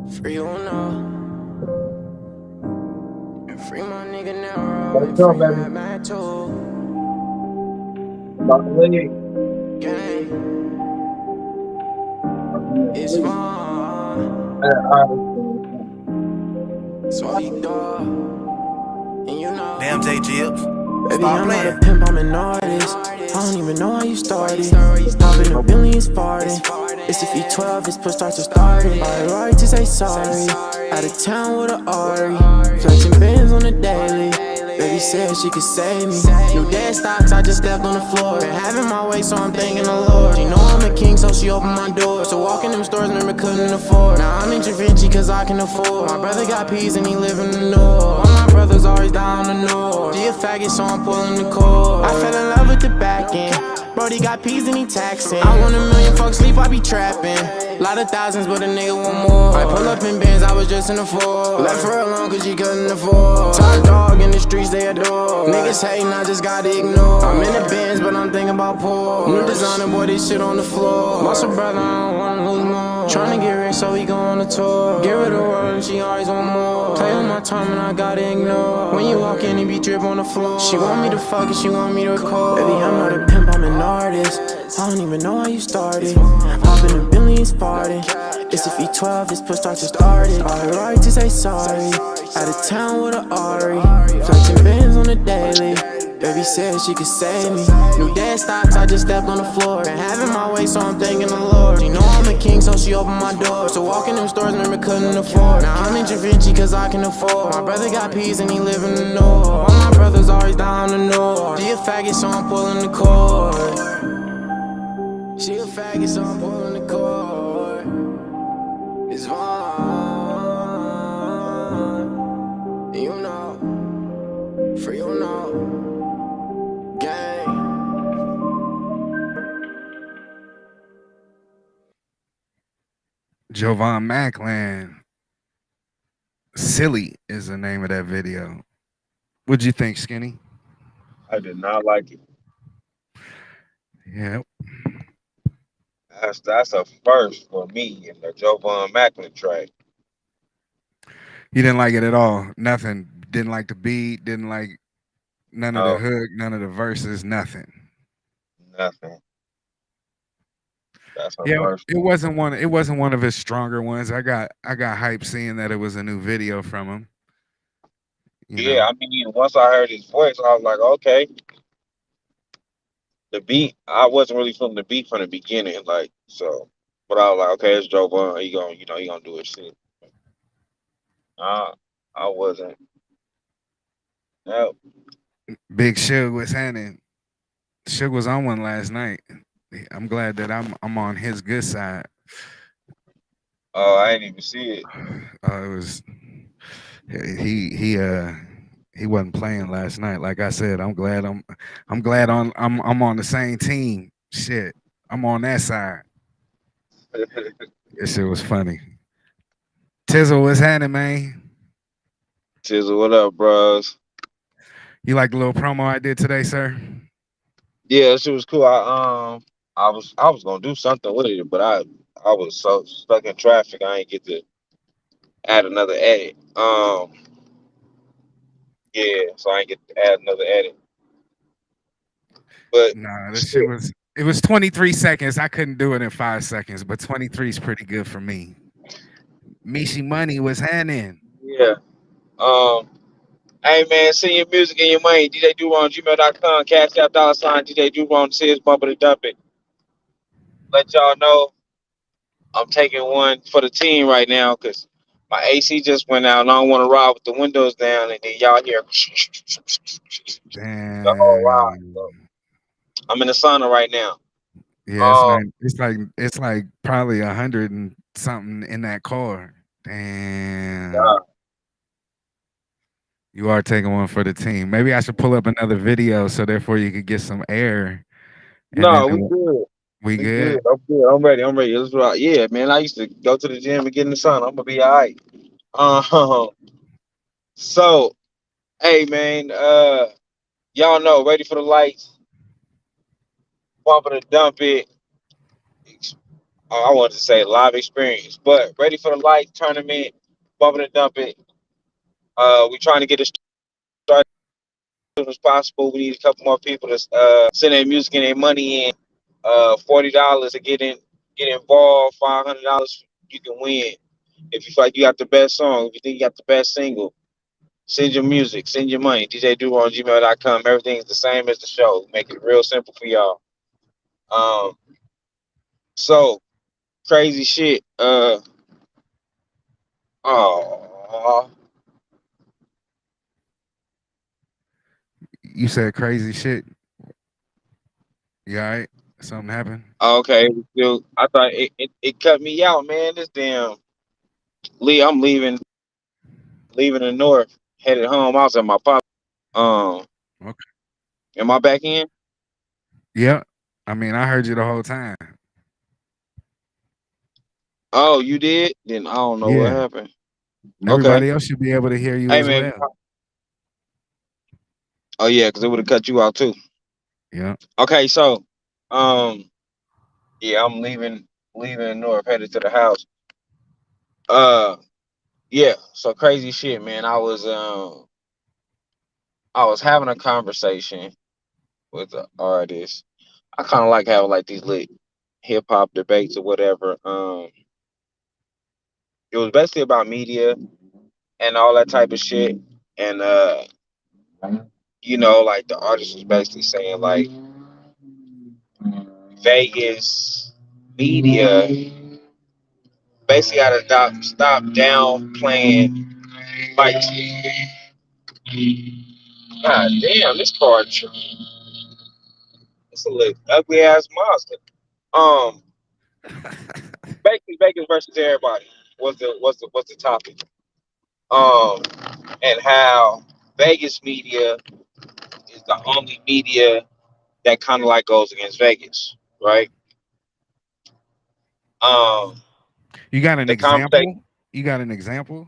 Free you now. Free my nigga now. Let's And go, free baby. my man too. About to leave. Gang, I'm gonna it's leave. fun. All right. So you dog. And you know. Damn, J Jibs. Baby, Stop I'm not a playing. pimp, I'm an artist. I don't even know how you started. Hop in the billions farting. It's the V12, it's push start to starting. Buy a right to say sorry. Out of town with an Ari. Flexing bands on the daily. Baby said she could save me. New dead stocks, I just stepped on the floor. Been having my way, so I'm thanking the Lord. She know I'm a king, so she opened my door. So walk in them stores, never couldn't afford. Now I'm in Da Vinci, cause I can afford. My brother got peas and he live in the north. All my brothers always down the north. She a faggot, so I'm pulling the cord. I fell in love with the back end. Brody got peas and he taxing. I want a million, fuck sleep, I be trapping. Lot of thousands, but a nigga want more. I pull up in Benz, I was just in the Ford. Left her alone cause she couldn't afford. Top dog in the streets, they adore. Niggas hating, I just gotta ignore. I'm in the Benz, but I'm thinking about poor. New designer, boy, this shit on the floor. Muscle brother, I don't wanna lose more. Tryna get rich, so we go on a tour. Give her the world and she always want more. Play on my time and I gotta ignore. When you walk in, it be drip on the floor. She want me to fuck and she want me to record. Baby, I'm not a pimp, I'm an artist. I don't even know how you started. Hop in the billions farting. It's a V12, this push start to started. Buy a right to say sorry. Out of town with an Ari. Flexing bands on the daily. Baby said she could save me. New dead stocks, I just stepped on the floor. Been having my way, so I'm thanking the Lord. She know I'm a king, so she opened my door. So walk in them stores, never couldn't afford. Now I'm in Da Vinci, cause I can afford. My brother got peas and he live in the north. All my brothers always down the north. She a faggot, so I'm pulling the cord. She a faggot, so I'm pulling the cord. It's fun. You know. Free you know. Gang. Jovan Macklin. Silly is the name of that video. What'd you think, Skinny? I did not like it. Yeah. That's a first for me in the Jovan Macklin track. You didn't like it at all. Nothing. Didn't like the beat. Didn't like none of the No, hook, none of the verses, nothing. nothing. That's a Yeah, first. it wasn't one of his stronger ones. I got hype seeing that it was a new video from him, you Yeah, know. I mean, once I heard his voice, I was like, okay. The beat, I wasn't really feeling the beat from the beginning, like so. But I was like, okay, it's Jovan. He gonna do his shit. Uh, I wasn't. No. Big Suge was handing. Suge was on one last night. I'm glad that I'm on his good side. Oh, I didn't even see it. It was he he wasn't playing last night. Like I said, I'm glad I'm on the same team. Shit, I'm on that side. This shit was funny. Tizzle, what's happening, man? Tizzle, what up, bros? You like the little promo I did today, sir? Yeah, that shit was cool. I was gonna do something with it, but I was so stuck in traffic, I ain't get to add another edit. Yeah, so I ain't get to add another edit. But Nah, this shit shit, was it was 23 seconds. I couldn't do it in 5 seconds, but 23 is pretty good for me. Mishi Money was handing. yeah. Um, hey man, send your music and your money. DJ Duro on gmail.com, cash out $ DJ Duro on says bump it and dump it. Let y'all know I'm taking one for the team right now because my AC just went out and I don't want to ride with the windows down and then y'all hear the whole ride. So Damn. I'm in the sauna right now. Yeah, it's Um, not. It's like probably 100 and something in that car. Damn. uh, You are taking one for the team. Maybe I should pull up another video so therefore you could get some air and then no, we good. we We good. good. I'm good. I'm ready. I'm ready. Let's rock. Yeah, man. I used to go to the gym and get in the sun. I'm gonna be all right. Um, so hey man, y'all know, ready for the lights, bump it or dump it. I wanted to say live experience, but Ready for the Light tournament, bumping and dumping. We trying to get it started as soon as possible. We need a couple more people to send their music and their money in. $40 to get involved. $500 you can win. If you feel like you got the best song, if you think you got the best single, send your music, send your money. DJDuo@gmail.com. Everything's the same as the show. Make it real simple for y'all. Um, so crazy shit. Oh, You said crazy shit. You all right? Something happened? okay. Still, I thought it cut me out, man. This damn Lee. I'm leaving the north, headed home. I was at my pop. Um, Okay. am I back in? Yeah. I mean, I heard you the whole time. Oh, you did? Then I don't know what Yeah. happened. Okay. Everybody else should be able to hear you Hey, as man. well. Oh yeah, because it would have cut you out too. Yeah. Okay, so yeah, I'm leaving the north, headed to the house. Uh, yeah. So crazy shit, man. I was having a conversation with an artist. I kind of like having like these lit hip hop debates or whatever. It was basically about media and all that type of shit. And like the artist was basically saying like Vegas media basically got to stop downplaying like. God damn, this car, it's a little ugly ass monster. Um, basically Vegas versus everybody was the topic. Um, and how Vegas media is the only media that kind of like goes against Vegas, right? Um, You got an the conversation. example? You got an example?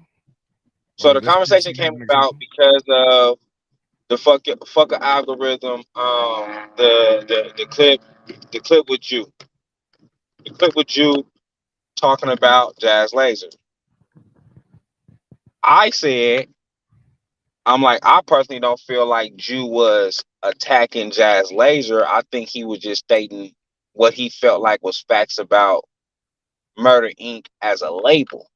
So Or the this conversation person came got an about example? because of the fucker algorithm. The clip with you, the clip with you talking about Jazz Laser. I said, I'm like, I personally don't feel like Jew was attacking Jazz Laser. I think he was just stating what he felt like was facts about Murder Inc. as a label.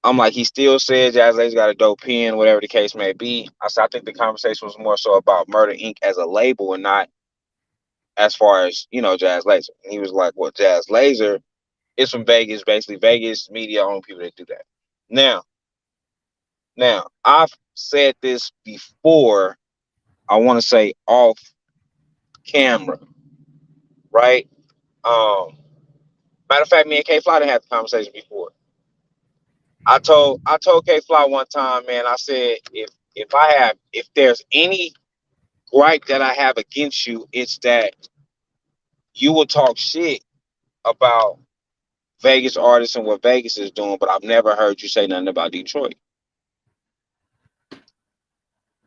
I'm like, he still said Jazz Laser got a dope pen, whatever the case may be. I said, I think the conversation was more so about Murder Inc. as a label and not as far as, Jazz Laser. And he was like, well, Jazz Laser is from Vegas, basically. Vegas media own people that do that. Now, I've said this before, I want to say off camera, right? Um, Matter of fact, me and K Fly done had the conversation before. I told K Fly one time, man, I said if there's any gripe that I have against you, it's that you will talk shit about Vegas artists and what Vegas is doing, but I've never heard you say nothing about Detroit.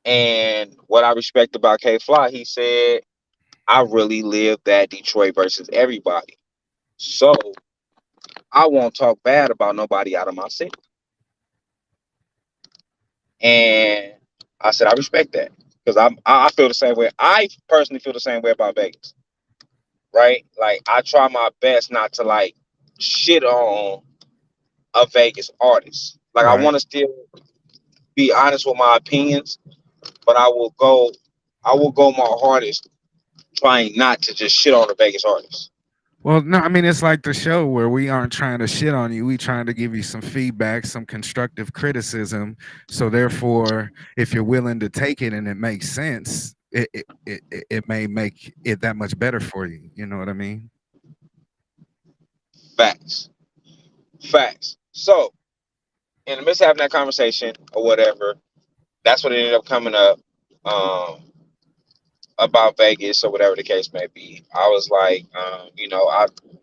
And what I respect about K Fly, he said, I really live that Detroit versus everybody. So I won't talk bad about nobody out of my city. And I said, I respect that. Because I feel the same way. I personally feel the same way about Vegas. Right? Like I try my best not to like shit on a Vegas artist. Like I Right. want to still be honest with my opinions, but I will go my hardest trying not to just shit on a Vegas artist. Well, no, I mean it's like the show where we aren't trying to shit on you. We trying to give you some feedback, some constructive criticism. So therefore, if you're willing to take it and it makes sense, it may make it that much better for you. You know what I mean? Facts. Facts. So in the midst of having that conversation or whatever, that's what ended up coming up. About Vegas or whatever the case may be. I was like,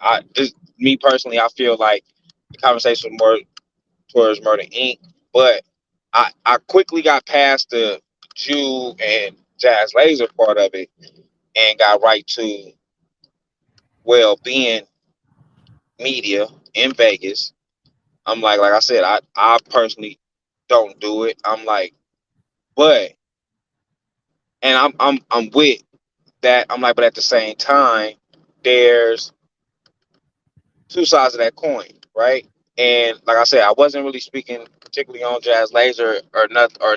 I just me personally, I feel like the conversation was more towards Murder Inc. But I quickly got past the Jew and Jazz Laser part of it and got right to well being media in Vegas. I'm like I said, I personally don't do it. I'm like, but and I'm with that. I'm like, but at the same time, there's two sides of that coin, right? And like I said, I wasn't really speaking particularly on Jazz Laser or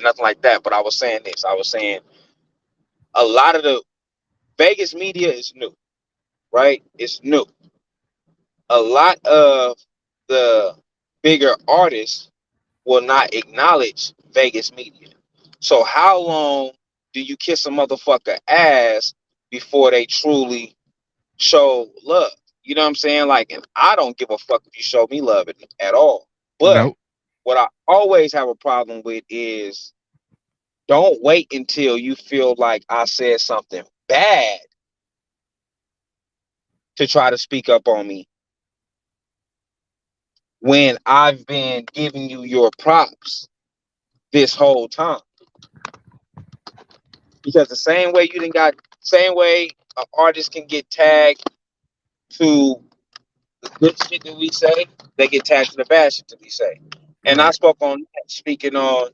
nothing like that, but I was saying this. I was saying a lot of the Vegas media is new, right? It's new. A lot of the bigger artists will not acknowledge Vegas media. So how long do you kiss a motherfucker ass before they truly show love? You know what I'm saying? Like, and I don't give a fuck if you show me love at all. But Nope. what I always have a problem with is don't wait until you feel like I said something bad to try to speak up on me when I've been giving you your props this whole time. Because the same way an artist can get tagged to the good shit that we say, they get tagged to the bad shit that we say. And I Right. spoke on that, speaking on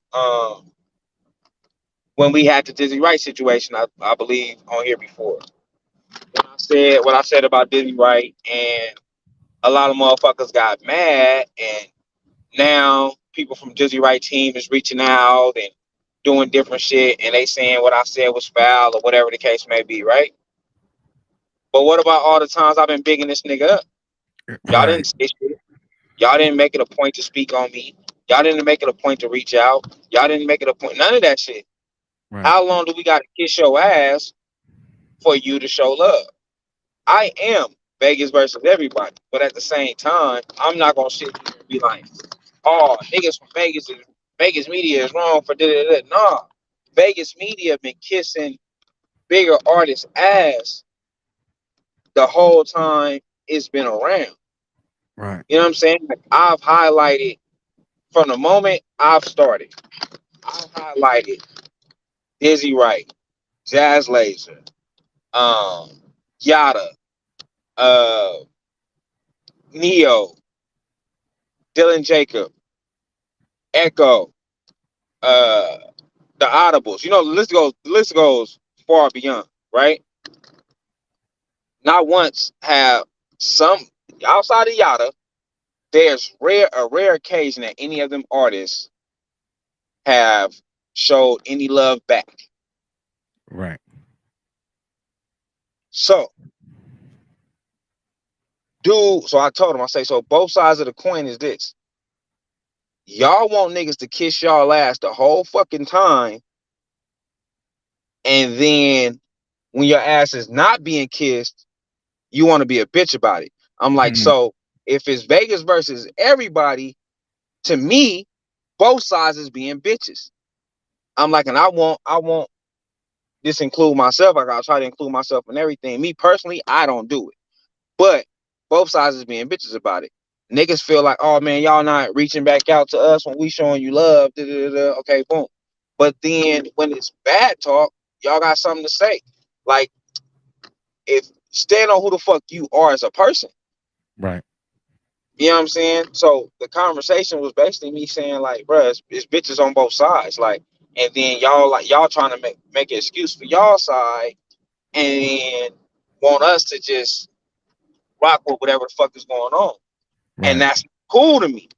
when we had the Dizzy Wright situation, I believe on here before. When I said what I said about Dizzy Wright, and a lot of motherfuckers got mad, and now people from Dizzy Wright team is reaching out and doing different shit, and they saying what I said was foul or whatever the case may be, right? But what about all the times I've been bigging this nigga up? Y'all Right. didn't say shit. Y'all didn't make it a point to speak on me. Y'all didn't make it a point to reach out. Y'all didn't make it a point. None of that shit. Right. How long do we got to kiss your ass for you to show love? I am Vegas versus everybody, but at the same time, I'm not gonna sit here and be like, "Oh, niggas from Vegas media is wrong for da da da." Nah, Vegas media been kissing bigger artists' ass the whole time it's been around. Right. You know what I'm saying? Like, I've highlighted from the moment I've started. I've highlighted Dizzy Wright, Jazz Laser, um, Yada, uh, Neo, Dylan Jacob, Echo, uh, the Audibles. You know, the list goes far beyond, right? Not once have some outside of Yada, there's a rare occasion that any of them artists have showed any love back. Right. So so I told him, I say, so both sides of the coin is this. Y'all want niggas to kiss y'all ass the whole fucking time, and then when your ass is not being kissed, you want to be a bitch about it. I'm like, Mhm. so if it's Vegas versus everybody, to me, both sides is being bitches. I'm like, and I want this include myself. Like, I'll try to include myself in everything. Me personally, I don't do it. But both sides is being bitches about it. Niggas feel like, oh man, y'all not reaching back out to us when we showing you love. Da, da, da, da. Okay, boom. But then when it's bad talk, y'all got something to say. Like, if stand on who the fuck you are as a person. Right. You know what I'm saying? So the conversation was basically me saying, like, bruh, it's bitches on both sides. Like, and then y'all trying to make an excuse for y'all side and then want us to just rock with whatever the fuck is going on. And Right. that's cool to me.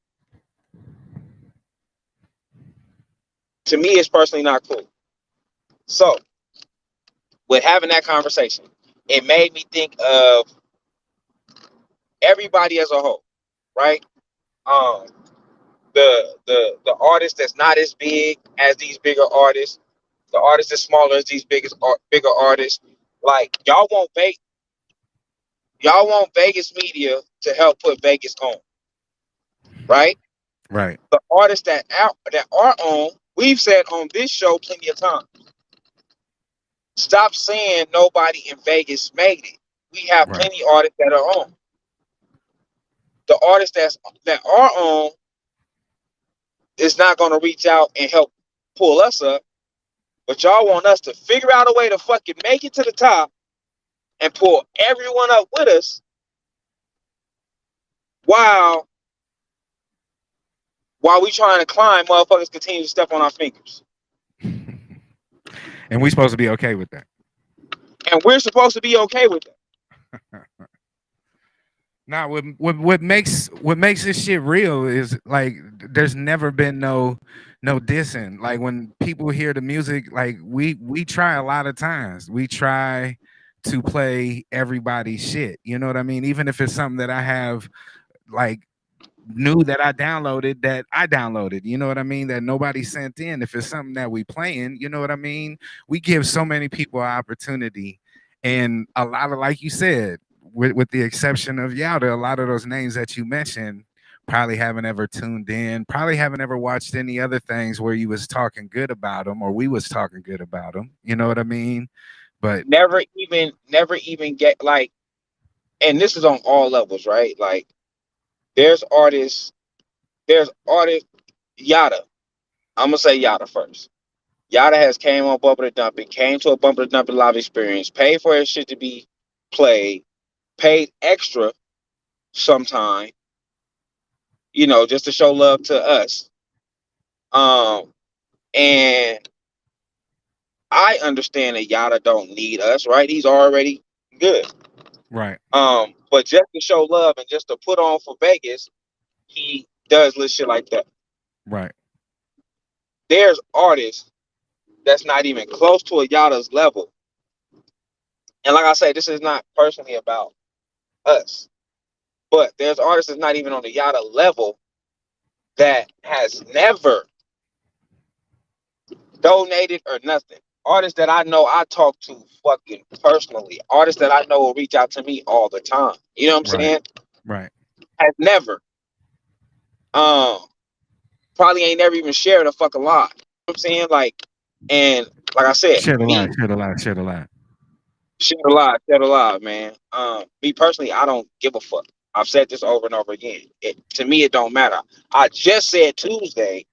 To me, it's personally not cool. So with having that conversation, it made me think of everybody as a whole, right? Um, the artist that's not as big as these bigger artists, the artist that's smaller as these bigger artists. Like, y'all want Vegas media to help put Vegas on, right? Right. The artists that are on, we've said on this show plenty of times. Stop saying nobody in Vegas made it. We have Right. plenty of artists that are on. The artists that are on is not going to reach out and help pull us up, but y'all want us to figure out a way to fucking make it to the top and pull everyone up with us. while we trying to climb, motherfuckers continue to step on our fingers. And we supposed to be okay with that. And we're supposed to be okay with it. Now, what makes this shit real is like there's never been no dissing. Like when people hear the music, like we try a lot of times. We try to play everybody's shit. You know what I mean? Even if it's something that I have like new that I downloaded, you know what I mean? That nobody sent in. If it's something that we playing, you know what I mean? We give so many people an opportunity, and a lot of, like you said, with the exception of Yada, a lot of those names that you mentioned probably haven't ever tuned in, probably haven't ever watched any other things where you was talking good about them or we was talking good about them. You know what I mean? But never even get like, and this is on all levels, right? Like there's artists, Yada. I'm gonna say Yada first. Yada has came on Bumper the Dumping, came to a Bumper the Dumping live experience, paid for his shit to be played, paid extra sometime, you know, just to show love to us. And I understand that Yada don't need us, right? He's already good. right. But just to show love and just to put on for Vegas, he does little shit like that. Right. There's artists that's not even close to a Yada's level. And like I say, this is not personally about us. But there's artists that's not even on the Yada level that has never donated or nothing. Artists that I know I talk to fucking personally. Artists that I know will reach out to me all the time. You know what I'm saying? Right. Has never. Probably ain't never even shared a fucking lot. You know what I'm saying? Like, and like I said, Shed a me, lot, shed a lot, shed a lot. share a lot, man. Me personally, I don't give a fuck. I've said this over and over again. To me, it don't matter. I just said Tuesday,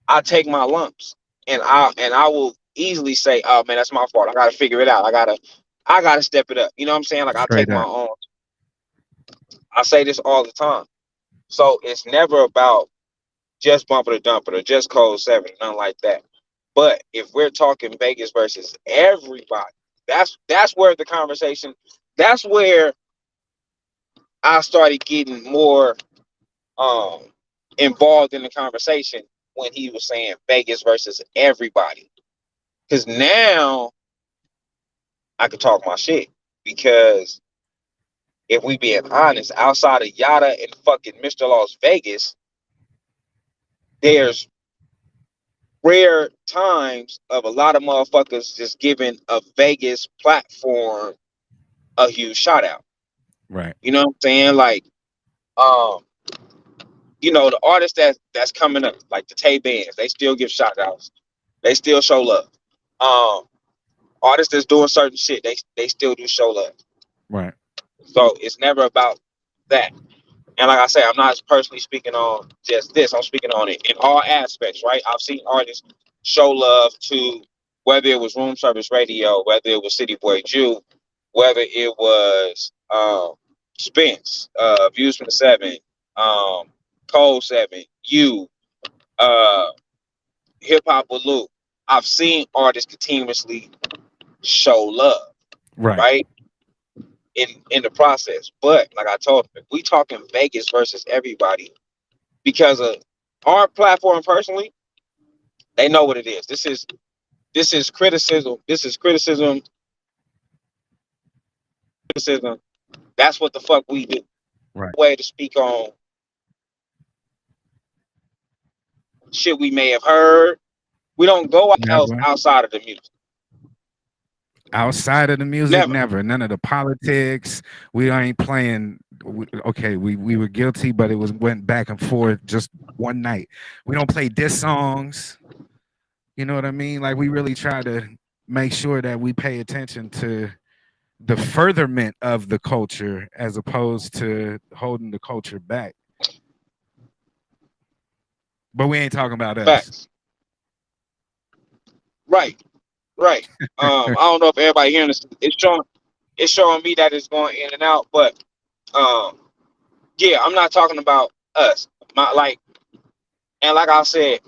I take my lumps, and I will easily say, oh man, that's my fault. I gotta figure it out. I gotta step it up. You know what I'm saying? Like I take Straight my up. own. I say this all the time. So it's never about just Bumper the Dumper or just Cold 7, nothing like that. But if we're talking Vegas versus everybody, that's where the conversation. That's where I started getting more involved in the conversation when he was saying Vegas versus everybody. Because now I could talk my shit. Because if we being honest, outside of Yada and fucking Mr. Las Vegas, there's rare times of a lot of motherfuckers just giving a Vegas platform a huge shout out. Right. You know what I'm saying? Like, you know, the artists that's coming up, like the Tay Bands, they still give shout outs. They still show love. Artists that's doing certain shit, they still do show love. Right. So it's never about that. And like I say, I'm not personally speaking on just this. I'm speaking on it in all aspects, right? I've seen artists show love to whether it was Room Service Radio, whether it was City Boy Jew, whether it was Spence, Views from the Seven, Cold 7, you, Hip Hop with Luke. I've seen artists continuously show love, Right. right? In the process. But like I told him, if we talking Vegas versus everybody, because of our platform personally, they know what it is. This is criticism. This is criticism. That's what the fuck we do. Right. Way to speak on shit we may have heard. We don't go else Never. outside of the music. Outside of the music, Never. never. None of the politics. We ain't playing. Okay, we were guilty, but it went back and forth just one night. We don't play diss songs. You know what I mean? Like we really try to make sure that we pay attention to the furtherment of the culture as opposed to holding the culture back. But we ain't talking about us. Facts. Right. I don't know if everybody hearing this. It's showing me that it's going in and out, but Yeah, I'm not talking about us. My like, and like I've said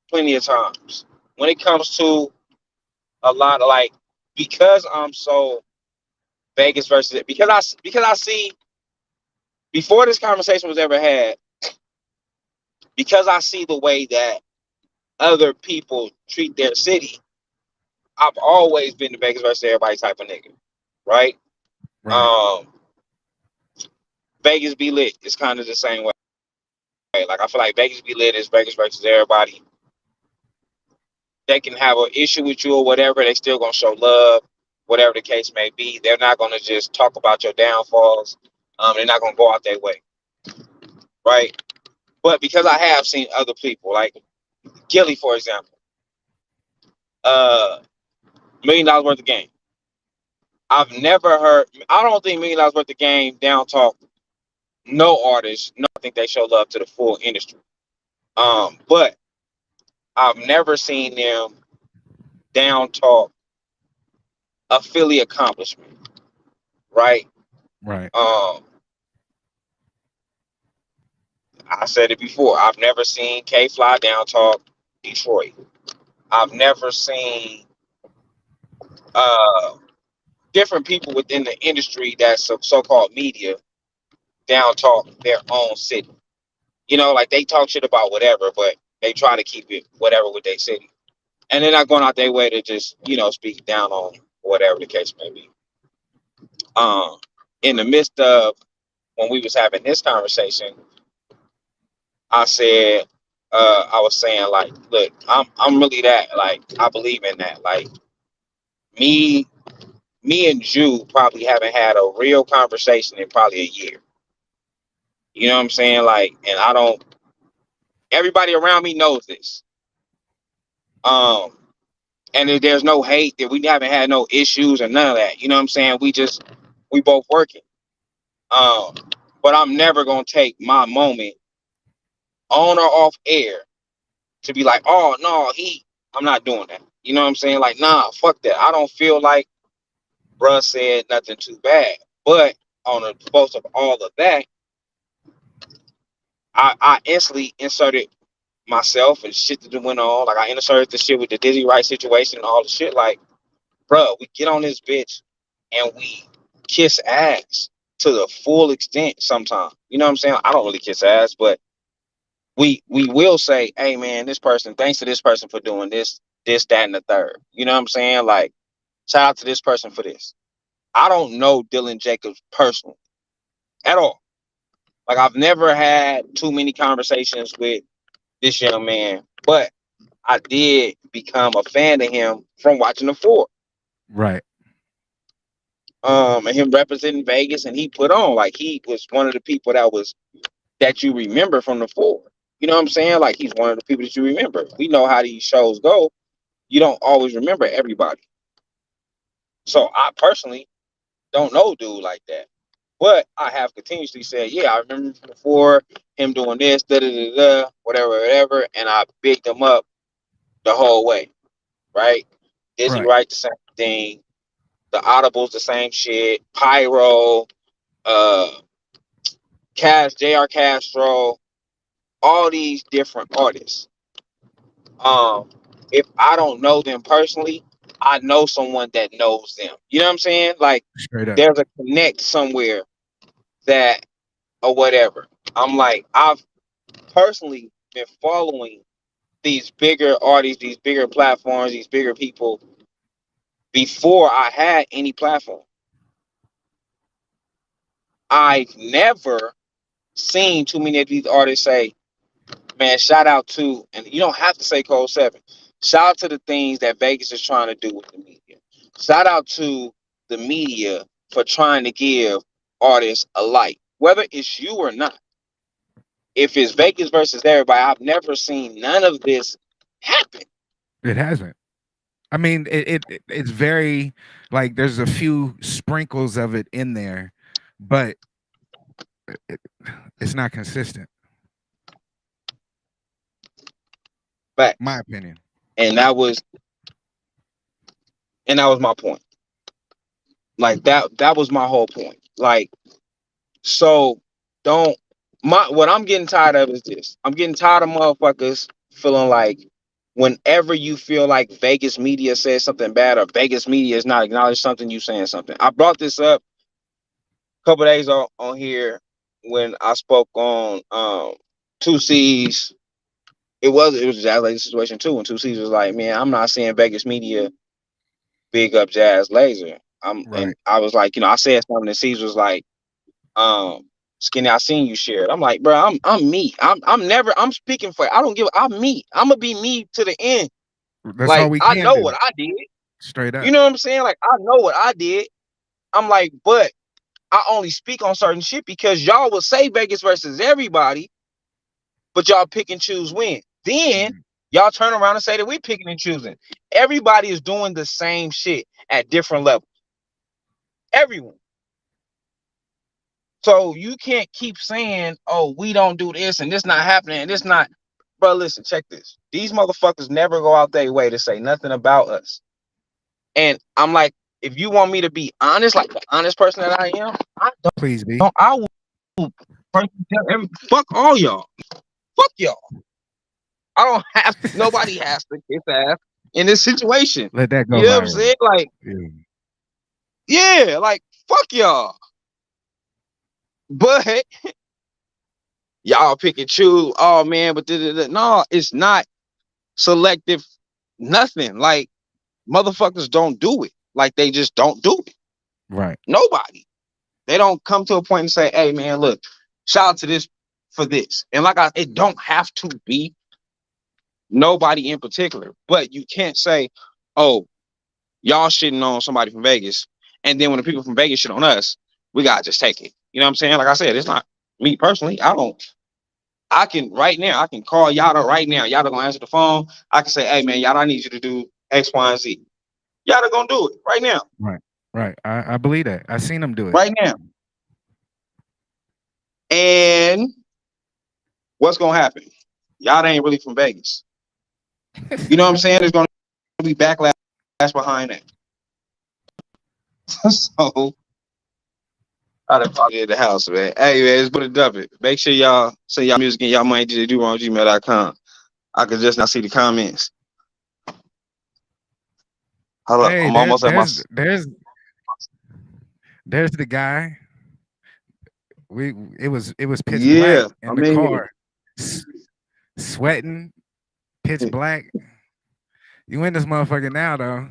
plenty of times, when it comes to a lot of like, because I'm so Vegas versus it, because I see before this conversation was ever had, because I see the way that other people treat their city. I've always been the Vegas versus everybody type of nigga, right? Right. Um, Vegas be lit. It's kind of the same way. Like I feel like Vegas be lit is Vegas versus everybody. They can have an issue with you or whatever. They still gonna show love, whatever the case may be. They're not gonna just talk about your downfalls. They're not gonna go out their way, right? But because I have seen other people, like Gilly, for example, uh, $1 million worth of game. I've never heard. I don't think $1 million worth of game down talk no artist. No, I think they show love to the full industry. But I've never seen them down talk a Philly accomplishment, right? Right. Um, I said it before. I've never seen K Fly down talk Detroit. I've never seen uh different people within the industry that's so-called media down talk their own city. You know, like they talk shit about whatever, but they try to keep it whatever with their city. And they're not going out their way to just, speak down on whatever the case may be. Um, in the midst of when we was having this conversation, I said, I was saying like, look, I'm really that, like, I believe in that. Like me, me and Jew probably haven't had a real conversation in probably a year. You know what I'm saying? Like, and I don't. Everybody around me knows this. Um, and there's no hate, that we haven't had no issues or none of that. You know what I'm saying? We both working. Um, but I'm never gonna take my moment on or off air to be like, oh no, I'm not doing that. You know what I'm saying? Like, nah, fuck that. I don't feel like bruh said nothing too bad. But on the post of all of that, I instantly inserted myself and shit that went on. Like I inserted the shit with the Dizzy Wright situation and all the shit. Like, bruh, we get on this bitch and we kiss ass to the full extent sometimes. You know what I'm saying? I don't really kiss ass, but we will say, hey man, this person, thanks to this person for doing this, that, and the third. You know what I'm saying? Like, shout out to this person for this. I don't know Dylan Jacobs personally at all. Like I've never had too many conversations with this young man, but I did become a fan of him from watching the Four. Right. And him representing Vegas, and he put on, like, he was one of the people that you remember from the Four. You know what I'm saying? Like he's one of the people that you remember. We know how these shows go. You don't always remember everybody. So I personally don't know dude like that. But I have continuously said, yeah, I remember before him doing this, da da da da, whatever, whatever, and I bigged him up the whole way, right? Dizzy Right. Wright, the same thing. The Audibles, the same shit. Pyro, uh, J.R. Castro, all these different artists. Um, if I don't know them personally, I know someone that knows them. You know what I'm saying? Like Straight up. there's a connect somewhere that or whatever. I'm like, I've personally been following these bigger artists, these bigger platforms, these bigger people before I had any platform. I've never seen too many of these artists say, man, shout out to, and you don't have to say Code 7. Shout out to the things that Vegas is trying to do with the media. Shout out to the media for trying to give artists a light, whether it's you or not. If it's Vegas versus everybody, I've never seen none of this happen. It hasn't. I mean, it's very like there's a few sprinkles of it in there, but it, it's not consistent. My Facts. opinion. And that was my point. Like that was my whole point. Like, so don't what I'm getting tired of is this. I'm getting tired of motherfuckers feeling like whenever you feel like Vegas media says something bad or Vegas media is not acknowledging something, you saying something. I brought this up a couple days on here when I spoke on Two C's. It was a Jazz Laser situation too. When Two C's was like, man, I'm not seeing Vegas media big up Jazz Laser. And Right. I was like, I said something and C's was like, Skinny, I seen you share it. I'm like, bro, I'm me. I'm speaking for, I don't give, I'm me. I'm gonna be me to the end. That's all Like, we I can know do. what I did. Straight You up. know what I'm saying? Like, I know what I did. I'm like, but I only speak on certain shit because y'all will say Vegas versus everybody, but y'all pick and choose when. Then Mhm. y'all turn around and say that we picking and choosing. Everybody is doing the same shit at different levels. Everyone. So you can't keep saying, oh, we don't do this and this not happening and this not. Bro, listen, check this. These motherfuckers never go out their way to say nothing about us. And I'm like, if you want me to be honest, like the honest person that I am, Please be. I will fuck all y'all. Fuck y'all. I don't have to, nobody has to kiss ass in this situation. Let that go You know what I'm viral. saying? Like, Yeah. yeah, like fuck y'all. But y'all pick and choose. Oh man, but no, it's not selective. Nothing. Like motherfuckers don't do it. Like they just don't do it. Right. Nobody. They don't come to a point and say, "Hey man, look, shout out to this for this." And it don't have to be nobody in particular, but you can't say, "Oh, y'all shitting on somebody from Vegas," and then when the people from Vegas shit on us, we gotta just take it. You know what I'm saying? Like I said, it's not me personally. I can right now, I can call Yada right now. Yada gonna answer the phone. I can say, hey man, Yada, I need you to do X, Y, and Z. Yada gonna do it right now. Right. Right. I believe that. I seen them do it. Right now. And what's gonna happen? Yada ain't really from Vegas. You know what I'm saying? There's gonna be backlash behind that. So I done probably at the house, man. Hey man, let's put it up it. Make sure y'all send y'all music and y'all money to do on gmail.com. I can just now see the comments. Hold up, Hey, I'm almost at my there's the guy. It was pitch black yeah. in I'm the in here. car, s- sweating, pitch black. You in this motherfucker now though.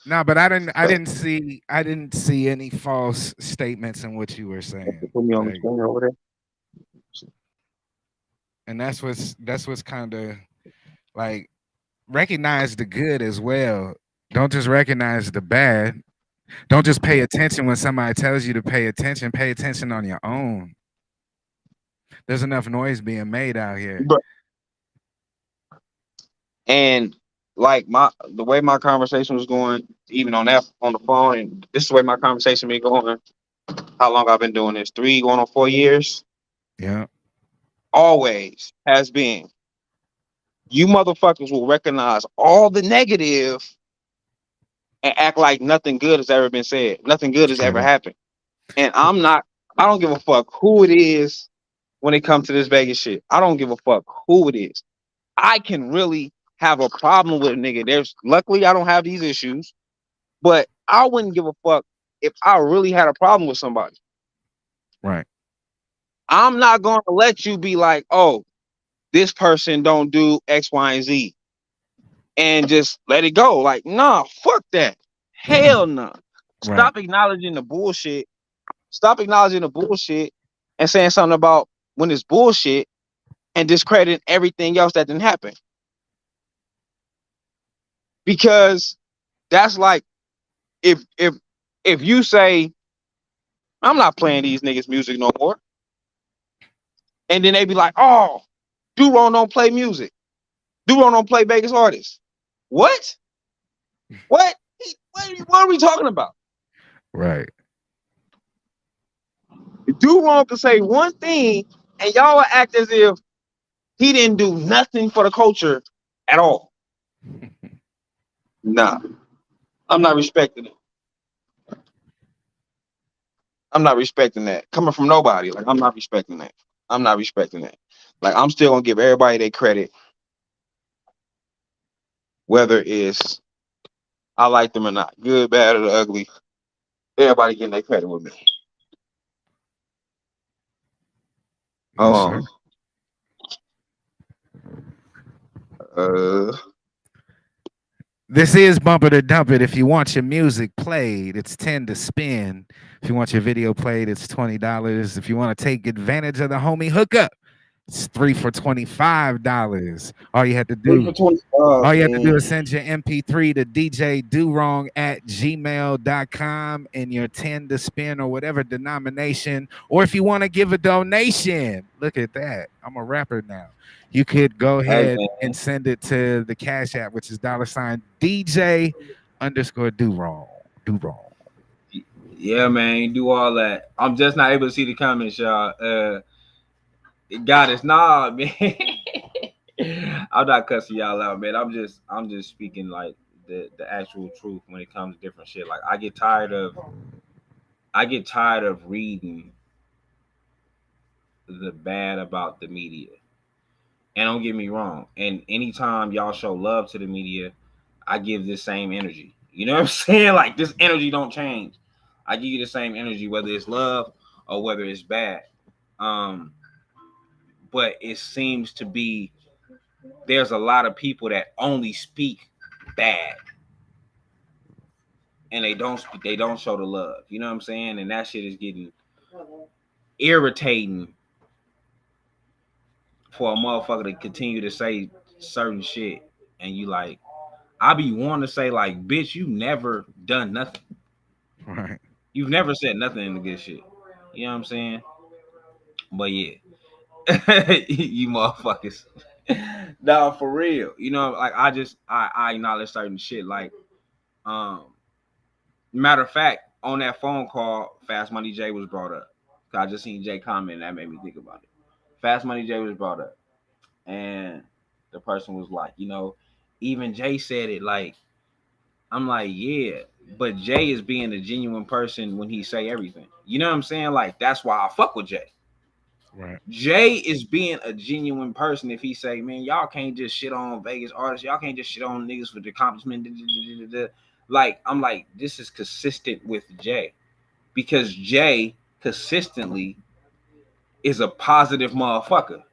No, but I didn't see any false statements in what you were saying. Put me on the Like, screen over there. and that's what's kind of like, recognize the good as well. Don't just recognize the bad. Don't just pay attention when somebody tells you to pay attention. Pay attention on your own. There's enough noise being made out here. But and like the way my conversation was going, even on the phone, and this is the way my conversation been going. How long I've been doing this? 3 going on 4 years. Yeah. Always has been. You motherfuckers will recognize all the negative and act like nothing good has ever been said. Nothing good has Straight ever up. happened. And I don't give a fuck who it is when it comes to this Vegas shit. I don't give a fuck who it is. I can really have a problem with a nigga. Luckily I don't have these issues, but I wouldn't give a fuck if I really had a problem with somebody. Right. I'm not going to let you be like, oh, this person don't do X, Y, and Z, and just let it go. Like, nah, fuck that. Hell no. Nah. Right. Stop acknowledging the bullshit. Stop acknowledging the bullshit and saying something about when it's bullshit and discrediting everything else that didn't happen. Because that's like if you say I'm not playing these niggas music no more, and then they be like, oh, Duron don't play music. Duron don't play Vegas artists. What? What? What are we talking about? Right. Duron could say one thing, and y'all will act as if he didn't do nothing for the culture at all. Nah, I'm not respecting him. I'm not respecting that. Coming from nobody, like I'm not respecting that. I'm not respecting that. Like I'm still gonna give everybody their credit, whether it's I like them or not, good, bad, or the ugly. Everybody getting their credit with me. Yes, sir. Um, uh, This is Bumper to Dump It. If you want your music played, it's 10 to spin. If you want your video played, it's $20. If you want to take advantage of the homie hookup, it's 3 for $25. All you have to do 3 for 25, All you have to do man. is send your MP3 to djdurong@gmail.com and your 10 to spin or whatever denomination. Or if you want to give a donation, look at that. I'm a rapper now. You could go Hey, ahead man. and send it to the Cash App, which is $DJ_Durong. Durong. Yeah, man, do all that. I'm just not able to see the comments, y'all. God is nah, man. I'm not cussing y'all out, man. I'm just speaking like the actual truth when it comes to different shit. Like I get tired of reading the bad about the media. And don't get me wrong. And anytime y'all show love to the media, I give this same energy. You know what I'm saying? Like this energy don't change. I give you the same energy, whether it's love or whether it's bad. But it seems to be there's a lot of people that only speak bad. And they don't show the love. You know what I'm saying? And that shit is getting irritating for a motherfucker to continue to say certain shit. And you like, I be wanting to say like, bitch, you never done nothing. Right. You've never said nothing in the good shit. You know what I'm saying? But yeah. You motherfuckers. No, for real. You know, like I acknowledge certain shit. Like, matter of fact, on that phone call, Fast Money J was brought up. I just seen Jay comment and that made me think about it. Fast Money J was brought up. And the person was like, you know, even Jay said it like, I'm like, yeah, but Jay is being a genuine person when he say everything. You know what I'm saying? Like, that's why I fuck with Jay. Right. Jay is being a genuine person if he say, man, y'all can't just shit on Vegas artists. Y'all can't just shit on niggas for the accomplishment. Like, I'm like, this is consistent with Jay. Because Jay consistently is a positive motherfucker.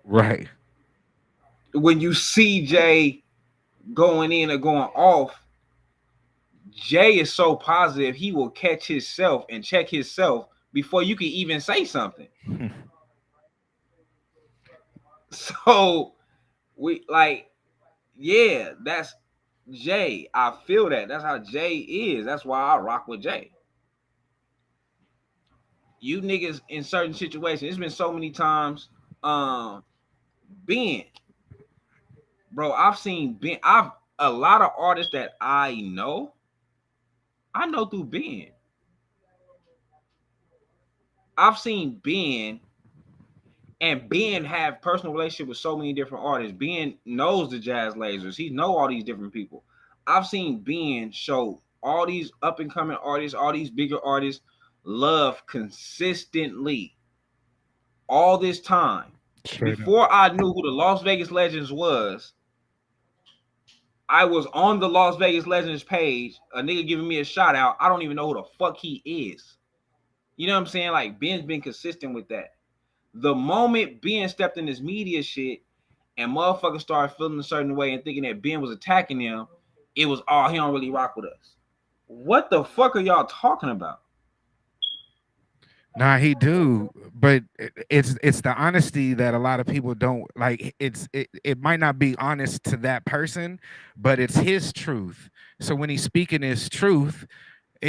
Right. When you see Jay going in or going off, Jay is so positive he will catch himself and check himself before you can even say something. So we like, yeah, that's Jay. I feel that. That's how Jay is. That's why I rock with Jay. You niggas in certain situations, it's been so many times. Ben, bro, I've seen Ben. A lot of artists that I know through Ben. I've seen Ben and Ben have personal relationship with so many different artists. Ben knows the Jazz Lasers. He know all these different people. I've seen Ben show all these up and coming artists, all these bigger artists, love consistently all this time. Straight Before I knew who the Las Vegas Legends was, I was on the Las Vegas Legends page, a nigga giving me a shout out. I don't even know who the fuck he is. You know what I'm saying? Like, Ben's been consistent with that. The moment Ben stepped in this media shit and motherfuckers started feeling a certain way and thinking that Ben was attacking them, it was, oh, he don't really rock with us. What the fuck are y'all talking about? Nah, he do, but it's the honesty that a lot of people don't like. It might not be honest to that person, but it's his truth. So when he's speaking his truth,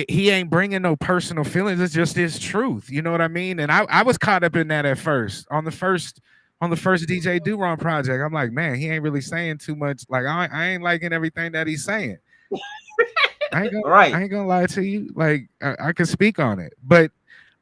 he ain't bringing no personal feelings. It's just his truth. You know what I mean? And I was caught up in that at first on the first DJ Durong project. I'm like, man, he ain't really saying too much. Like I ain't liking everything that he's saying. I ain't gonna lie to you. Like I can speak on it, but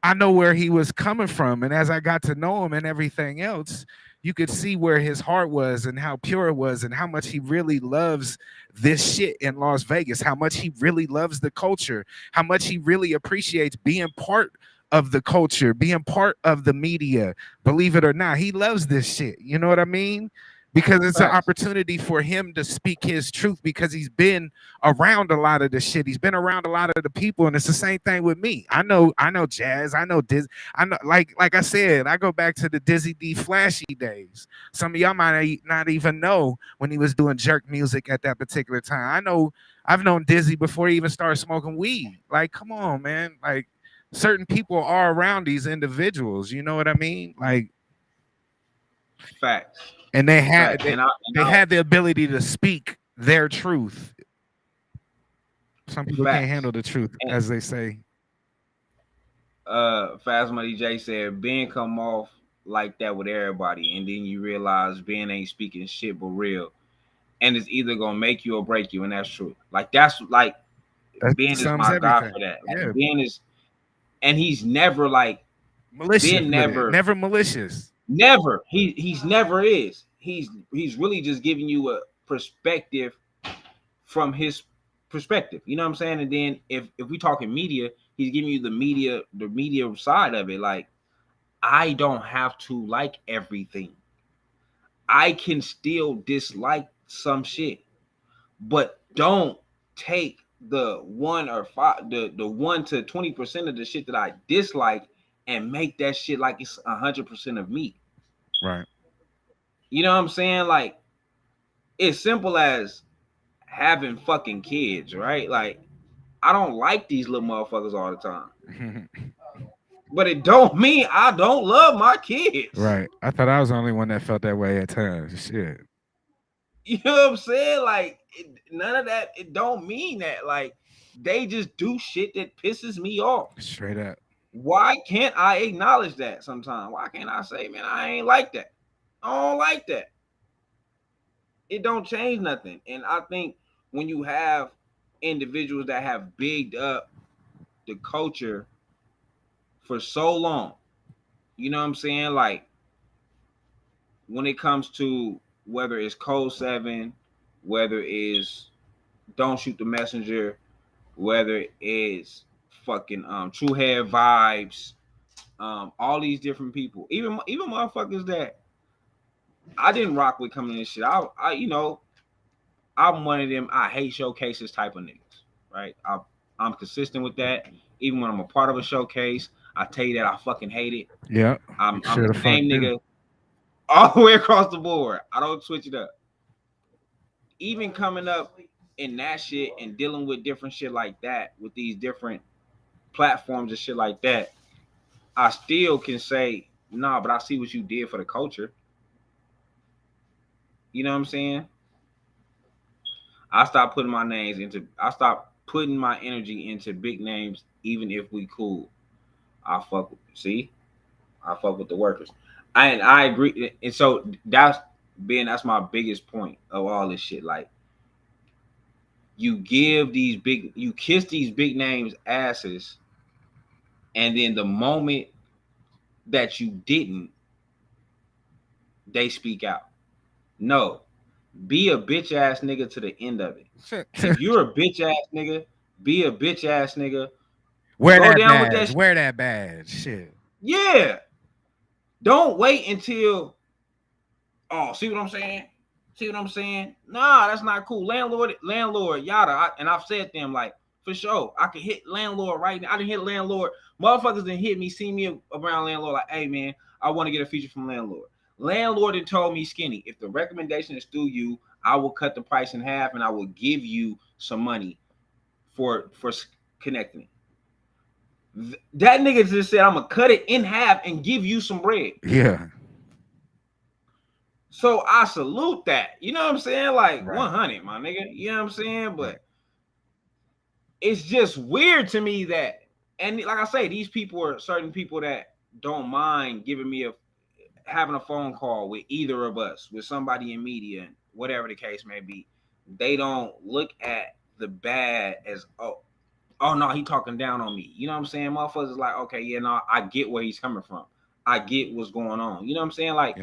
I know where he was coming from. And as I got to know him and everything else, you could see where his heart was and how pure it was and how much he really loves this shit in Las Vegas, how much he really loves the culture, how much he really appreciates being part of the culture, being part of the media. Believe it or not, he loves this shit. You know what I mean? Because it's an Facts. opportunity for him to speak his truth because he's been around a lot of the shit. He's been around a lot of the people, and it's the same thing with me. I know jazz. I know Diz. I know, like I said, I go back to the Dizzy D Flashy days. Some of y'all might not even know when he was doing jerk music at that particular time. I've known Dizzy before he even started smoking weed. Like, come on, man. Like, certain people are around these individuals. You know what I mean? Like, Facts. and they had Facts. they had the ability to speak their truth. Some people Facts. can't handle the truth, as they say. Fast Money J said Ben come off like that with everybody, and then you realize Ben ain't speaking shit but real, and it's either gonna make you or break you, and that's true. Like that's like That Ben is sums my guy everything. for that. Like, Yeah. Ben is, and he's never like Malicious. Ben never malicious. Never. He's never is. He's really just giving you a perspective from his perspective. You know what I'm saying? And then if we talking media, he's giving you the media side of it. Like, I don't have to like everything. I can still dislike some shit, but don't take the 1 or 5, the 1 to 20% of the shit that I dislike and make that shit like it's 100% of me. Right. You know what I'm saying? Like, it's simple as having fucking kids, right? Like, I don't like these little motherfuckers all the time. But it don't mean I don't love my kids. Right. I thought I was the only one that felt that way at times. Shit. You know what I'm saying? Like, none of that, it don't mean that. Like, they just do shit that pisses me off. Straight up. Why can't I acknowledge that sometimes? Why can't I say, man, I ain't like that? I don't like that. It don't change nothing. And I think when you have individuals that have bigged up the culture for so long, you know what I'm saying? Like, when it comes to whether it's Code 7, whether it's Don't Shoot the Messenger, whether it's fucking True Head Vibes, all these different people, even motherfuckers that I didn't rock with coming in this shit. I you know, I'm one of them I hate showcases type of niggas, right? I'm consistent with that. Even when I'm a part of a showcase, I tell you that I fucking hate it. Yeah. I'm the same nigga all the way across the board. I don't switch it up. Even coming up in that shit and dealing with different shit like that, with these different platforms and shit like that, I still can say, nah, but I see what you did for the culture. You know what I'm saying? I stopped putting my energy into big names, even if we cool. I fuck with the workers. I agree. And so that's my biggest point of all this shit. Like, you kiss these big names asses, and then the moment that you didn't, they speak out. No, be a bitch ass nigga to the end of it. If you're a bitch ass nigga, be a bitch ass nigga. Wear that badge. Shit. Yeah. Don't wait until, see what I'm saying? See what I'm saying? Nah, that's not cool. Landlord, yada. And I've said to them, like, for sure, I can hit landlord right now. I didn't hit landlord. Motherfuckers didn't hit me, see me around landlord, like, hey, man, I want to get a feature from landlord. Landlord had told me, Skinny, if the recommendation is through you, I will cut the price in half and I will give you some money for connecting it. That nigga just said, I'm going to cut it in half and give you some bread. Yeah. So I salute that. You know what I'm saying? Like, right. 100, my nigga. You know what I'm saying? But it's just weird to me that, and like I say, these people are certain people that don't mind giving me having a phone call with either of us, with somebody in media, whatever the case may be. They don't look at the bad as, oh no, he talking down on me. You know what I'm saying? Motherfuckers is like, okay, yeah, no, I get where he's coming from. I get what's going on. You know what I'm saying? Like,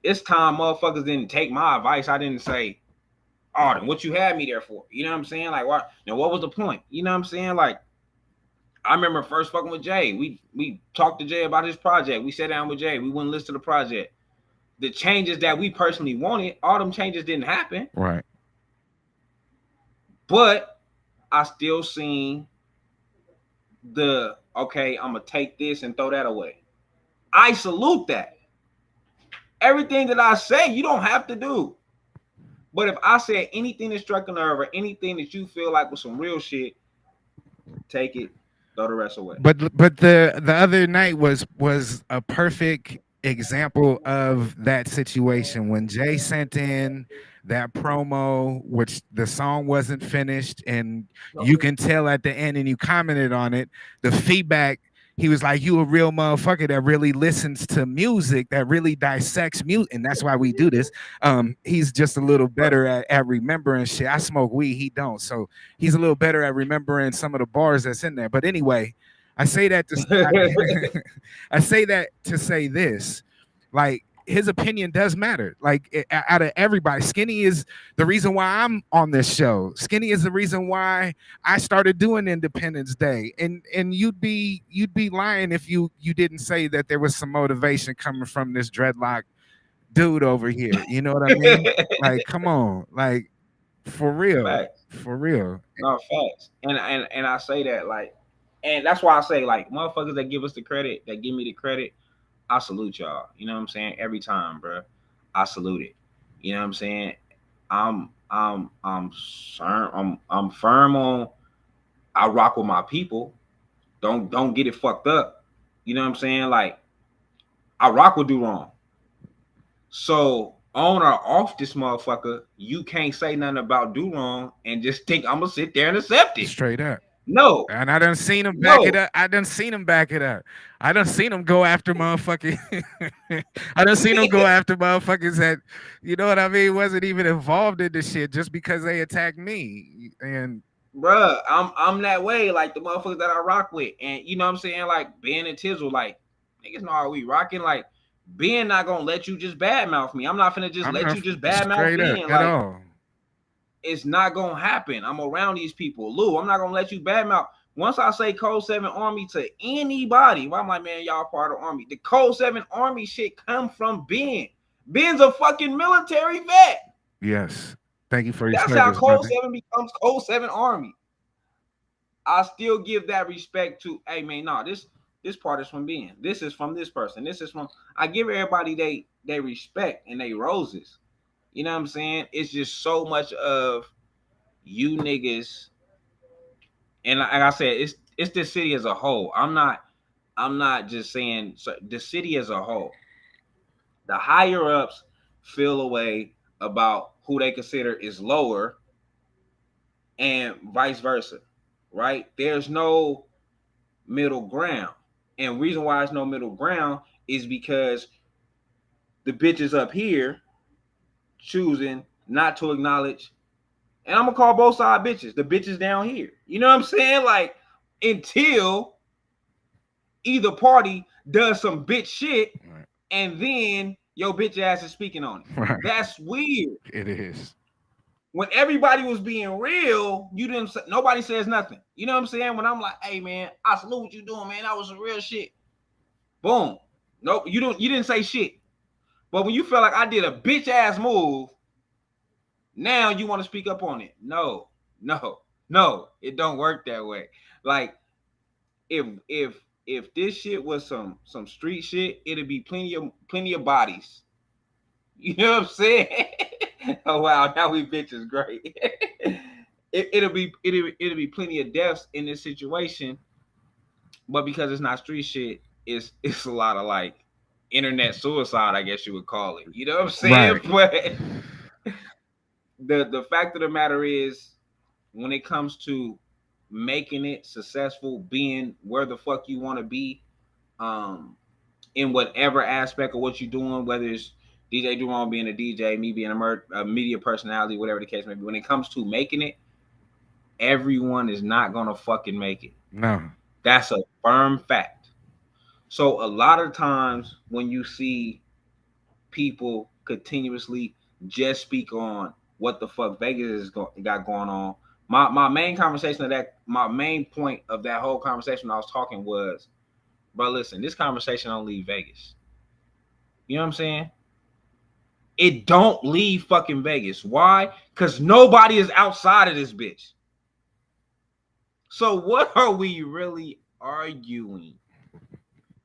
It's time motherfuckers didn't take my advice. I didn't say, oh, then what you had me there for? You know what I'm saying? Like, what? Now, what was the point? You know what I'm saying? Like, I remember first fucking with Jay. We talked to Jay about his project. We sat down with Jay. We wouldn't listen to the project. The changes that we personally wanted, all them changes didn't happen. Right. But I still seen the okay, I'm gonna take this and throw that away. I salute that. Everything that I say, you don't have to do. But if I said anything that struck a nerve or anything that you feel like was some real shit, take it, throw the rest away. But the other night was a perfect example of that situation when Jay sent in that promo, which the song wasn't finished, and you can tell at the end, and you commented on it, the feedback. He was like, "You a real motherfucker that really listens to music, that really dissects music, and that's why we do this." He's just a little better at remembering shit. I smoke weed, he don't, so he's a little better at remembering some of the bars that's in there. But anyway, I say that to I say that to say this, like his opinion does matter. Like out of everybody, Skinny is the reason why I'm on this show. Skinny is the reason why I started doing Independence Day. And you'd be lying if you didn't say that there was some motivation coming from this dreadlock dude over here. You know what I mean? Like, come on, like for real, Facts. for real. No, facts. And I say that like, and that's why I say like motherfuckers that give us the credit, that give me the credit, I salute y'all. You know what I'm saying? Every time, bro. I salute it. You know what I'm saying? I'm firm on I rock with my people. Don't get it fucked up. You know what I'm saying? Like I rock with Do Wrong. So on or off this motherfucker, you can't say nothing about Do Wrong and just think I'm gonna sit there and accept it. Straight up. No. And I done seen him back it up. I done seen him back it up. I done seen him go after motherfucking I done seen him go after motherfuckers that, you know what I mean, wasn't even involved in this shit just because they attacked me. And bruh, I'm that way, like the motherfuckers that I rock with. And you know what I'm saying? Like Ben and Tizzle, like niggas know how we rocking. Like Ben not gonna let you just badmouth me. I'm not finna just let you just badmouth Ben. Like, all. It's not gonna happen. I'm around these people. Lou, I'm not gonna let you badmouth. Once I say Code 7 Army to anybody, well, I'm like, man, y'all part of the Army. The Code 7 Army shit come from Ben. Ben's a fucking military vet. Yes. Thank you for your That's service, how Code brother. 7 becomes Code 7 Army. I still give that respect to, hey man, no, this part is from Ben. This is from this person. This is from, I give everybody they respect and they roses. You know what I'm saying? It's just so much of you niggas, and like I said, it's the city as a whole. I'm not just saying the city as a whole. The higher ups feel a way about who they consider is lower, and vice versa, right? There's no middle ground, and reason why there's no middle ground is because the bitches up here choosing not to acknowledge, and I'm gonna call both sides bitches, the bitches down here. You know what I'm saying? Like until either party does some bitch shit, Right. and then your bitch ass is speaking on it. Right. That's weird. It is. When everybody was being real, nobody says nothing. You know what I'm saying? When I'm like, hey man, I salute what you doing, man. That was some real shit. Boom. Nope, you didn't say shit. But when you feel like I did a bitch ass move, now you want to speak up on it. No, it don't work that way. Like if this shit was some street shit, it'd be plenty of bodies. You know what I'm saying? Oh wow, now we bitches great. It'll be plenty of deaths in this situation, but because it's not street shit, it's a lot of like internet suicide, I guess you would call it. You know what I'm saying? Right. But the fact of the matter is, when it comes to making it successful, being where the fuck you want to be, in whatever aspect of what you're doing, whether it's DJ Do Wrong being a DJ, me being a media personality, whatever the case may be, when it comes to making it, everyone is not gonna fucking make it. No. That's a firm fact. So a lot of times when you see people continuously just speak on what the fuck Vegas got going on, my main conversation of that, my main point of that whole conversation when I was talking was, bro, listen, this conversation don't leave Vegas. You know what I'm saying? It don't leave fucking Vegas. Why? Because nobody is outside of this bitch. So what are we really arguing?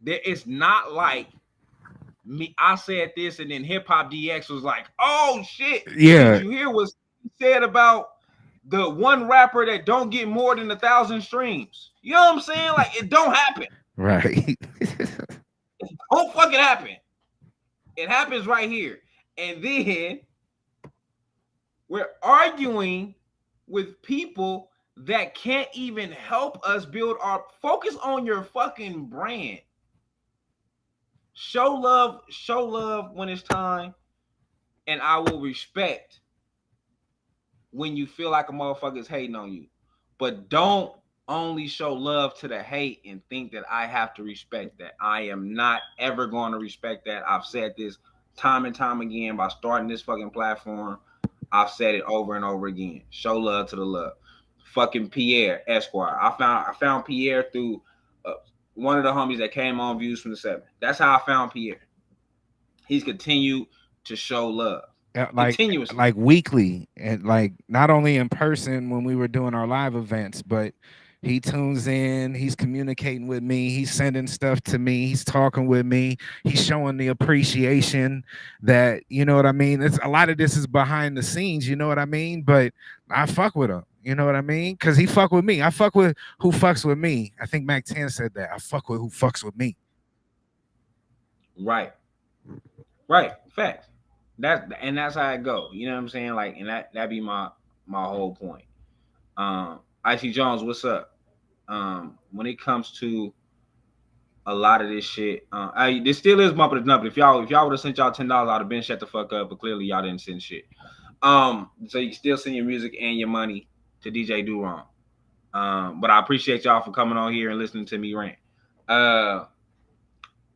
It's not like me. I said this, and then Hip Hop DX was like, "Oh shit, Yeah. Did you hear what he said about the one rapper that don't get more than 1,000 streams?" You know what I'm saying? Like, it don't happen. Right. It don't fucking happen. It happens right here, and then we're arguing with people that can't even help us build our focus on your fucking brand. Show love when it's time, and I will respect when you feel like a motherfucker is hating on you. But don't only show love to the hate and think that I have to respect that. I am not ever going to respect that. I've said this time and time again by starting this fucking platform. I've said it over and over again. Show love to the love. Fucking Pierre Esquire. I found Pierre through one of the homies that came on Views from the 7. That's how I found Pierre. He's continued to show love. Continuously. Like weekly, and like not only in person when we were doing our live events, but he tunes in, he's communicating with me, he's sending stuff to me, he's talking with me, he's showing the appreciation that, you know what I mean? It's a lot of this is behind the scenes, you know what I mean? But I fuck with him, you know what I mean? Because he fuck with me. I fuck with who fucks with me. I think Mac 10 said that. I fuck with who fucks with me. Right. Facts. That's how it go. You know what I'm saying? Like, and that be my whole point. Icy Jones, what's up? When it comes to a lot of this shit, this still is bumping the number. If y'all would have sent y'all $10, I'd have been shut the fuck up. But clearly y'all didn't send shit. So you can still send your music and your money to DJ Do-Wrong. But I appreciate y'all for coming on here and listening to me rant.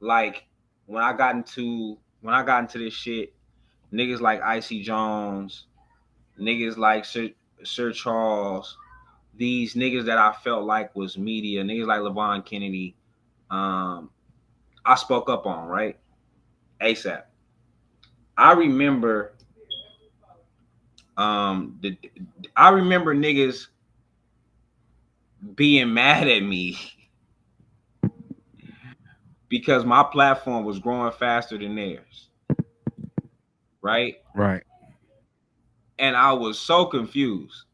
Like when I got into this shit, niggas like Icy Jones, niggas like Sir Charles, these niggas that I felt like was media, niggas like LeVon Kennedy, I spoke up on, right? ASAP. I remember niggas being mad at me because my platform was growing faster than theirs. Right? Right. And I was so confused.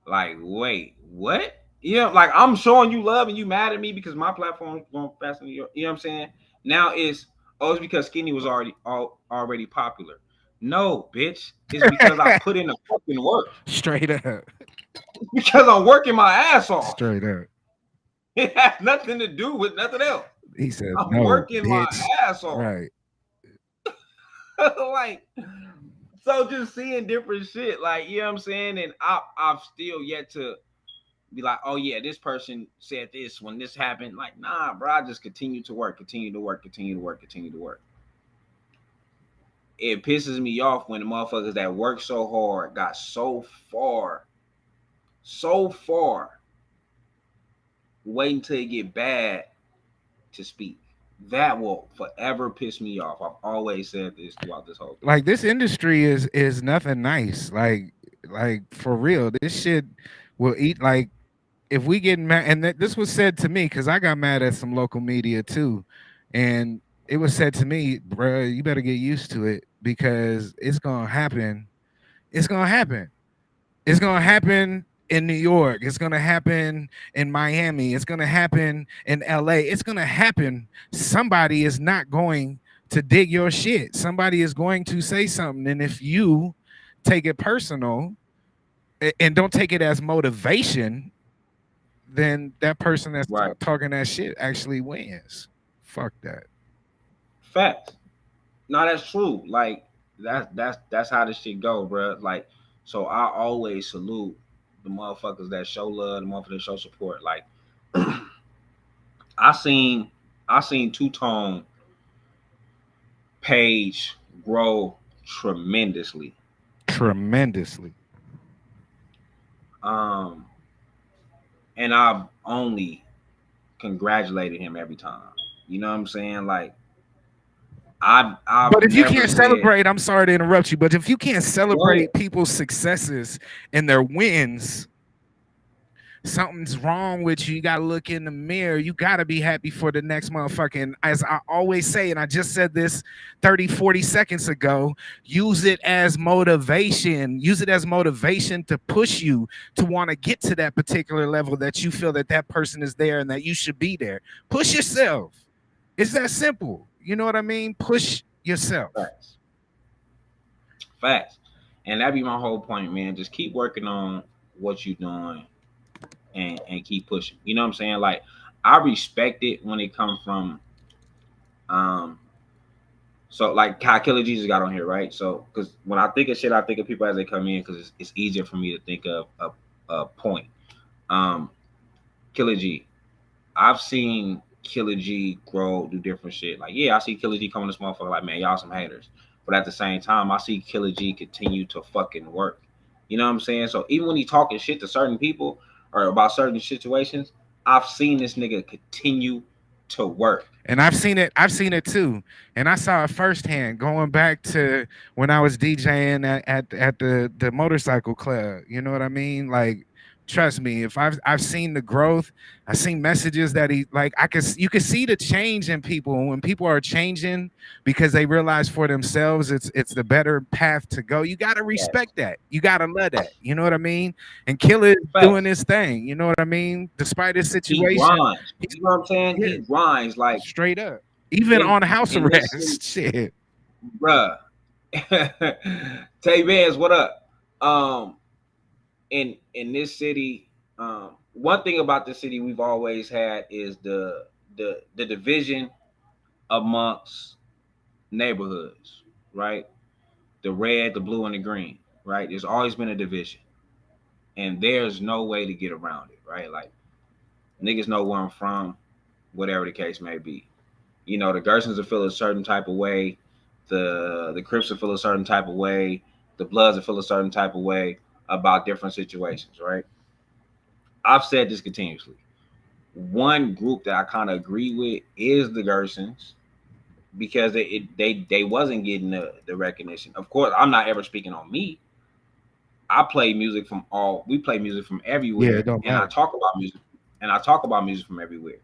Like, wait, what? You know, like I'm showing you love and you mad at me because my platform going faster than yours. You know what I'm saying? Now it's because Skinny was already popular. No, bitch. It's because I put in the fucking work. Straight up. It's because I'm working my ass off. Straight up. It has nothing to do with nothing else. He said, I'm no, working bitch. my ass off. Right. Like, so just seeing different shit, like, you know what I'm saying? And I've still yet to be like, oh yeah, this person said this when this happened. Like, nah, bro, I just continue to work. It pisses me off when the motherfuckers that work so hard got so far, waiting till it get bad to speak. That will forever piss me off. I've always said this throughout this whole thing. Like, this industry is nothing nice. Like for real, this shit will eat. Like, if we get mad, and this was said to me because I got mad at some local media too, and it was said to me, bro, you better get used to it because it's gonna happen. It's gonna happen. It's gonna happen in New York. It's gonna happen in Miami. It's gonna happen in LA. It's gonna happen. Somebody is not going to dig your shit. Somebody is going to say something, and if you take it personal and don't take it as motivation, then that person that's talking that shit actually wins. Fuck that. Facts. No, that's true. Like that's how this shit go, bro. Like, so I always salute the motherfuckers that show love, the motherfuckers that show support. Like, I seen Two-Tone page grow tremendously. and I've only congratulated him every time. You know what I'm saying? Like I've But if you never can't said celebrate, I'm sorry to interrupt you, but if you can't go ahead. celebrate people's successes and their wins, something's wrong with you. You gotta look in the mirror. You gotta be happy for the next motherfucker. And as I always say, and I just said this 30, 40 seconds ago, use it as motivation. Use it as motivation to push you to want to get to that particular level that you feel that that person is there and that you should be there. Push yourself. It's that simple. You know what I mean? Push yourself. Facts. Facts. And that be my whole point, man. Just keep working on what you're doing and keep pushing. You know what I'm saying? Like I respect it when it comes from so like how Killer Jesus got on here, right? So because when I think of shit, I think of people as they come in because it's easier for me to think of a point. Um Killer G. I've seen Killer G grow, do different shit. Like, yeah, I see Killer G coming to this motherfucker like, man, y'all some haters. But at the same time, I see Killer G continue to fucking work. You know what I'm saying? So even when he talking shit to certain people or about certain situations, I've seen this nigga continue to work. And I've seen it too. And I saw it firsthand going back to when I was DJing at the motorcycle club. You know what I mean? Like, trust me, if I've seen the growth, I've seen messages that he like you can see the change in people when people are changing because they realize for themselves it's the better path to go. You gotta respect that. You gotta love that. You know what I mean? And Killer is doing his thing. You know what I mean? Despite his situation, he grinds. You know what I'm saying? Yeah. He grinds like straight up. Even on house arrest. Shit. Bruh. Tay Vance, what up? In this city, one thing about the city we've always had is the division amongst neighborhoods, right? The red, the blue, and the green, right? There's always been a division, and there's no way to get around it, right? Like niggas know where I'm from, whatever the case may be. You know, the Gersons will feel a certain type of way, the Crips will feel a certain type of way, the Bloods will feel a certain type of way about different situations, right? I've said this continuously. One group that I kind of agree with is the Gersons because they wasn't getting the recognition. Of course, I'm not ever speaking on me. We play music from everywhere, and I talk about music from everywhere.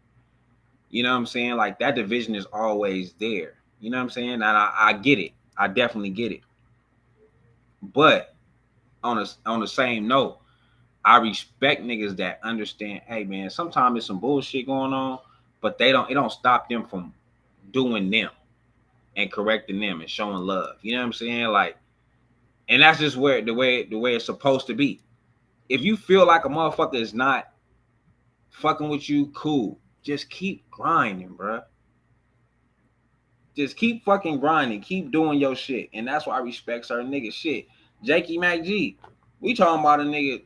You know what I'm saying? Like that division is always there. You know what I'm saying? And I get it. I definitely get it. But on the same note, I respect niggas that understand, hey man, sometimes there's some bullshit going on, but it don't stop them from doing them and correcting them and showing love. You know what I'm saying? Like, and that's just the way it's supposed to be. If you feel like a motherfucker is not fucking with you, cool. Just keep grinding, bro. Just keep fucking grinding. Keep doing your shit. And that's why I respect certain niggas shit. Jakey Mac G. We talking about a nigga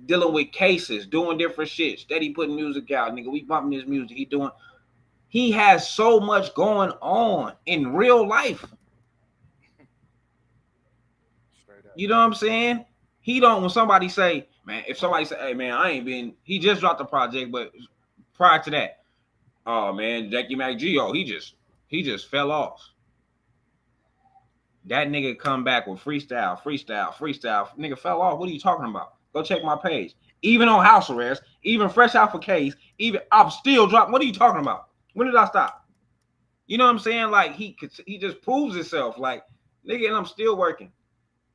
dealing with cases, doing different shit, steady putting music out. Nigga, we bumping his music. He has so much going on in real life. You know what I'm saying? He don't, when somebody say, man, if somebody say, hey man, he just dropped a project, but prior to that, oh man, Jackie Mac G, he just fell off. That nigga come back with freestyle. Nigga fell off. What are you talking about? Go check my page. Even on house arrest, even fresh out for case, even I'm still dropping. What are you talking about? When did I stop? You know what I'm saying? Like he just proves himself. Like nigga, and I'm still working.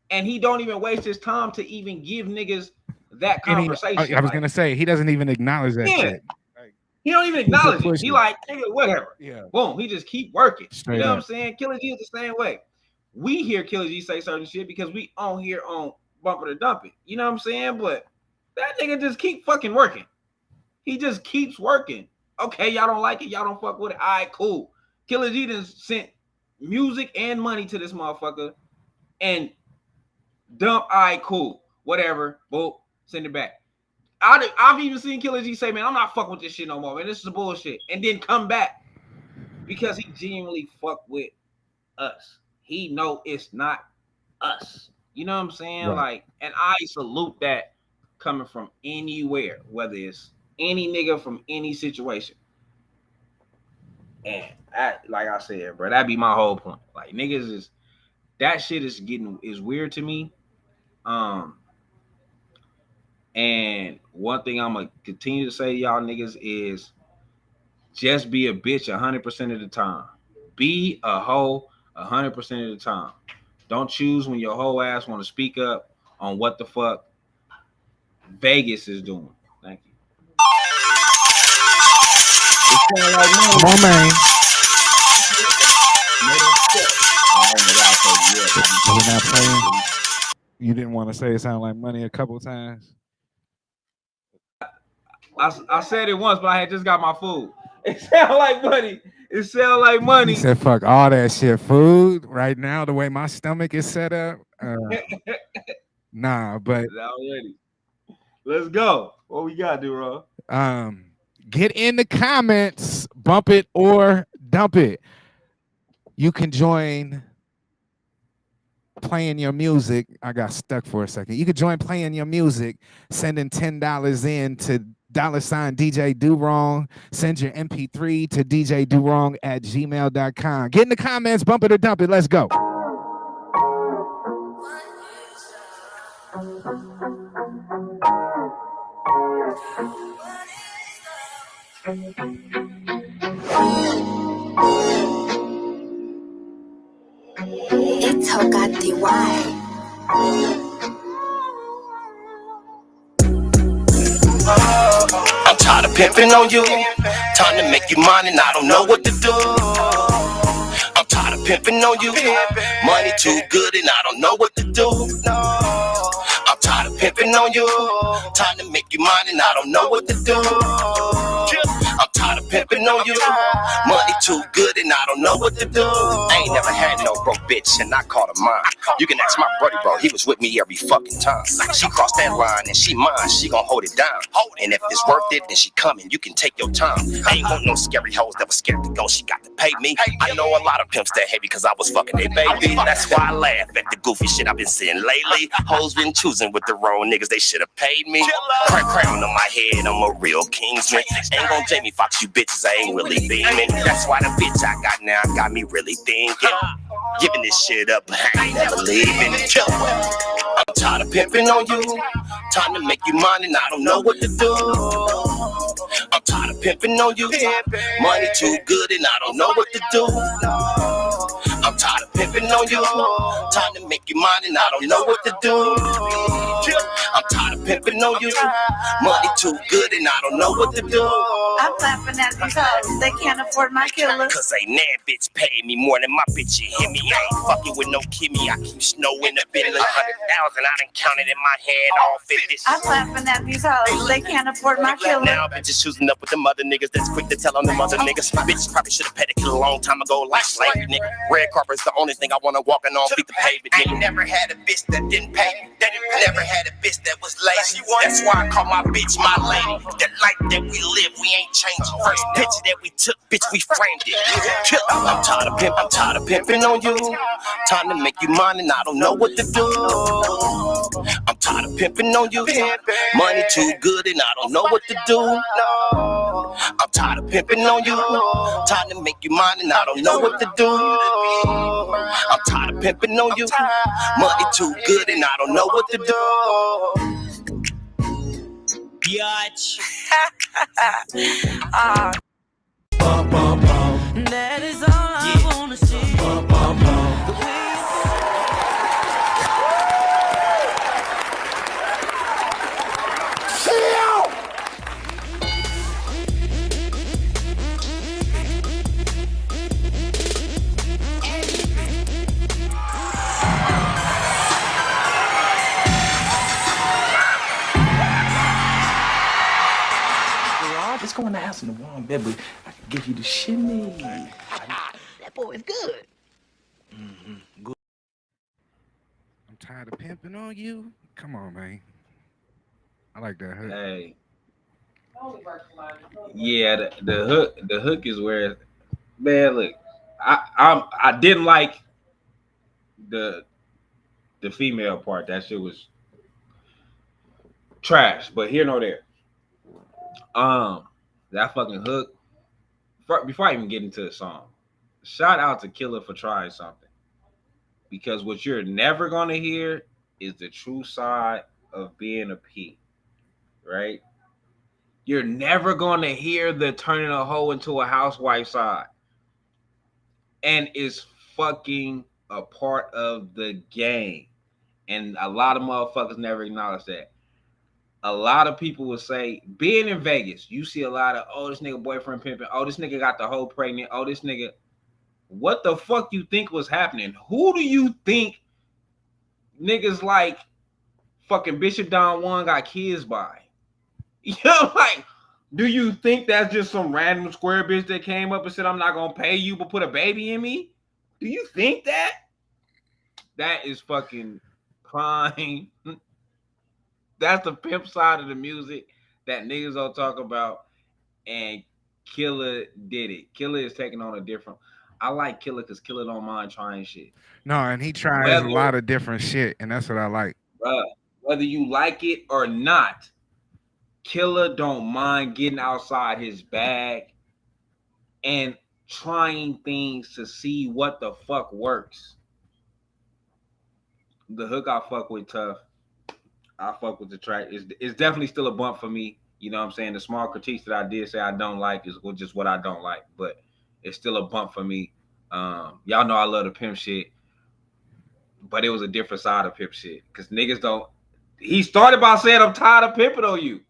And he don't even waste his time to even give niggas that conversation. I was gonna say he doesn't even acknowledge that shit. He don't even acknowledge it. He like, nigga, whatever. Yeah. Boom. He just keep working. Straight you know up. what I'm saying? Killer G is the same way. We hear Killer G say certain shit because we on here on Bumper to Dump It. You know what I'm saying? But that nigga just keep fucking working. He just keeps working. Okay, y'all don't like it. Y'all don't fuck with it. All right, cool. Killer G done sent music and money to this motherfucker and dump. All right, cool. Whatever. Boom. Send it back. I've even seen Killer G say, man, I'm not fucking with this shit no more, man. This is bullshit. And then come back because he genuinely fuck with us. He know it's not us. You know what I'm saying? Right. Like, and I salute that coming from anywhere, whether it's any nigga from any situation. And like I said, bro, that'd be my whole point. Like niggas is that shit is weird to me. And one thing I'm gonna continue to say to y'all niggas is just be a bitch 100% of the time. Be a hoe 100% of the time. Don't choose when your whole ass want to speak up on what the fuck Vegas is doing. Thank you. Come on, man. We're not playing. You didn't want to say it sounded like money a couple times. I said it once, but I had just got my food. It sound like money. It sound like money. He said, "Fuck all that shit." Food right now, the way my stomach is set up. Nah, but already. Let's go. What we gotta do, bro? Get in the comments, bump it or dump it. You can join playing your music. I got stuck for a second. You could join playing your music, sending $10 in to $ DJ Do Wrong. Send your MP3 to djdowrong@gmail.com. Get in the comments, bump it or dump it. Let's go. It's Hogati Why. I'm tired of pimping on you. Time to make you mine and I don't know what to do. I'm tired of pimping on you. Money too good and I don't know what to do. I'm tired of pimping on you. Time to make you mine and I don't know what to do. I'm tired of pimping on you. Money too good and I don't know what to do. I ain't never had no broke bitch and I called her mine. You can ask my brother, bro. He was with me every fucking time. She crossed that line and she mine. She gon' hold it down. And if it's worth it, then she coming. You can take your time. I ain't want no scary hoes that was scared to go. She got to pay me. I know a lot of pimps that hate me because I was fucking they baby. That's why I laugh at the goofy shit I've been seeing lately. Hoes been choosing with the wrong niggas. They should have paid me. Crown on my head. I'm a real kingsman. Ain't gon' Jamie Foxx you bitches. I ain't really beaming. That's why the bitch I got now got me really thinking. Giving this shit up, I ain't never leaving. I'm tired of pimping on you. Time to make you mine and I don't know what to do. I'm tired of pimping on you. Money too good and I don't know what to do. I'm tired of pimping on you. Time to make you mine and I don't know what to do. I'm tired of pimping on you. Money too good and I don't know what to do. I'm laughing at these hoes. They can't afford my killer. Cause ain't that bitch pay me more than my bitch you hit me. I ain't fucking with no Kimmy. I keep snow in the bin. 100,000 I done counted in my head all 50. I'm laughing at these hoes. They can't afford my killer. Now bitches choosing up with them other niggas that's quick to tell on them other niggas. My bitches probably should have paid a kid a long time ago like slavery, nigga. Red carpet's the only thing I wanna walking on feet the pavement, nigga. I ain't never had a bitch that didn't pay. Never had a bitch that was lazy. That's why I call my bitch my lady. The life that we live, we ain't changing. First picture that we took, bitch, we framed it. I'm tired of pimping on you. Time to make you mine and I don't know what to do. I'm tired of pimping on you. Money too good and I don't know what to do. I'm tired of pimping on you. Time to make you mine and I don't know what to do. I'm tired of pimping on you. Money too good and I don't know what to do. Biatch. That is all I wanna see. Let's go in the house in the warm bed, but I can give you the shimmy. That boy is good. I'm tired of pimping on you. Come on, man. I like that hook. Hey. Yeah, the hook is where, man. Look, I didn't like the female part. That shit was trash. But here nor there. That fucking hook. Before I even get into the song, shout out to Killer for trying something. Because what you're never gonna hear is the true side of being a P, right? You're never gonna hear the turning a hoe into a housewife side. And it's fucking a part of the game. And a lot of motherfuckers never acknowledge that. A lot of people will say, being in Vegas, you see a lot of, oh, this nigga boyfriend pimping. Oh, this nigga got the hoe pregnant. Oh, this nigga. What the fuck you think was happening? Who do you think niggas like fucking Bishop Don Juan got kids by? You know, like, do you think that's just some random square bitch that came up and said, I'm not going to pay you, but put a baby in me? Do you think that? That is fucking prime. That's the pimp side of the music that niggas don't talk about. And Killer did it. Killer is taking on a different. I like Killer because Killer don't mind trying shit. No, and he tries a lot of different shit, and that's what I like. Whether you like it or not, Killer don't mind getting outside his bag and trying things to see what the fuck works. The hook I fuck with tough. I fuck with the track. It's definitely still a bump for me. You know what I'm saying? The small critiques that I did say I don't like is just what I don't like, but it's still a bump for me. Y'all know I love the pimp shit, but it was a different side of pimp shit because niggas don't. He started by saying, I'm tired of pimping on you.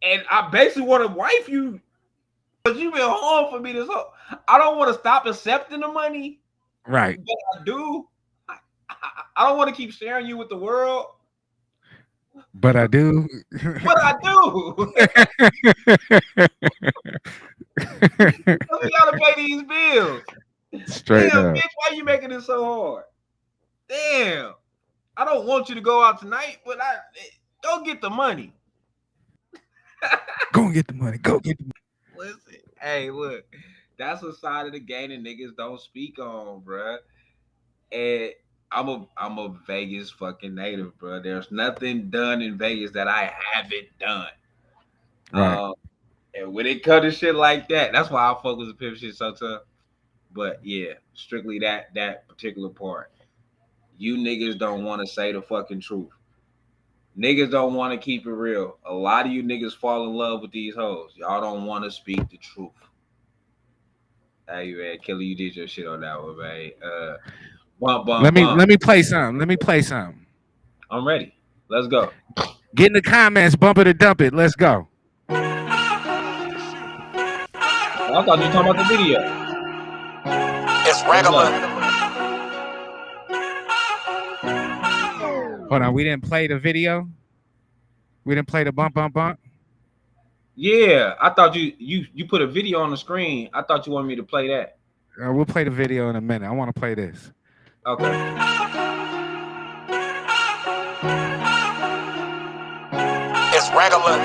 And I basically want to wife you, but you've been home for me this whole. I don't want to stop accepting the money. Right. But I do. I don't want to keep sharing you with the world. But I do. But I do. We gotta pay these bills. Straight Damn, up. bitch, why you making it so hard? Damn. I don't want you to go out tonight, but go get the money. Go get the money. Go get the money. Listen, hey, look, that's a side of the game that niggas don't speak on, bruh. And I'm a Vegas fucking native, bro. There's nothing done in Vegas that I haven't done. Right. And when it comes to shit like that, that's why I fuck with the pimp shit so tough. But yeah, strictly that particular part. You niggas don't want to say the fucking truth. Niggas don't want to keep it real. A lot of you niggas fall in love with these hoes. Y'all don't want to speak the truth. Hey, man, Killer, you did your shit on that one, man. Let me play something. Let me play something. I'm ready. Let's go. Get in the comments, bump it or dump it. Let's go. I thought you were talking about the video. It's regular. Hold on, we didn't play the video. We didn't play the bump. Yeah, I thought you put a video on the screen. I thought you wanted me to play that. We'll play the video in a minute. I want to play this. Okay. It's regular.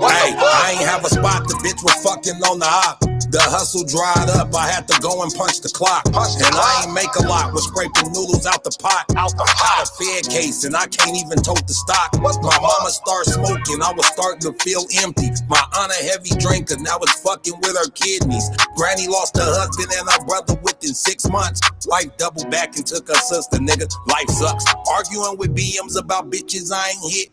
Hey, I ain't have a spot. The bitch was fucking on the op. The hustle dried up. I had to go and punch the clock. And I ain't make a lot. Was scraping noodles out the pot. I had a Fed case and I can't even tote the stock. My mama started smoking. I was starting to feel empty. My aunt a heavy drinker. Now it's fucking with her kidneys. Granny lost her husband and her brother within 6 months. Wife doubled back and took her sister, nigga. Life sucks. Arguing with BMs about bitches I ain't hit.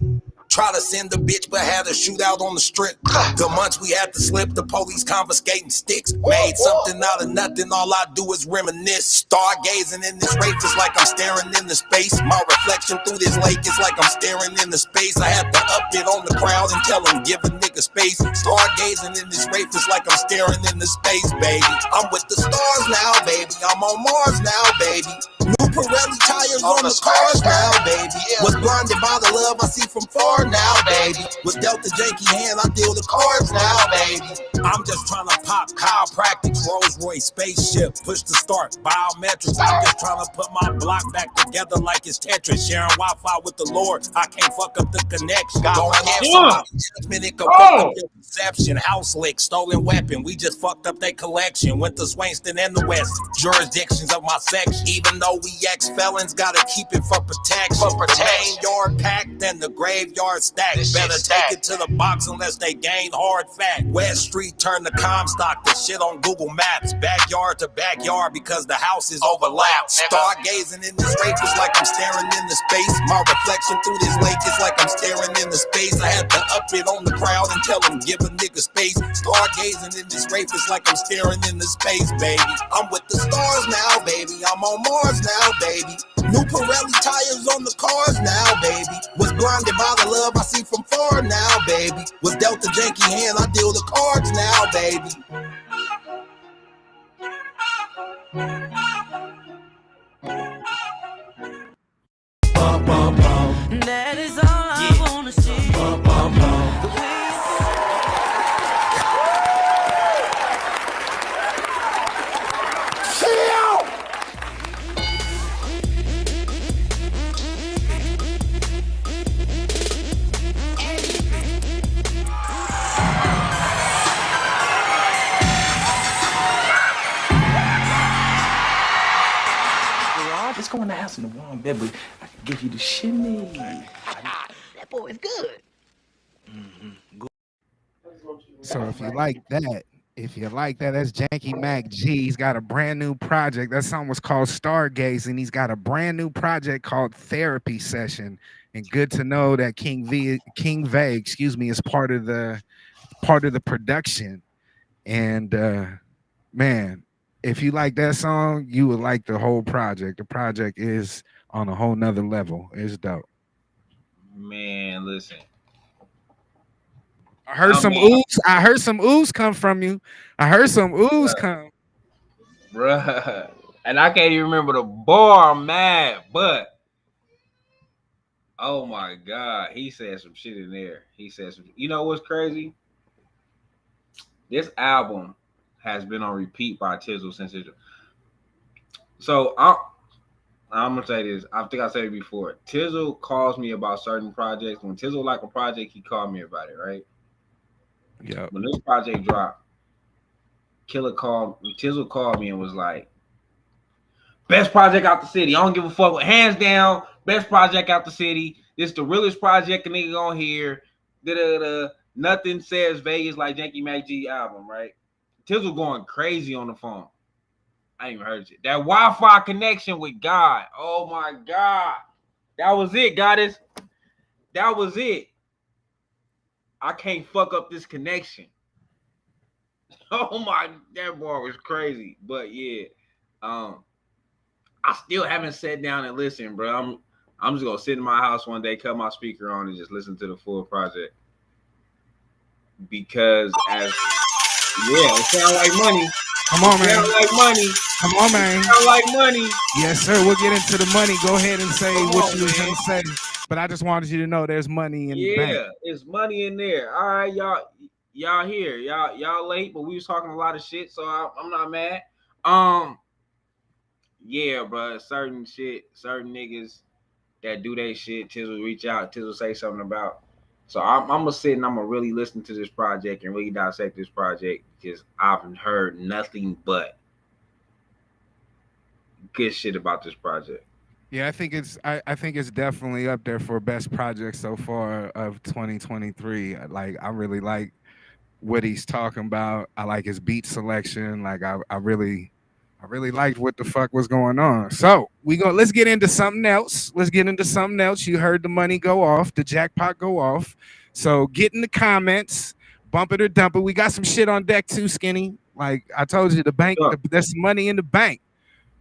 Try to send a bitch, but had a shootout on the strip. The months we had to slip, the police confiscating sticks. Made something out of nothing, all I do is reminisce. Stargazing in this race, it's like I'm staring into space. My reflection through this lake is like I'm staring into space. I had to up it on the crowd and tell them, give a nigga space. Stargazing in this race, it's like I'm staring into space, baby. I'm with the stars now, baby. I'm on Mars now, baby. New Pirelli tires on the cars now, baby. Was blinded by the love I see from far now, baby. With dealt the janky hand, I deal the cards now, baby. I'm just trying to pop chiropractics, Rolls Royce spaceship, push to start, biometrics. I'm just trying to put my block back together like it's Tetris. Sharing Wi-Fi with the Lord, I can't fuck up the connection. Going in judgment, it could fuck up your perception. House lick, stolen weapon, we just fucked up their collection. Went to Swainston and the West, jurisdictions of my section. Even though we ex-felons, gotta keep it for protection. The main yard packed and the graveyard stacked. Better take it to the box unless they gain hard fact. West Street turn to Comstock, the shit on Google Maps. Backyard to backyard because the houses overlap. Stargazing in this rape is like I'm staring into space. My reflection through this lake is like I'm staring into space. I had to up it on the crowd and tell them give a nigga space. Stargazing in this rape is like I'm staring into space, baby. I'm with the stars now, baby. I'm on Mars now, baby. New Pirelli tires on the cars now, baby. Was blinded by the love I see from far now, baby. Was dealt the janky hand, I deal the cards now, baby. That is all I wanna see. Let's go in the house in the warm bed, but I can give you the shimmy. That boy is good. So if you like that, that's Janky Mac G. He's got a brand new project. That song was called Stargazing. He's got a brand new project called Therapy Session. And good to know that King V, is part of the production. And man, if you like that song, you would like the whole project. The project is on a whole nother level. It's dope. Man, listen. I heard some ooze come from you. Come. Bruh. And I can't even remember the bar, man, but oh my God, he said some shit in there. You know what's crazy? This album has been on repeat by Tizzle since it. So I'm gonna say this. I think I said it before. Tizzle calls me about certain projects. When Tizzle like a project, he called me about it, right? Yeah. When this project dropped, Tizzle called me and was like, best project out the city. I don't give a fuck. Hands down, best project out the city. This the realest project a nigga gonna hear. Nothing says Vegas like Janky Mac G album, right? Tizzle going crazy on the phone. I ain't even heard it. That Wi-Fi connection with God. Oh my God. That was it, goddess. That was it. I can't fuck up this connection. Oh my, that boy was crazy. But yeah, I still haven't sat down and listened, bro. I'm just gonna sit in my house one day, cut my speaker on, and just listen to the full project. Because it sound like money. Come on, man. Sound like money. Come on, man. Sound like money. Yes, sir. We'll get into the money. Go ahead and say what you was gonna say. But I just wanted you to know there's money in the bank. Yeah, it's money in there. All right, y'all here. Y'all late, but we was talking a lot of shit, so I'm not mad. Yeah, bro. Certain niggas that do that shit, Tizzle reach out, Tizzle say something about. So I'm gonna sit and I'm gonna really listen to this project and really dissect this project because I've heard nothing but good shit about this project. Yeah, I think it's definitely up there for best project so far of 2023. Like I really like what he's talking about. I like his beat selection. Like I really liked what the fuck was going on. So let's get into something else. You heard the money go off, the jackpot go off. So get in the comments, bump it or dump it. We got some shit on deck too, Skinny. Like I told you, the bank, there's some money in the bank.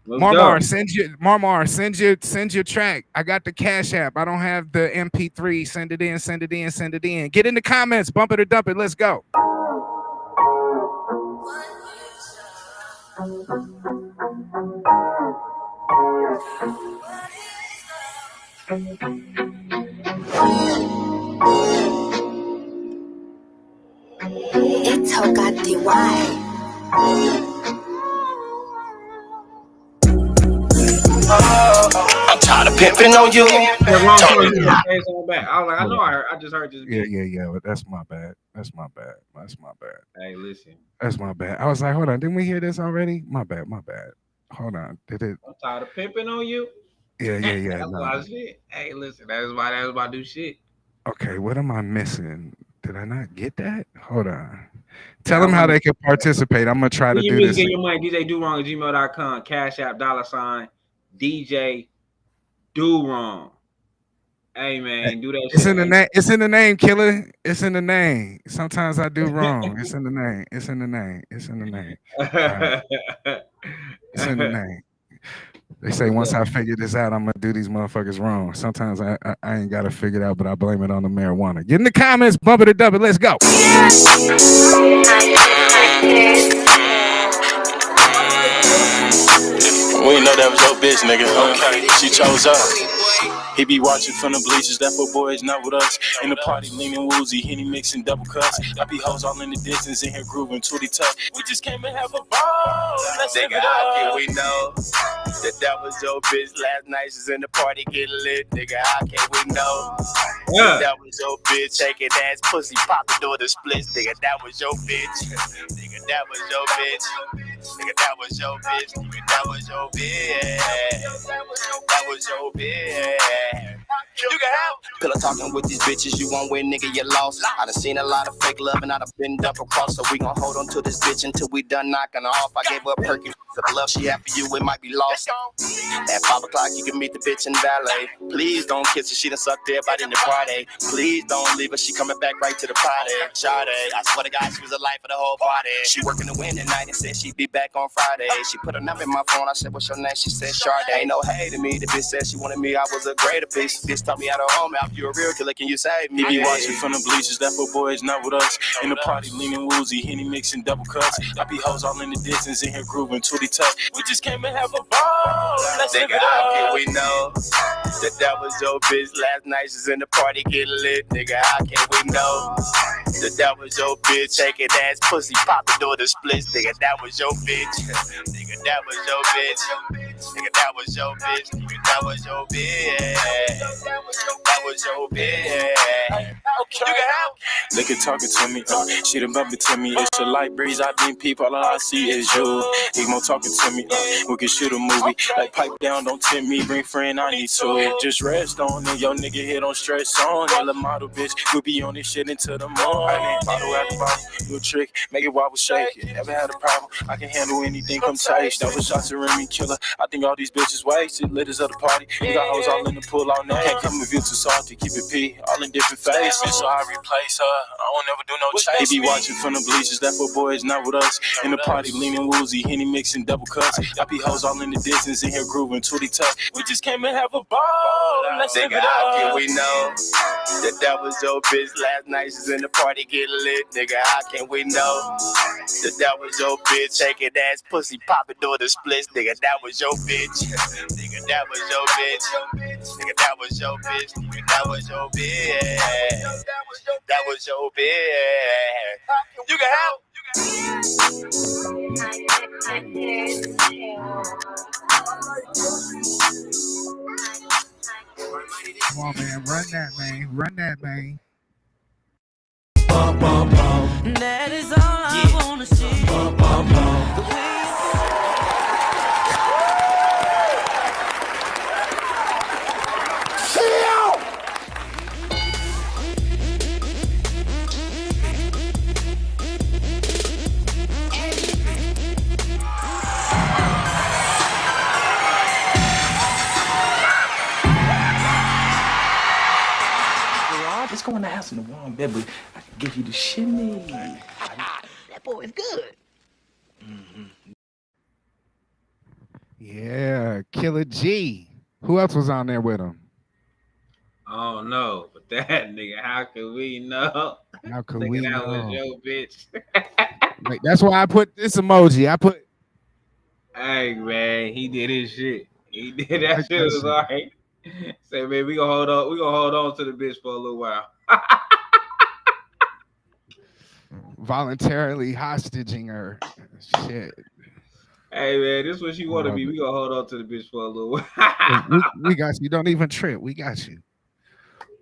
Marmar, send your track. I got the Cash App. I don't have the MP3. Send it in. Get in the comments, bump it or dump it. Let's go. It's all got the why. I'm tired of pimping on you. The wrong song. You gotta play something back. I was like, I know I just heard this beat. Yeah. But that's my bad. That's my bad. Hey, listen. That's my bad. I was like, hold on, didn't we hear this already? My bad. Hold on. Did it? I'm tired of pimping on you. Yeah. That's my shit. Hey, listen, that was my new shit. Okay, what am I missing? Did I not get that? Hold on. Tell them how they can participate. I'm gonna try to do this. Get your money. DJ Do Wrong at gmail.com. Cash App $, DJ Do Wrong. Hey man, do that. It's shit, in the man. name. It's in the name, killer. It's in the name. Sometimes I do wrong. It's in the name. It's in the name. It's in the name. It's in the name. They say once I figure this out, I'm gonna do these motherfuckers wrong. Sometimes I ain't gotta figure it out, but I blame it on the marijuana. Get in the comments, bump it or dub it. Let's go. We know that was your bitch, nigga. Okay, she chose us. He be watching from the bleachers, that for boys not with us. In the party, leaning woozy, Henny mixing double cuts. I be hoes all in the distance, in here grooving, tootie tuck. We just came to have a ball. Let's Nigga, how can we know that was your bitch last night? She's in the party getting lit. Nigga, how can we know that was your bitch shaking ass, pussy popping door the splits? Nigga, that was your bitch. Nigga, that was your bitch. Nigga, that was your bitch. Nigga, that was your bitch. That was your bitch. You can help. Pillow talking with these bitches, you won't win, nigga, you lost. I done seen a lot of fake love and I done been double cross. So we gon' hold on to this bitch until we done knocking her off. I gave her a perky for the love she had for you, it might be lost. At 5 o'clock, you can meet the bitch in valet. Please don't kiss her, she done sucked everybody in the party. Please don't leave her, she coming back right to the party. Sade, I swear to God, she was the life of the whole party. She working the win tonight and said she'd be back on Friday. She put her number in my phone, I said, what's your name? She said, Sade. Ain't no hate to me, the bitch said she wanted me, I was a greater piece. Bitch taught me how to home out, you a real killer, can you save me? He be watching from the bleachers, that for boys not with us. In the party, leaning woozy, Henny mixing double cuts. I be hoes all in the distance, in here grooving, tootie tuck. We just came to have a ball. Let's nigga, how can we know that was your bitch last night? She's in the party getting lit. Nigga, how can we know that was your bitch shaking ass, pussy popping door the splits? Nigga, that was your bitch. Nigga, that was your bitch. Nigga, that was your bitch. Nigga, that was your bitch. That was your bitch. You can help. Nigga talking to me, she done bumping to me. It's a light breeze, I been people, all I see is you. Emo talking to me, we can shoot a movie. Like pipe down, don't tempt me, bring friend, I need to. Just rest on it, yo nigga hit on stress on. Hella model bitch, we be on this shit until the morning. Bottle after bottle, do a trick, make it wobble shake. Never had a problem, I can handle anything, come taste. Double shots of Remy killer, I think all these bitches wasted. Letters of the party, we got hoes all in the pool all night. Can't come with you too salty, keep it P, all in different faces. So I replace her, I don't never do no chase. He be watching from the bleachers, that for boys not with us. In the party, leaning woozy, Henny mixing double cuts. I be hoes all in the distance, in here grooving, tootie tuck. We just came to have a ball. Let's live nigga, it how up. can we know that was your bitch last night? She's in the party getting lit. Nigga, how can we know that was your bitch shaking ass, pussy popping door the splits? Nigga, that was your bitch. Nigga, that was your bitch. Nigga, that was your bitch. Nigga, that was your bitch. That was your bitch. You can help. Come on, man. Run that, man. Run that, man. That is all I wanna see. Let's go in the house in the warm bed, but I can give you the shimmy. That boy is good. Yeah, Killer G. Who else was on there with him? I don't know, but that nigga, how can we know? How could Nigga, we that know? was your bitch. Like, that's why I put this emoji. I put. Hey man, he did his shit. He did that shit. It was alright. Say man, we gonna hold on. We gonna hold on to the bitch for a little while. Voluntarily hostaging her. Shit. Hey man, this is what she want to Love be. it. We gonna hold on to the bitch for a little while. We got you. Don't even trip. We got you.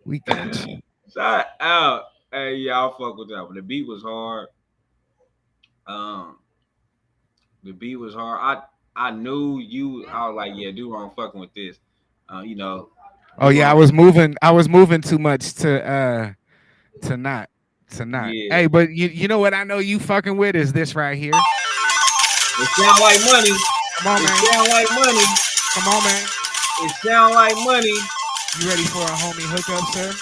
We got you. Shout out. Hey, y'all fuck with that one. The beat was hard. The beat was hard. I knew you. I was like, yeah, dude, wrong fucking with this. You know. Oh yeah, I was moving too much to not. Yeah. Hey, but you know what I know you fucking with is this right here. It sound like money. Come on, man. It sound like money. Come on, man. It sound like money. You ready for a homie hookup, sir?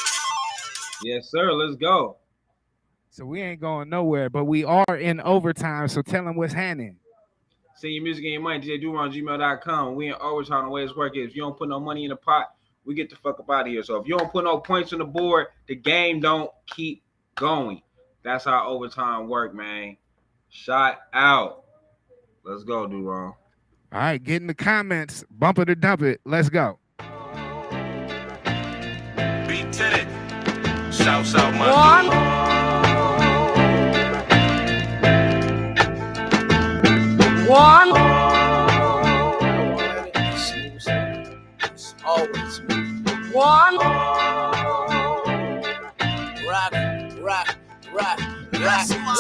Yes, sir. Let's go. So we ain't going nowhere, but we are in overtime. So tell them what's happening. Send your music and your money, DJDuron@gmail.com. We in overtime. The way this work is, if you don't put no money in the pot, we get the fuck up out of here. So if you don't put no points on the board, the game don't keep going. That's how overtime work, man. Shout out. Let's go, Duron. All right, get in the comments. Bump it or dump it. Let's go. Beat Tenant. Shouts out my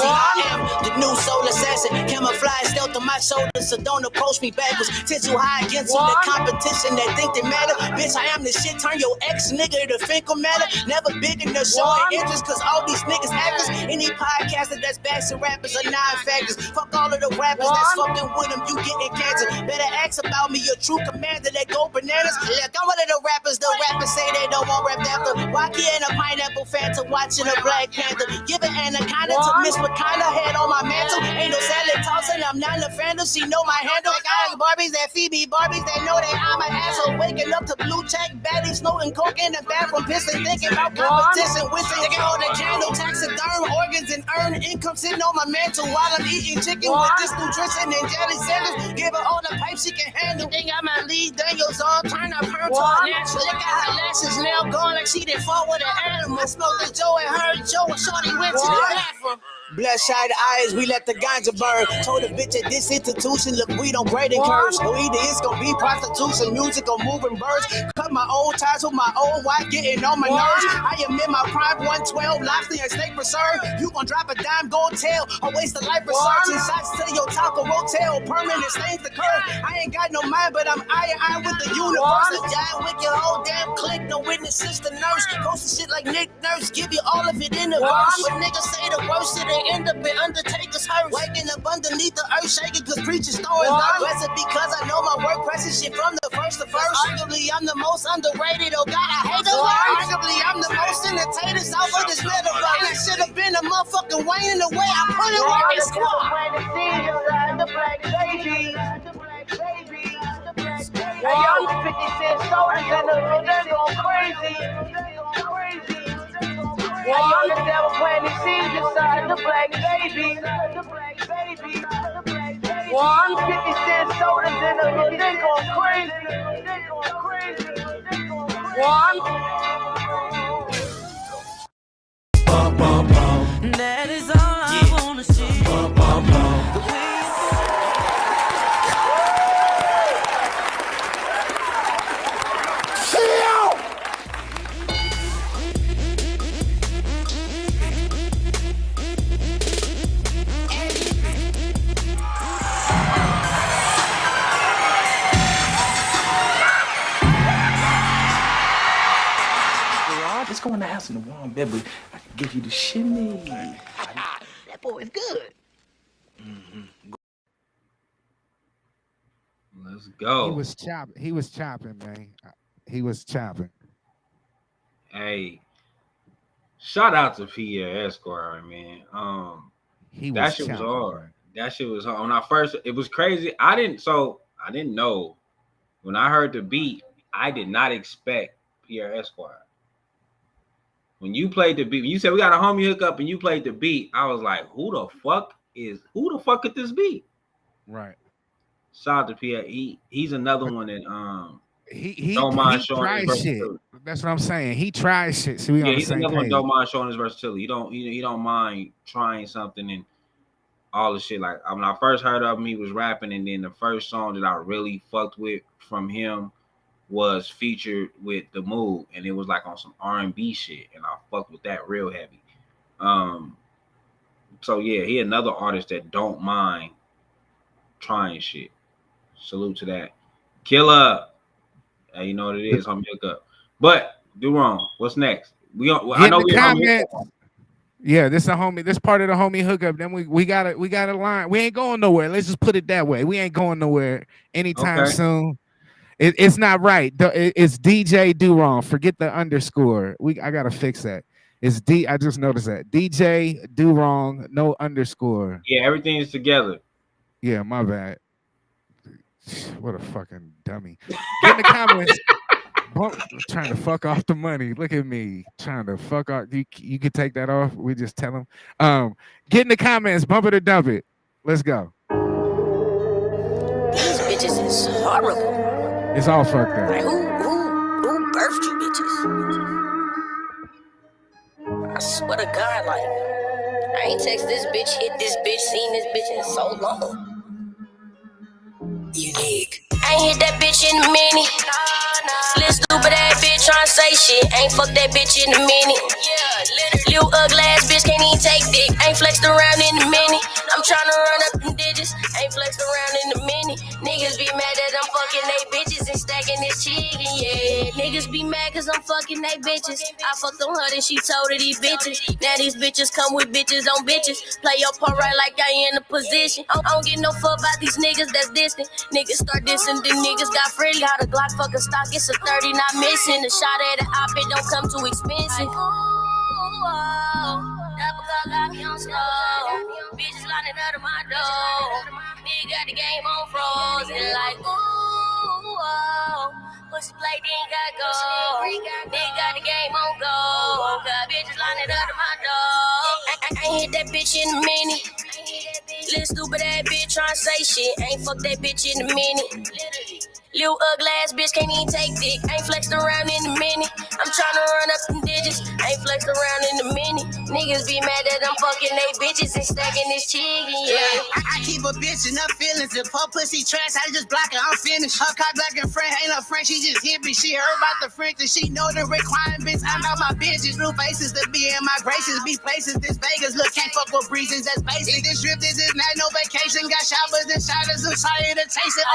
I am the new soul assassin. Camouflage stealth on my shoulders, so don't approach me backwards. Tits too high against the competition that think they matter. Bitch, I am the shit. Turn your ex nigga to Finkel matter. Never big enough showing interest, cause all these niggas actors. Any podcaster that's bashing rappers are non-factors. Fuck all of the rappers that's fucking with them, you getting cancer. Better ask about me, your true commander that go bananas. Like I'm one of the rappers say they don't want rap after. Wacky and a pineapple phantom watching a Black Panther. Give an anaconda to Miss Wakanda, head on my mantle. Ain't no salad tossing, I'm not a phantom. She know my handle. I got Barbies that feed me Barbies that know that I'm an asshole. Waking up to blue check, baddies snorting coke in the bathroom, pissing, thinking about competition. Wishing they got all the candle, taxiderm, organs, and earn income sitting on my mantle while I'm eating chicken with this nutrition and jelly sandwich. Give her all the pipes she can handle. Think I might leave Daniels on, turn up her to a natural. Look at her lashes now gone like she didn't fall with an animal. Smoke the Joe and her Joe and Shorty went to the bathroom. Bloodshot eyes, we let the ganja burn. Told a bitch at this institution, look, we don't grade and curse. So either it's gonna be prostitution, music, or moving birds. Cut my old ties with my old wife, getting on my nerves. I am in my prime, 112, lobster and steak preserve. You gon' drop a dime, gold tail, or waste a life research. Shots to your taco hotel, permanent stains the curve. I ain't got no mind, but I'm eye with the universe. A giant with your whole damn clique, no witness, sister nurse. Post shit like Nick Nurse, give you all of it in the verse. When niggas say the worst shit, they end up in Undertaker's hearse. Waking up underneath the earth, shaking cause preachers throwing dirt. Recipe because I know my work presses shit from the first to first. Arguably, I'm the most underrated, oh God, I hate the word. Arguably, I'm the most entertained south of this metaverse. And I should have been a motherfucking Wayne in the way I put it work in squad. Hey, y'all 50 cent shoulders in the hood, they go crazy. Hey, y'all the devil playing these seeds inside the black baby. 150 cent shoulders in the hood, they go crazy. That is all I wanna see. Let's go in the house in the warm bed, but I can give you the shimmy. That boy is good. Let's go. He was chopping. He was chopping, man. He was chopping. Hey, shout out to Pierre Esquire, man. That shit was hard. That shit was hard. When I first, it was crazy. I didn't know. When I heard the beat, I did not expect Pierre Esquire. When you played the beat, you said we got a homie hookup and you played the beat, I was like, who the fuck could this be? Right. Shout out to Pierre. He's another one that Don't mind he showing his tries shit. versatility. That's what I'm saying. He tries shit. So we on Yeah, the he's same another one. page. Don't mind showing his versatility. He don't mind trying something and all the shit. Like when I first heard of him, he was rapping, and then the first song that I really fucked with from him was featured with The Move, and it was like on some R&B shit, and I fucked with that real heavy. So yeah, he another artist that don't mind trying shit. Salute to that. Killer. Hey, you know what it is, homie. Hook up. But do wrong. What's next? I know we comments. Yeah, this a homie. This part of the homie hookup. Then we got a line. We ain't going nowhere. Let's just put it that way. We ain't going nowhere anytime soon. It's not right. It's DJ Do Wrong. Forget the underscore. I gotta fix that. It's D. I just noticed that DJ Do Wrong. No underscore. Yeah, everything is together. Yeah, my bad. What a fucking dummy. Get in the comments. Trying to fuck off the money. Look at me trying to fuck off. You could take that off. We just tell them. Get in the comments. Bump it or dump it. Let's go. These bitches is horrible. It's all fucked up. Like who birthed you bitches? I swear to God, like I ain't text this bitch, hit this bitch, seen this bitch in so long. Unique. I ain't hit that bitch in a minute. Little stupid ass bitch tryna say shit. Ain't fuck that bitch in a minute. Little ugly ass bitch can't even take dick. Ain't flexed around in a minute. I'm tryna run up them digits. Ain't flexed around in a minute. Niggas be mad that I'm fucking they bitches and stacking this chicken, yeah. Niggas be mad cause I'm fucking they bitches. I fucked on her and she told her these bitches. Now these bitches come with bitches on bitches. Play your part right like I in a position. I don't get no fuck about these niggas that's distant. Niggas start dissing, then niggas got friendly. How the Glock fucking stock, it's a 30 not missing. The shot at the op, it don't come too expensive. Double cup got me on slow. Bitches lining up to my door. Nigga got the game on frozen. Like, pussy play, then got go. Nigga got the game on go. Got bitches lining up to my door. I ain't hit that bitch in a minute. Little stupid ass bitch tryna say shit. Ain't fuck that bitch in a minute. Little ugly ass bitch can't even take dick. Ain't flexed around in a minute. I'm tryna run up some digits. Ain't flexed around in a minute. Niggas be mad that I'm fucking they bitches and stacking this chicken, yeah. I keep a bitch in her feelings. If her pussy trash, I just block it. I'm finished. Her cock black and friend ain't her friend. She just hit me. She heard about the French and she know the requirements. I'm out my bitches. New faces to be in my graces. Be places. This Vegas look can't fuck with breezes. That's basic. This trip, this is not no vacation. Got showers and showers. I'm tired to taste it.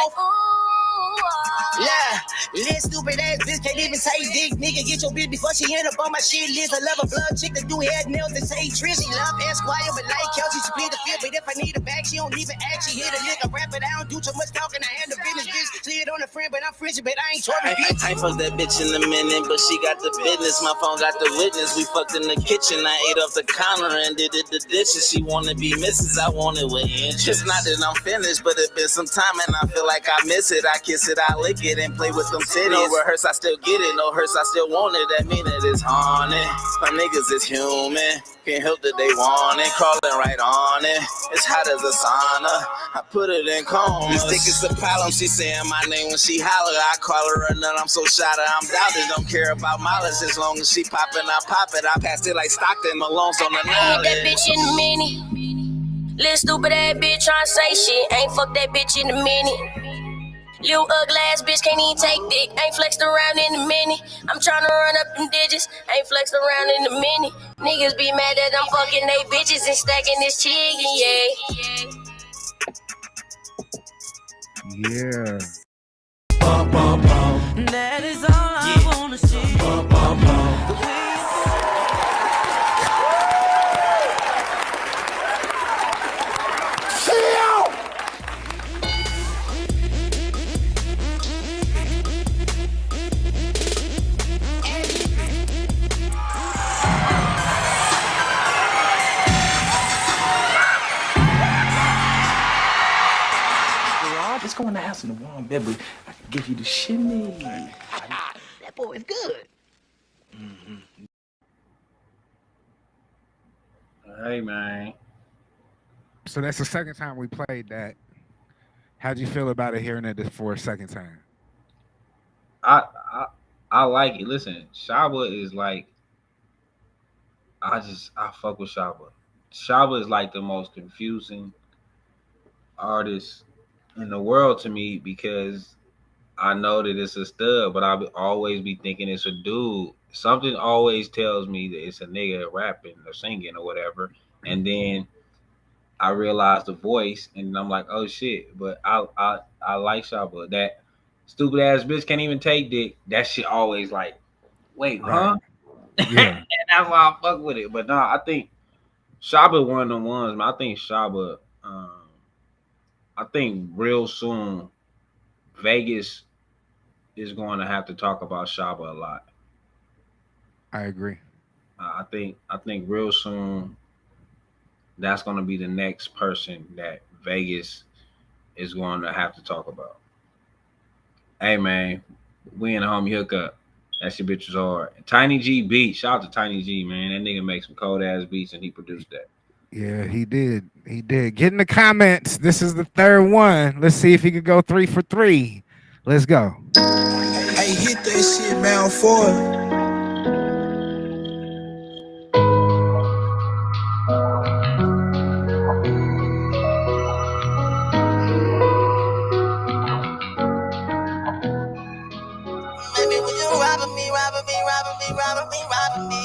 Yeah, little stupid ass bitch can't even say dick. Nigga, get your bitch before she end up on my shit list. I love a blood chick that do head nails and say trick. She love Esquire, but like Kelsey, she plead the fifth. But if I need a bag, she don't even act. She hit a lick, I rap it. I don't do too much talking. I hand the business bitch. Slid on a friend, but I'm French, but I ain't talking. I ain't fucked that bitch in a minute, but she got the business. My phone got the witness. We fucked in the kitchen. I ate off the counter and did the dishes. She wanna be Mrs. I want it with interest. It's not that I'm finished, but it been some time and I feel like I miss it. I kiss it, I lick it and play with them titties. No rehearse, I still get it. No hearse, I still want it. That mean that it's haunted. My niggas is human. Can't help that they want it. Crawling right on it. It's hot as a sauna. I put it in coma. This dick is the problem. She saying my name when she holler. I call her a nut. I'm so shot I'm doubted. Don't care about mileage as long as she poppin'. I pop it. I pass it like Stockton. Malone's on the knowledge. That bitch in a minute. Little stupid ass bitch tryna say shit. Ain't fuck that bitch in a minute. Little ugly ass bitch can't even take dick. Ain't flexed around in a minute. I'm tryna run up them digits. Ain't flexed around in a minute. Niggas be mad that I'm fucking they bitches and stacking this chicken, yeah. Yeah. That is all I wanna see. Let's go in the house in the warm bed, but I can give you the shimmy. That boy is good. Hey, man. So that's the second time we played that. How'd you feel about it hearing it for a second time? I like it. Listen, Shaba is like I fuck with Shaba. Shaba is like the most confusing artist in the world to me because I know that it's a stud, but I'll always be thinking it's a dude. Something always tells me that it's a nigga rapping or singing or whatever, and then I realize the voice, and I'm like, oh shit. But I like Shaba. That stupid ass bitch can't even take dick. That shit always like, wait, huh? Yeah. And that's why I fuck with it. But no, I think Shaba one of them ones, man. I think Shaba. I think real soon Vegas is going to have to talk about Shaba a lot. I agree. I think real soon that's going to be the next person that Vegas is going to have to talk about. Hey man, we in the homie hookup. That shit bitch was hard. Tiny G beat. Shout out to Tiny G, man. That nigga makes some cold ass beats and he produced that. Yeah, he did. He did. Get in the comments. This is the third one. Let's see if he could go 3 for 3. Let's go. Hey, hit that shit, man, for it. Baby, would you robbing me, robbing me, robbing me, robbing me, robbing me?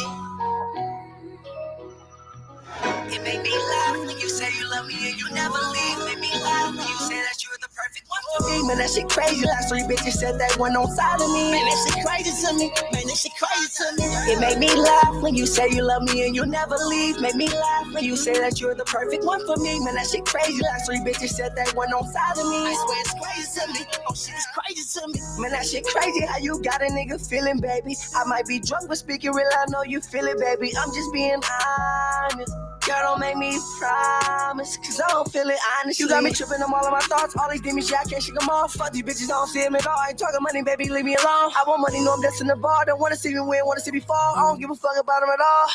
It made me laugh when you say you love me and you never leave. Made me laugh when you say that you're the perfect one for me. Man, that shit crazy. Last 3 bitches said they one on side of me. Man, that shit crazy to me. Man, that shit crazy to me. It made me laugh when you say you love me and you never leave. Made me laugh when you say that you're the perfect one for me. Man, that shit crazy. Last 3 bitches said they one on side of me. I swear it's crazy to me. Oh shit, it's crazy to me. Man, that shit crazy. How you got a nigga feeling, baby? I might be drunk, but speaking real, I know you feel it, baby. I'm just being honest. Girl, don't make me promise, cause I don't feel it honestly. You got me tripping on all of my thoughts. All these demons, yeah, I can't shake them off. Fuck these bitches, don't see them at all. I ain't talking money, baby, leave me alone. I want money, no, I'm destined to bar. Don't wanna see me win, wanna see me fall. I don't give a fuck about them at all.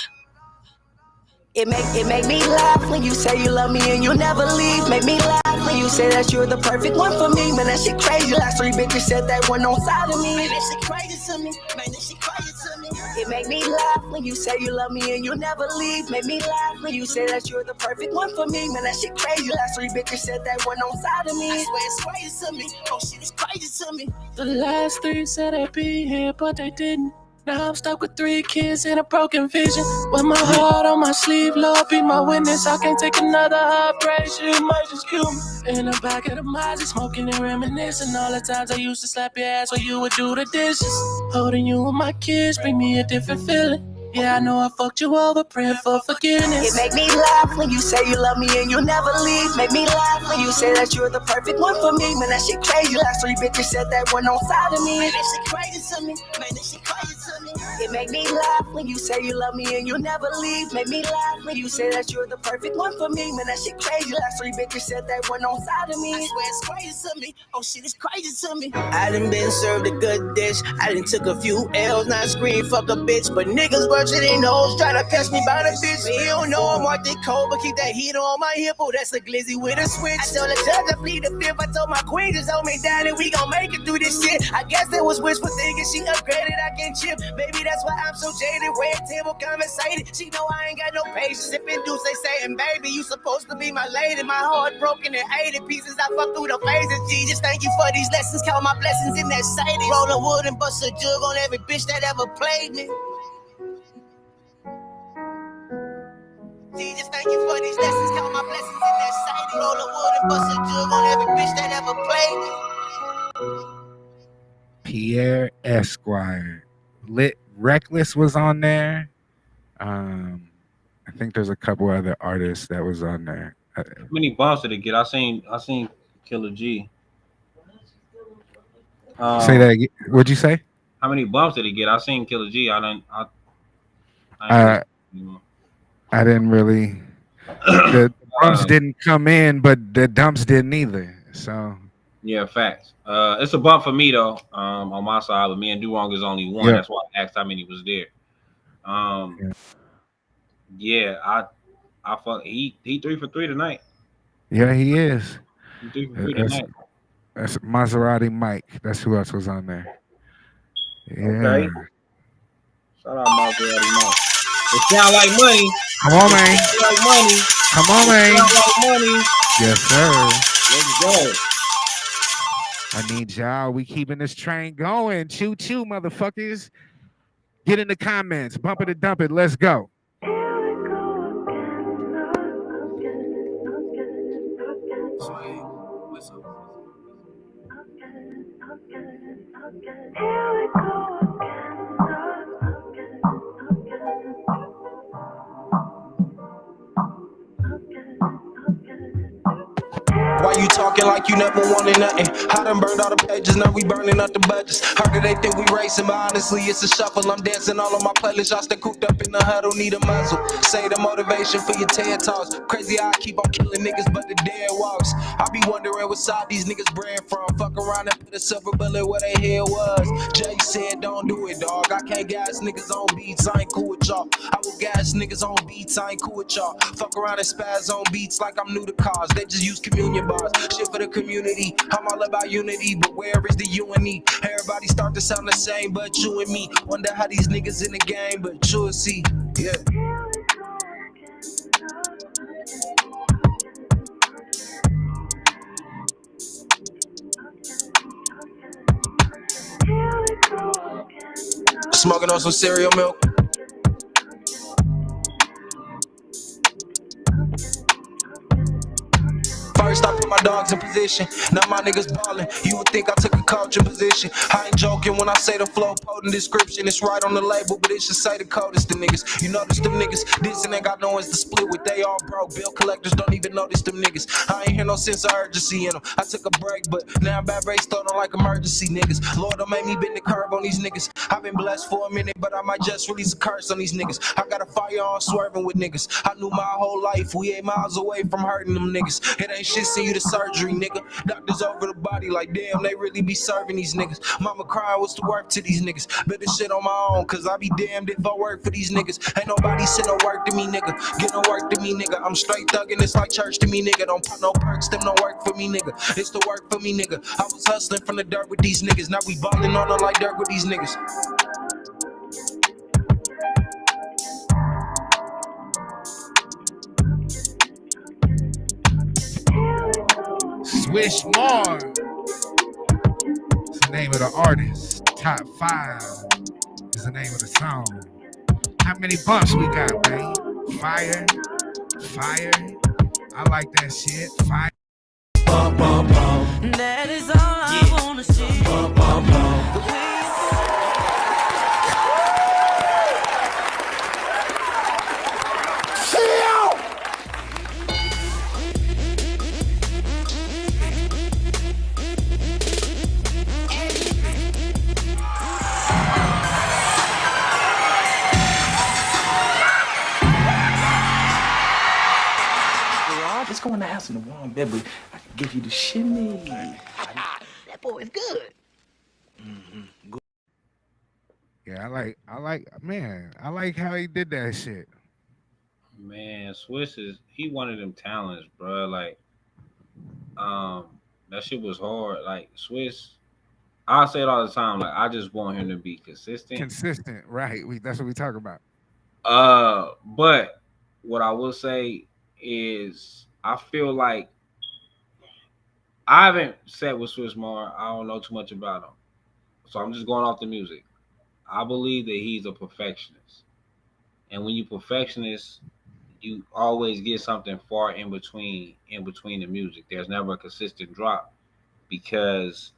It make me laugh when you say you love me and you never leave. Make me laugh when you say that you're the perfect one for me. Man, that shit crazy. Last 3 bitches said that one on side of me. Man, that shit crazy to me. Man, that shit crazy to me. It make me laugh when you say you love me and you never leave. Make me laugh when you say that you're the perfect one for me. Man, that shit crazy. Last 3 bitches said that one on side of me. I swear it's crazy to me. Oh shit, it's crazy to me. The last 3 said they'd be here, but they didn't. Now I'm stuck with 3 kids and a broken vision. With my heart on my sleeve, Lord be my witness. I can't take another heartbreak, you might just kill me. In the back of the Mazda, smoking and reminiscing. All the times I used to slap your ass while you would do the dishes. Holding you and my kids bring me a different feeling. Yeah, I know I fucked you over, praying for forgiveness. It make me laugh when you say you love me and you never leave. Make me laugh when you say that you're the perfect one for me. Man, that shit crazy. Last 3 bitches said that one on side of me. Man, that shit crazy to me. Man, that shit crazy to me. It make me laugh when you say you love me and you never leave. Make me laugh when you say that you're the perfect one for me. Man, that shit crazy. Last 3 bitches said that one on side of me. I swear it's crazy to me. Oh shit, it's crazy to me. I done been served a good dish. I done took a few L's, not scream, fuck a bitch. But niggas worse than they knows, try to catch me by the bitch. He don't know I'm Arctic cold, but keep that heat on my hip. Oh, that's a glizzy with a switch. I told the judge I plead the fifth. I told my queen just hold me down and we gon' make it through this shit. I guess that was wishful thinking. She upgraded, I can chip. Maybe that's why I'm so jaded. Red table conversated. She know I ain't got no patience. Sipping juice, they saying, baby, you supposed to be my lady. My heart broken in 80 pieces. I fuck through the phases. Jesus, thank you for these lessons. Count my blessings in that sighting. Rollin' wood and bust a jug on every bitch that ever played me. Jesus, thank you for these lessons. Count my blessings in that sighting. Rollin' wood and bust a jug on every bitch that ever played me. Pierre Esquire. Lit Reckless was on there. I think there's a couple other artists that was on there. How many bumps did it get? I seen Killer G. Say that again. What'd you say? How many bumps did it get? I seen Killer G. I didn't really. The bumps didn't come in, but the dumps didn't either. So yeah, facts. It's a bump for me though. On my side, but me and Durong is only one. Yeah. That's why I asked how many was there. Yeah, I fuck. He 3 for 3 tonight. yeah, he is. He 3 for 3 tonight. That's Maserati Mike. That's who else was on there. Okay. Shout out Maserati Mike. It sound like money. Come on, man. Like money. Come on, man. Like money. Yes, sir. Let's go. I need y'all. We keeping this train going. Choo choo, motherfuckers. Get in the comments. Bump it and dump it. Let's go. Why you talking like you never wanted nothing? I done burned all the pages, now we burning up the budgets. Heard that they think we racing, but honestly it's a shuffle. I'm dancing all on my playlist, y'all stay cooped up in the huddle, need a muzzle. Say the motivation for your TED Talks. Crazy how I keep on killing niggas, but the dead walks. I be wondering what side these niggas brand from. Fuck around and put a silver bullet where they head was. Jay said don't do it, dog. I can't gas niggas on beats, I ain't cool with y'all. I will gas niggas on beats, I ain't cool with y'all. Fuck around and spaz on beats like I'm new to cars. They just use communion bars. Shit for the community, I'm all about unity, but where is the you and me? Everybody start to sound the same, but you and me. Wonder how these niggas in the game, but you'll see, yeah. Smoking on some cereal milk. First I put my dogs in position, now my niggas ballin'. You would think I took a coaching position. I ain't joking when I say the flow potent description. It's right on the label, but it should say the coldest the niggas. You notice them niggas, this ain't got no ones to split with. They all broke, bill collectors don't even notice them niggas. I ain't hear no sense of urgency in them. I took a break, but now I'm bad race starting like emergency niggas. Lord don't make me bend the curve on these niggas. I've been blessed for a minute, but I might just release a curse on these niggas. I got a fire on swerving with niggas. I knew my whole life, we 8 miles away from hurting them niggas. It ain't shit, send you to surgery, nigga. Doctors over the body like, damn, they really be serving these niggas. Mama crying, what's the work to these niggas? Bet this shit on my own, cause I be damned if I work for these niggas. Ain't nobody send no work to me, nigga. Get no work to me, nigga. I'm straight thugging, it's like church to me, nigga. Don't put no perks, them no work for me, nigga. It's the work for me, nigga. I was hustling from the dirt with these niggas. Now we ballin' on them like dirt with these niggas. Swish More. It's the name of the artist. Top 5 is the name of the song. How many bumps we got, man? Fire. Fire. I like that shit. Fire. That is all I wanna see. The way Let's go in the house in the warm bed, but I can give you the shimmy. That boy is good. Good. Yeah, I like how he did that shit. Man, Swiss he one of them talents, bro. Like, that shit was hard. Like Swiss, I say it all the time. Like, I just want him to be consistent. Consistent, right? That's what we talk about. But what I will say is, I feel like I haven't sat with Swiss Mar. I don't know too much about him, so I'm just going off the music. I believe that he's a perfectionist, and when you perfectionist, you always get something far in between the music. There's never a consistent drop because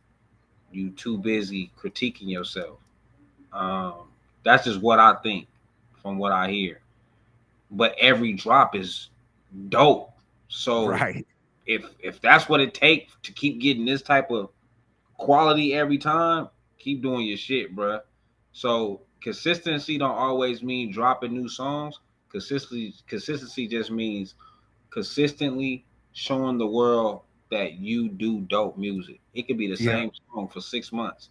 you too busy critiquing yourself. That's just what I think from what I hear. But every drop is dope. So right. If that's what it takes to keep getting this type of quality every time, keep doing your shit, bruh. So consistency don't always mean dropping new songs. Consistency just means consistently showing the world that you do dope music. It could be the same song for 6 months.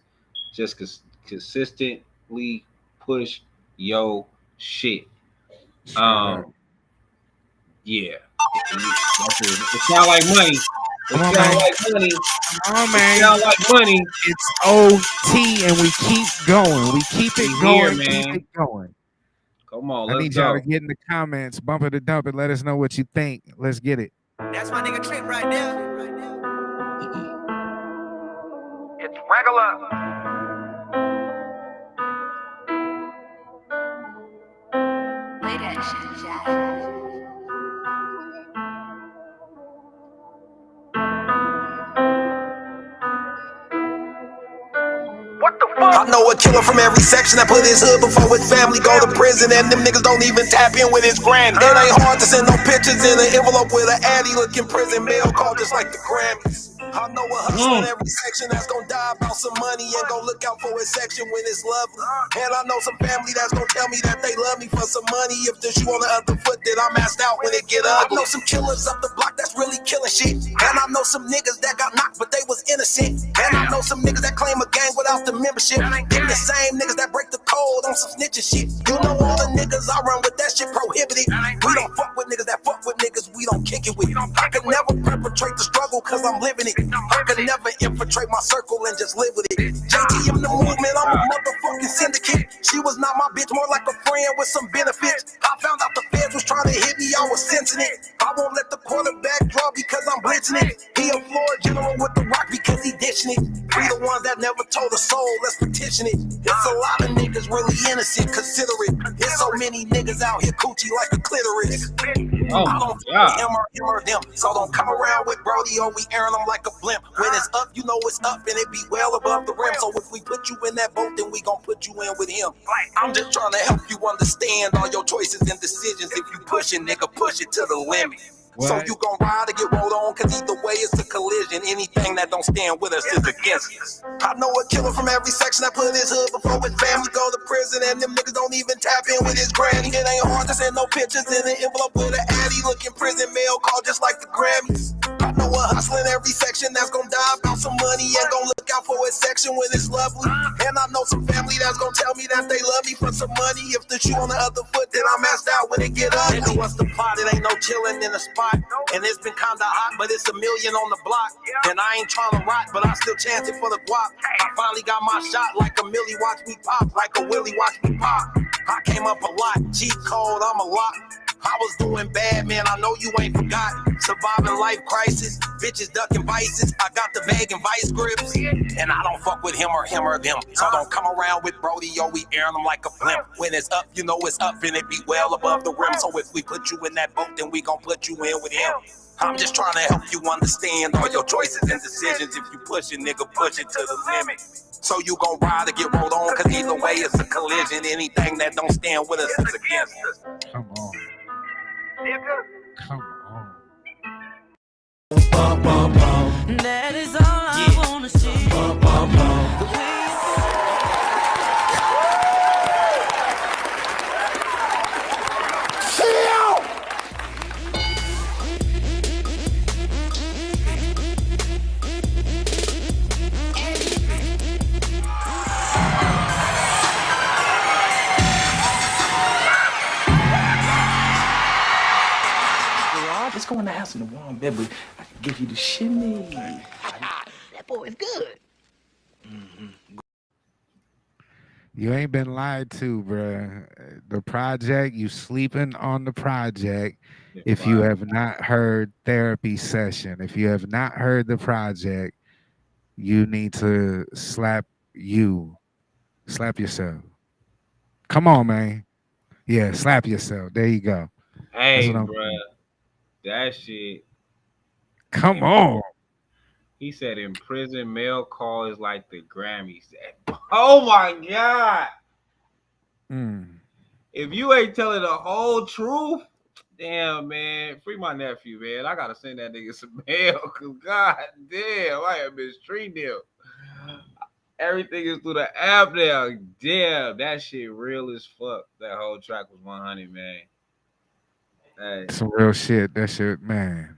Just consistently push your shit. Yeah. It sound like money. It sound like money. Come on, man. Sound like money. It's OT, and we keep going. We keep it We going. here, Keep man. it going. Come on, I let's need y'all to go. get in the comments, bump it to dump it. Let us know what you think. Let's get it. That's my nigga Trip right there. It's regular. Play that shit, Jack. I know a killer from every section that put his hood before his family go to prison, and them niggas don't even tap in with his granny. It ain't hard to send no pictures in an envelope with an addy looking prison mail call just like the Grammys. I know a hustler in every section that's gonna die about some money and go look out for his section when it's lovely. And I know some family that's gonna tell me that they love me for some money if the shoe on the other foot that I'm asked out when it get ugly. I know some killers up the block that's really killing shit. And I know some niggas that got knocked but they was innocent. And I know some niggas that claim a gang without the membership. Them the same niggas that break the code on some snitching shit. You know all the niggas I run with, that shit prohibited. We don't fuck with niggas that fuck with niggas we don't kick it with. I could never perpetrate the struggle cause I'm living it. I could never infiltrate my circle and just live with it. JT in the movement, I'm a motherfucking syndicate. She was not my bitch, more like a friend with some benefits. I found out the feds was trying to hit me, I was sensing it. I won't let the quarterback draw because I'm blitzing it. He a floor general with the rock because he dishing it. We the ones that never told a soul, let's petition it. It's a lot of niggas really innocent, consider it. There's so many niggas out here coochie like a clitoris. Oh I my don't God. him or them, so don't come around with Brody or we airing them like a blimp. When it's up, you know it's up and it be well above the rim. So if we put you in that boat, then we gon' put you in with him. I'm just trying to help you understand all your choices and decisions. If you push it, nigga, push it to the limit. So What? you gon' ride or get rolled on, cause either way it's a collision. Anything that don't stand with us is against us. I know a killer from every section that put his hood before his family go to prison, and them niggas don't even tap in with his granny. It ain't hard to send no pictures in an envelope with an addy looking prison mail call just like the Grammys. I know a hustler in every section that's gon' die about some money and gon' look out for his section when it's lovely. And I know some family that's gon' tell me that they love me for some money. If the shoe on the other foot, then I'm asked out when it get ugly. Nigga, what's the plot? It ain't no chillin' in the spot. And it's been kinda hot, but it's a million on the block. And I ain't tryna rot, but I still chance it for the guap. I finally got my shot like a Millie watch me pop, like a Willie watch me pop. I came up a lot, cheat code, I'm a lot. I was doing bad, man, I know you ain't forgot. Surviving life crisis, bitches ducking vices. I got the bag and vice grips. And I don't fuck with him or them. So don't come around with Brody, yo, we airing them like a blimp. When it's up, you know it's up and it be well above the rim. So if we put you in that boat, then we gon' put you in with him. I'm just trying to help you understand all your choices and decisions. If you push it, nigga, push it to the limit. So you gon' ride or get rolled on, cause either way it's a collision. Anything that don't stand with us is against us. Come on. Come on. That is all I wanna see. Let's go in the house in the warm bed, but I can give you the shimmy. That boy is good. You ain't been lied to, bruh. The project, you sleeping on the project. If you have not heard therapy session, if you have not heard the project, you need to slap yourself. Come on, man. Yeah, slap yourself. There you go. Hey, what I'm- bruh. That shit. Come on. He said in prison, mail call is like the Grammys. Oh my God. If you ain't telling the whole truth, damn, man, free my nephew, man. I gotta send that nigga some mail, cause God damn, I have been mistreating him. Everything is through the app now. Damn, that shit real as fuck. That whole track was 100, man. Hey. Some real shit. That shit, man.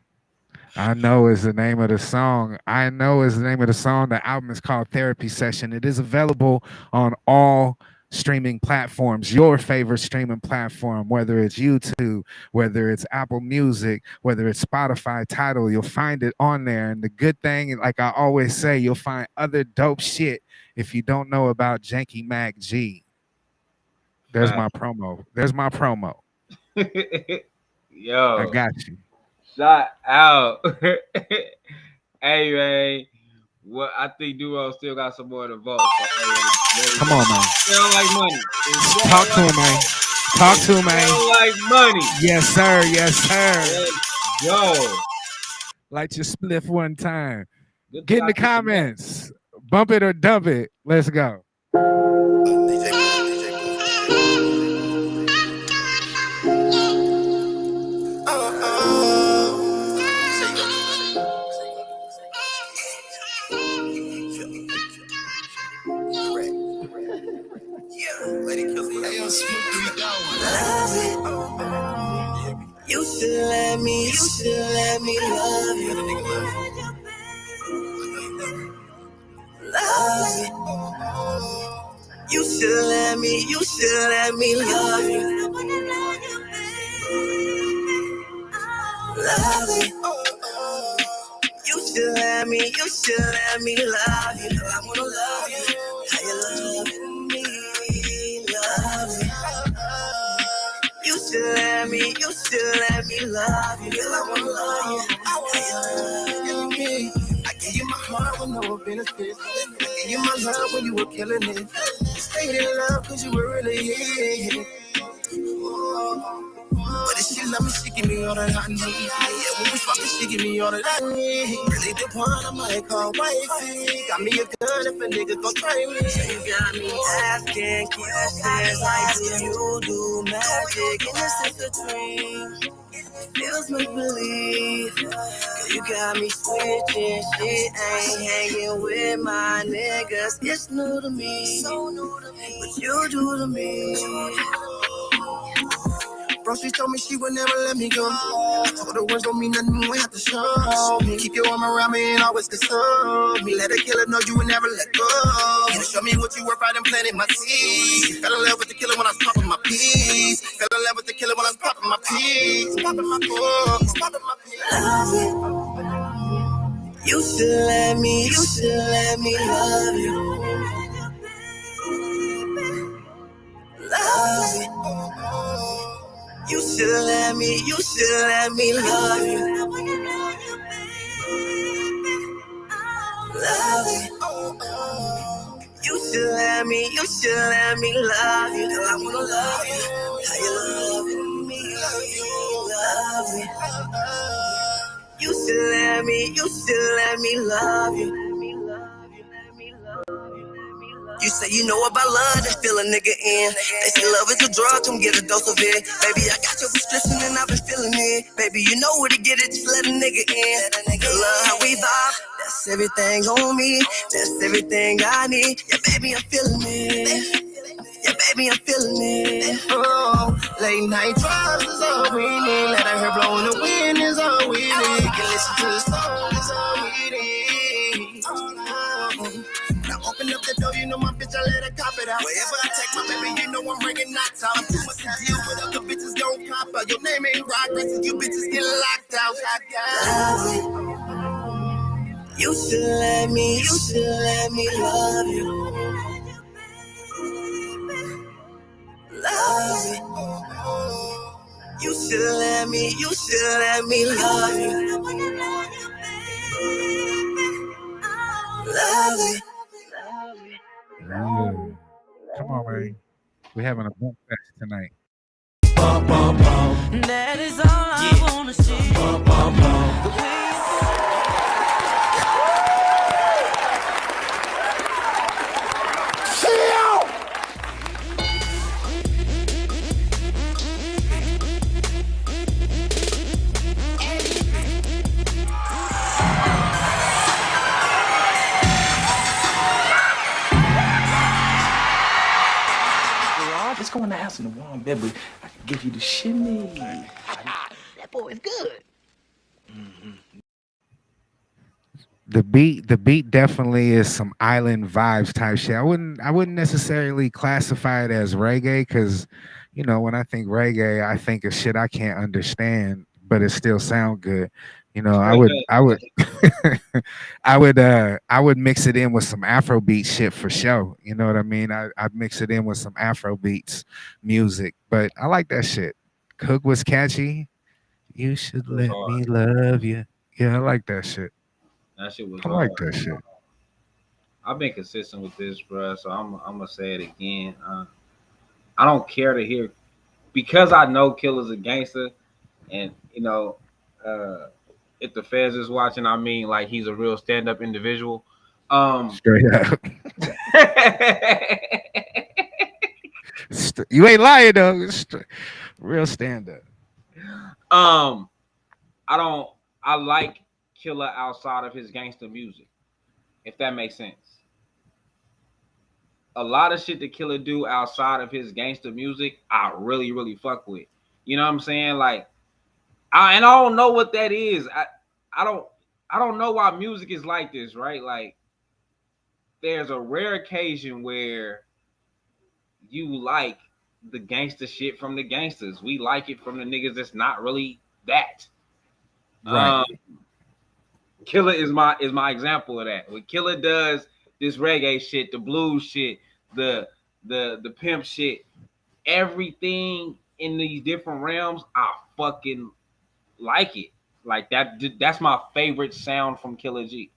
I know is the name of the song. The album is called Therapy Session. It is available on all streaming platforms, your favorite streaming platform, whether it's YouTube, whether it's Apple Music, whether it's Spotify, Tidal, you'll find it on there. And the good thing, like I always say, you'll find other dope shit if you don't know about Janky Mac G. There's my promo. There's my promo. Yo, I got you. Shout out. Hey, man. Well, I think Duro still got some more to vote. Come on, man. They don't like money. Talk to him, man. Talk to him, man. They don't like money. Yes, sir. Yes, sir. Yo. Light your spliff one time. Get in the comments. Bump it or dump it. Let's go. You should let me love you. Love you. You should let me love you. Love you. You should let me love you. I wanna love you. How you loving me? Love you. You should let me love you. Girl, I wanna love you. How you loving me? I gave you my heart with no benefits. I gave you my love when you were killing it. You stayed in love cause you were really here. But if she love me, she give me all that I need. Yeah, when we fucking, she give me all that I need. Really the one I might call wifey. Got me a gun if a nigga gon' try me. So you got me asking questions like, do you do magic? And this is a dream. Feels make believe. Cause you got me switching shit. Ain't hanging with my niggas. It's new to me. What you do to me. Bro, she told me she would never let me go. I told her words don't mean nothing, we have to show me. Keep your arm around me and always console me. Let a killer know you would never let go. You show me what you worth, I done planted my seeds. Fell in love with the killer when I was popping my piece. Fell in love with the killer when I was popping my piece. Popping my piece. Popping my piece. Love you. You should let me love you. Love you. You should let me love you. Love you. You should let me love you. Girl, I wanna love you. How you loving me? Love me. You should let me love you. You say you know about love, that feel a nigga in. They say love is a drug, come get a dose of it. Baby, I got your prescription and I've been feeling it. Baby, you know where to get it, just let a nigga in. Love how we vibe, that's everything on me. That's everything I need. Yeah, baby, I'm feeling it. Yeah, baby, I'm feeling it. Oh, late night drives is all we need. Let her hair blow in the wind is all we need. You can listen to the song, is all we need. Open up the door, you know my bitch, I let her cop it out. Wherever I take my baby, you know I'm bringing knots out. I'm too much to deal with, other bitches gon' cop out. Your name ain't Progress, and you bitches get locked out. Love you. You should let me love you. Love you. You should let me love you. Love you. Yeah. Come on, man. We're having a bump fest tonight. That is all I wanna see. Let's go in the house in the warm bed, but I can give you the shimmy. That boy is good. The beat definitely is some island vibes type shit. I wouldn't necessarily classify it as reggae because, you know, when I think reggae, I think of shit I can't understand, but it still sound good. You know, I would I would mix it in with some Afrobeat shit for sure. You know what I mean? I'd mix it in with some Afrobeats music, but I like that shit. Cook was catchy. You should It was let hard. me love you. Yeah, I like that shit. That shit was I hard. like that shit. I've been consistent with this, bro. So I'm gonna say it again. I don't care to hear because I know Killer's a gangster, and you know, uh, if the feds is watching, I mean, like he's a real stand-up individual. Straight up. You ain't lying though. Real stand up. I don't. I like Killer outside of his gangster music, if that makes sense. A lot of shit that Killer do outside of his gangster music, I really, really fuck with. You know what I'm saying? Like, I don't know what that is. I don't I don't know why music is like this, right? Like, there's a rare occasion where you like the gangster shit from the gangsters. We like it from the niggas that's not really that. Right. Killer is my example of that. When Killer does this reggae shit, the blues shit, the pimp shit, everything in these different realms, I fucking like it. Like that's my favorite sound from Killer G.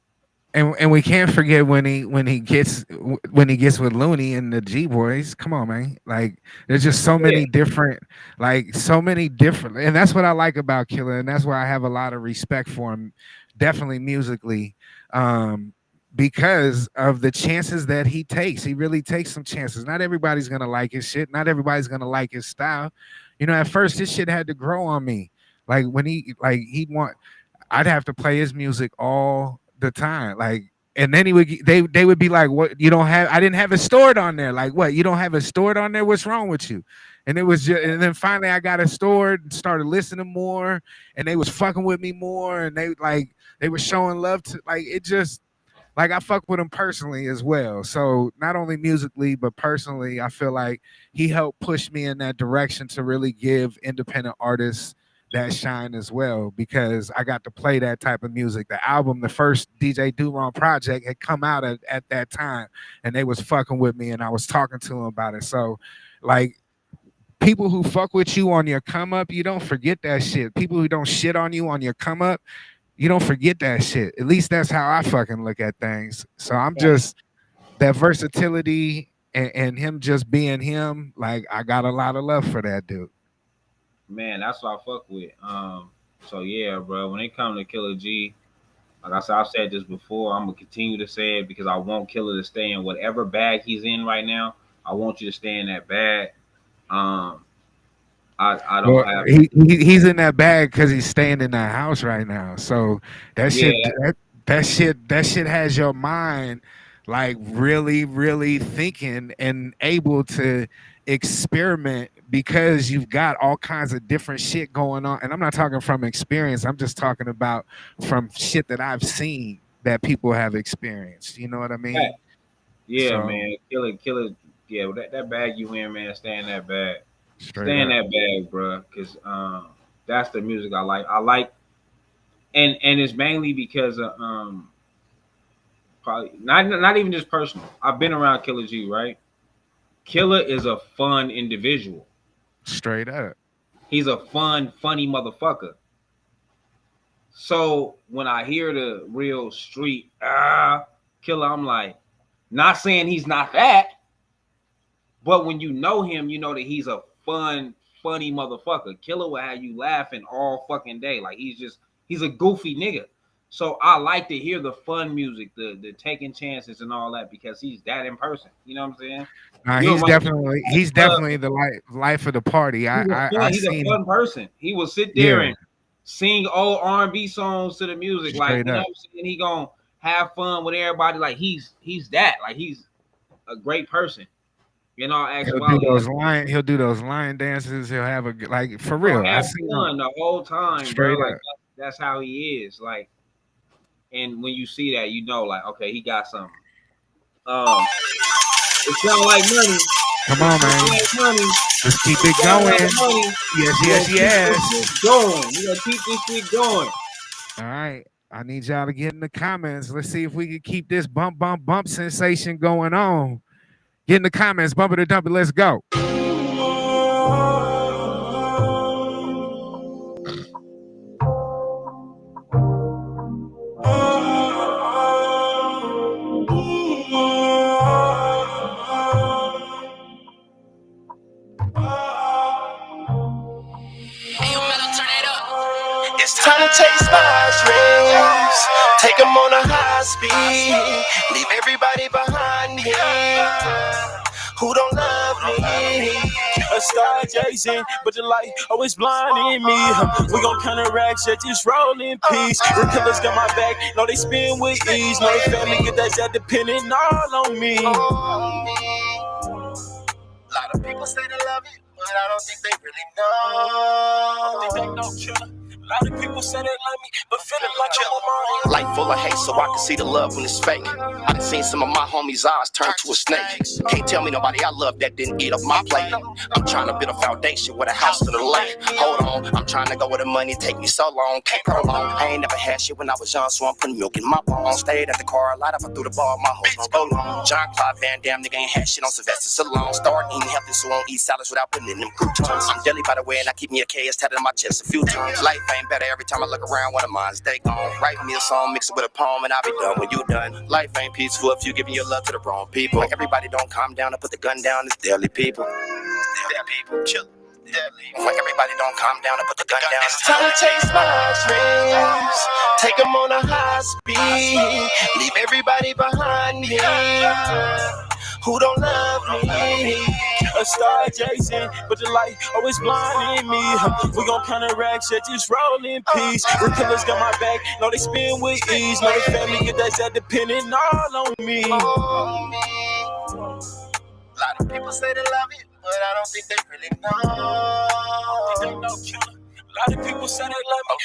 And we can't forget when he gets with Looney and the G Boys. Come on, man! Like there's just so many different, and that's what I like about Killer, and that's why I have a lot of respect for him, definitely musically, because of the chances that he takes. He really takes some chances. Not everybody's gonna like his shit. Not everybody's gonna like his style. You know, at first this shit had to grow on me. Like when I'd have to play his music all the time, like, and then they would be like, what, you don't have, I didn't have it stored on there. Like, what, you don't have it stored on there, what's wrong with you? And it was just, and then finally I got it stored and started listening more, and they was fucking with me more, and they were showing love to, like, it just, like, I fuck with him personally as well. So not only musically but personally, I feel like he helped push me in that direction to really give independent artists that shine as well, because I got to play that type of music. The album, the first DJ Do-Wrong project, had come out at that time, and they was fucking with me, and I was talking to them about it. So, like, people who fuck with you on your come up, you don't forget that shit. People who don't shit on you on your come up, you don't forget that shit. At least that's how I fucking look at things. So I'm just, that versatility and him just being him, like, I got a lot of love for that dude. Man, that's what I fuck with. So yeah, bro. When it comes to Killer G, like I said, I've said this before. I'm gonna continue to say it because I want Killer to stay in whatever bag he's in right now. I want you to stay in that bag. I don't have. He's in that bag because he's staying in that house right now. So that shit, that shit has your mind like really, really thinking and able to experiment, because you've got all kinds of different shit going on. And I'm not talking from experience. I'm just talking about from shit that I've seen that people have experienced. You know what I mean? Yeah, So, man. Killer. Yeah, that bag you in, man. Stay in that bag. Straight Stay in up. that bag, bro. Because that's the music I like. And it's mainly because of probably not even just personal. I've been around Killer G, right? Killer is a fun individual. Straight up. He's a funny motherfucker. So when I hear the real street Killer, I'm like, not saying he's not that, but when you know him, you know that he's a funny motherfucker. Killer will have you laughing all fucking day. Like he's a goofy nigga. So I like to hear the fun music, the taking chances and all that, because he's that in person. You know what I'm saying? He's definitely the life of the party. He's a fun person. He will sit there and sing old R&B songs to the music, like, you know what I'm saying? He gonna have fun with everybody. Like he's that. Like he's a great person. You know, he'll do those lion dances. He'll have for real. Have fun the whole time, straight bro. up. Like that's how he is. Like, And when you see that, you know, like, okay, he got something. It sound like money. Come on, man. Like money. Let's keep it going. Yes. Going. We gotta keep this shit going. All right. I need y'all to get in the comments. Let's see if we can keep this bump sensation going on. Get in the comments. Bump it or dump it. Let's go. It's time to chase my dreams, take them on a high speed, leave everybody behind me who don't love me. A star chasing, but the light always blinding me. We gon' counteract shit, just roll in peace. The killers got my back, know they spin with ease. Know they family get that depending all on me. A lot of people say they love you, but I don't think they really know. A lot of people say they love me, but feeling like I'm on my own. Life full of hate, so I can see the love when it's fake. I done seen some of my homies' eyes turn to a snake. Can't tell me nobody I love that didn't eat up my plate. I'm trying to build a foundation with a house to the lake. Hold on, I'm trying to go where the money take me so long. Can't prolong. I ain't never had shit when I was young, so I'm putting milk in my bones. Stayed at the car a lot if I threw the ball, my hoes gon' go long. John Claude Van Damme, nigga ain't had shit on Sylvester Stallone. Start eating healthy, so I don't eat salads without putting in them croutons. I'm deadly by the way, and I keep me a KS tatted on my chest a few times. Life ain't better every time I look around, one of mine's they gone. Write me a song, mix it with a poem, and I'll be done when you done. Life ain't peaceful if you giving your love to the wrong people. Like everybody don't calm down and put the gun down, it's deadly people. Deadly people, chill. Deadly. Like everybody don't calm down and put the gun down. It's time to chase my dreams, take them on a high speed, leave everybody behind me who don't love me. A star chasing, but the light always blinding me. We gon' counteract shit, just roll in peace. The killers got my back, know they spin with ease. Know they family get that depending all on me. A lot of people say they love you, but I don't think they really know. A lot of people say they love me,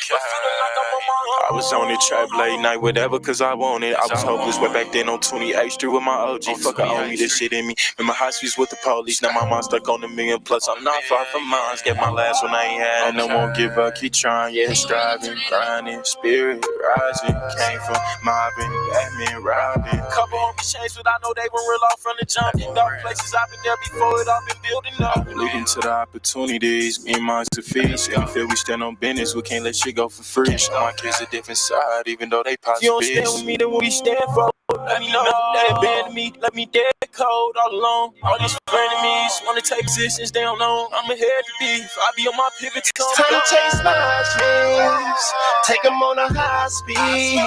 but feeling like I'm on my own. I was on the trap late night, whatever, cause I wanted. I was hopeless way back then on 28th Street with my OG. Fuck, I owe me this shit in me. Remember high streets with the police. Now my mind stuck on the million plus. I'm not far from mine. Get my last one I ain't had. And I won't give up, keep trying. Yeah, striving, grinding, spirit rising. Came from mobbing, Batman robbing. Couple homies changed, but I know they were real off from the jump. Dark places I've been there before, it all been building up. Leading to the opportunities, me and mine's to feast. And I feel we stand on business, we can't let shit go for free. Show my kids a different side, even though they possible. You don't stand with me, then what we stand for. Let me know they abandoned me, let me dead cold all alone. All these frenemies wanna take positions they don't know. I'm ahead to be, I be on my pivot. It's time to chase my dreams, take them on a high speed,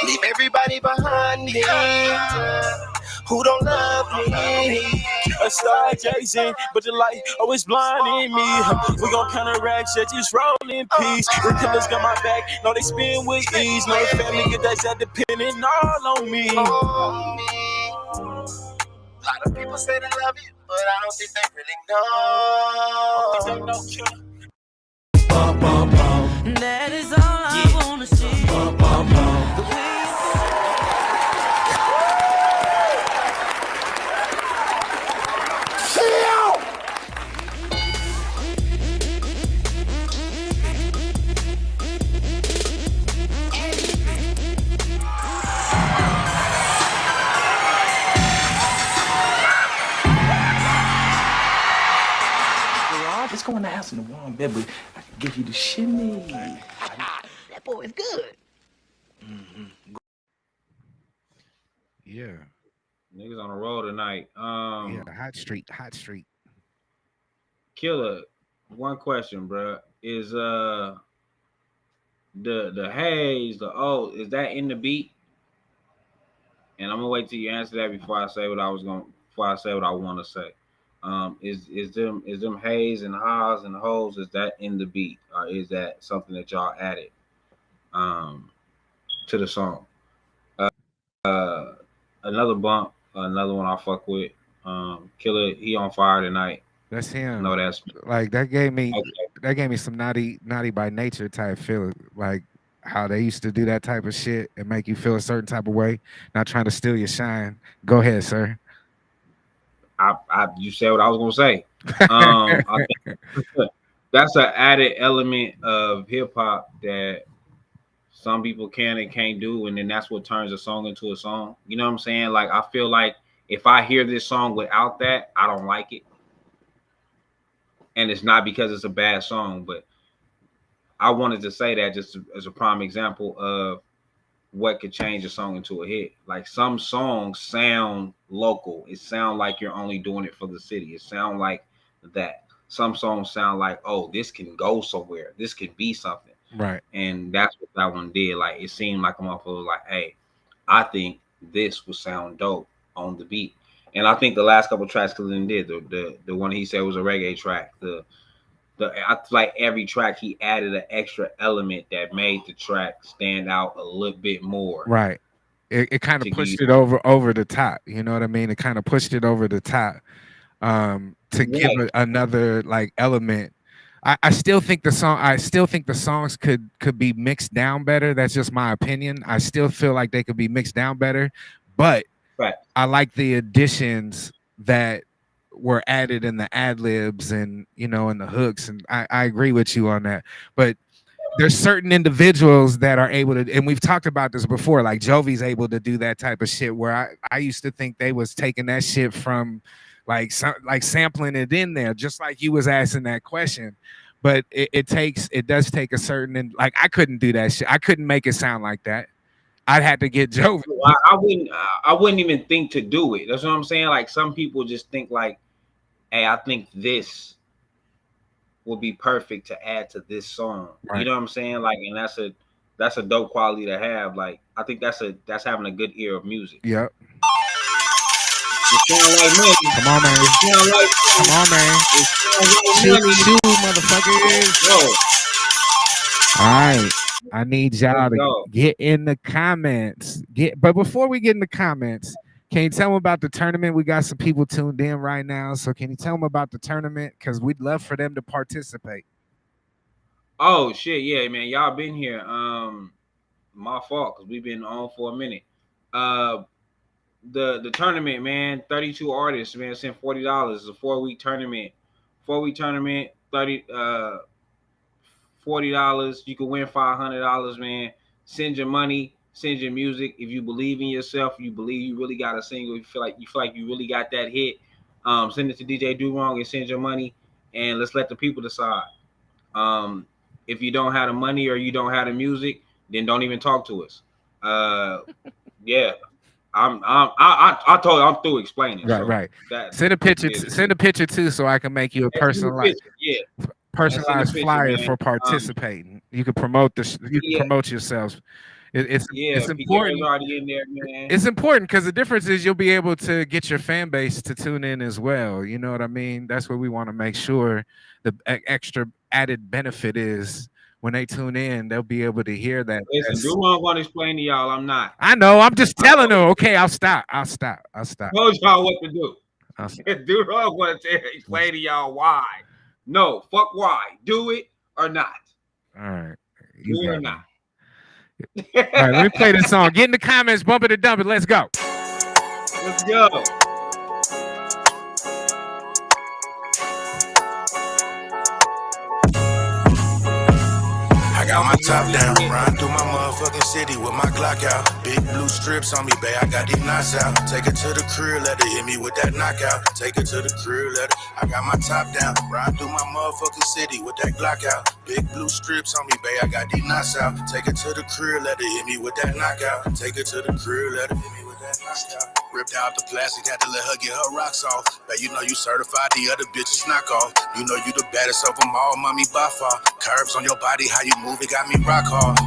leave everybody behind me who don't love me. A star chasing, but the light always blinding me. We gon' counteract shit, just roll in peace. The killers got my back, know they spin with ease. Know the family get that depending all on me. A lot of people say they love you, but I don't think they really know. That is all I wanna see. Let's go in the house in the warm bed, but I can give you the shimmy. That boy is good. Yeah. Niggas on the road tonight. Yeah, hot street. Killer, one question, bro. Is the haze, the O, is that in the beat? And I'm gonna wait till you answer that before I say what I want to say. Is them haze and ha's and hoes, is that in the beat, or is that something that y'all added to the song? Another bump, another one I fuck with. Killer, he on fire tonight. That's him. No, that's like that gave me okay. That gave me some naughty by nature type feeling. Like how they used to do that type of shit and make you feel a certain type of way? Not trying to steal your shine. Go ahead, sir. You said what I was gonna say. I think that's an added element of hip hop that some people can and can't do, and then that's what turns a song into a song. You know what I'm saying? Like, I feel like if I hear this song without that, I don't like it. And it's not because it's a bad song, but I wanted to say that just as a prime example of what could change a song into a hit. Like, some songs sound local. It sound like you're only doing it for the city. It sound like that. Some songs sound like, oh, this can go somewhere. This can be something. Right. And that's what that one did. Like, it seemed like a motherfucker was like, hey, I think this would sound dope on the beat. And I think the last couple tracks Clinton did, the one he said was a reggae track. I feel like every track he added an extra element that made the track stand out a little bit more. Right. It kind of pushed it over the top. You know what I mean? It kind of pushed it over the top to give it another like element. I still think the songs could be mixed down better. That's just my opinion. I still feel like they could be mixed down better, but I like the additions that were added in the ad libs and, you know, in the hooks. And I agree with you on that. But there's certain individuals that are able to, and we've talked about this before, like Jovi's able to do that type of shit where I used to think they was taking that shit from like sampling it in there, just like you was asking that question. But it does take a certain, and like I couldn't do that shit. I couldn't make it sound like that. I'd have to get Jovi. I wouldn't even think to do it. That's what I'm saying. Like, some people just think like, hey, I think this will be perfect to add to this song. Right. You know what I'm saying? Like, and that's a dope quality to have. Like, I think that's having a good ear of music. Yep. It sound like money. Come on, man. Come on, man. Shoot, motherfuckers. Yo. All right. I need y'all to get in the comments. But before we get in the comments, can you tell them about the tournament? We got some people tuned in right now. So can you tell them about the tournament? Because we'd love for them to participate. Oh, shit. Yeah, man. Y'all been here. My fault, because we've been on for a minute. The tournament, man, 32 artists, man, sent $40. It's a 4-week tournament. 4-week tournament, $40. You can win $500, man. Send your money, send your music. If you believe in yourself, you believe you really got a single, you feel like you really got that hit, send it to DJ Do Wrong and send your money, and let's let the people decide. If you don't have the money or you don't have the music, then don't even talk to us. Yeah. I told you I'm through explaining. Right. Send a picture too, so I can make you a personalized flyer for participating. You can promote this. You can promote yourselves. It's important. Already in there, man. It's important because the difference is you'll be able to get your fan base to tune in as well. You know what I mean? That's what we want to make sure the extra added benefit is. When they tune in, they'll be able to hear that. Listen, do what I want to explain to y'all. I'm not. I know. I'm just telling them. Okay, I'll stop. I told y'all what to do. Do what I want to explain to y'all why. No, fuck why. Do it or not. All right. Do it or not. All right, let me play this song. Get in the comments, bump it and dump it. Let's go. Let's go. I got my top down, riding through my motherfucking city with my Glock out. Big blue strips on me, babe, I got these knots out. Take it to the crib, let it hit me with that knockout. Take it to the crib, let it. I got my top down, riding through my motherfucking city with that Glock out. Big blue strips on me, babe, I got these knots out. Take it to the crib, let it hit me with that knockout. Take it to the crib, let it hit me with that knockout. Ripped out the plastic, had to let her get her rocks off. But you know you certified, the other bitches knock off. You know you the baddest of them all, mommy by far. Curves on your body, how you move, it got me rock hard.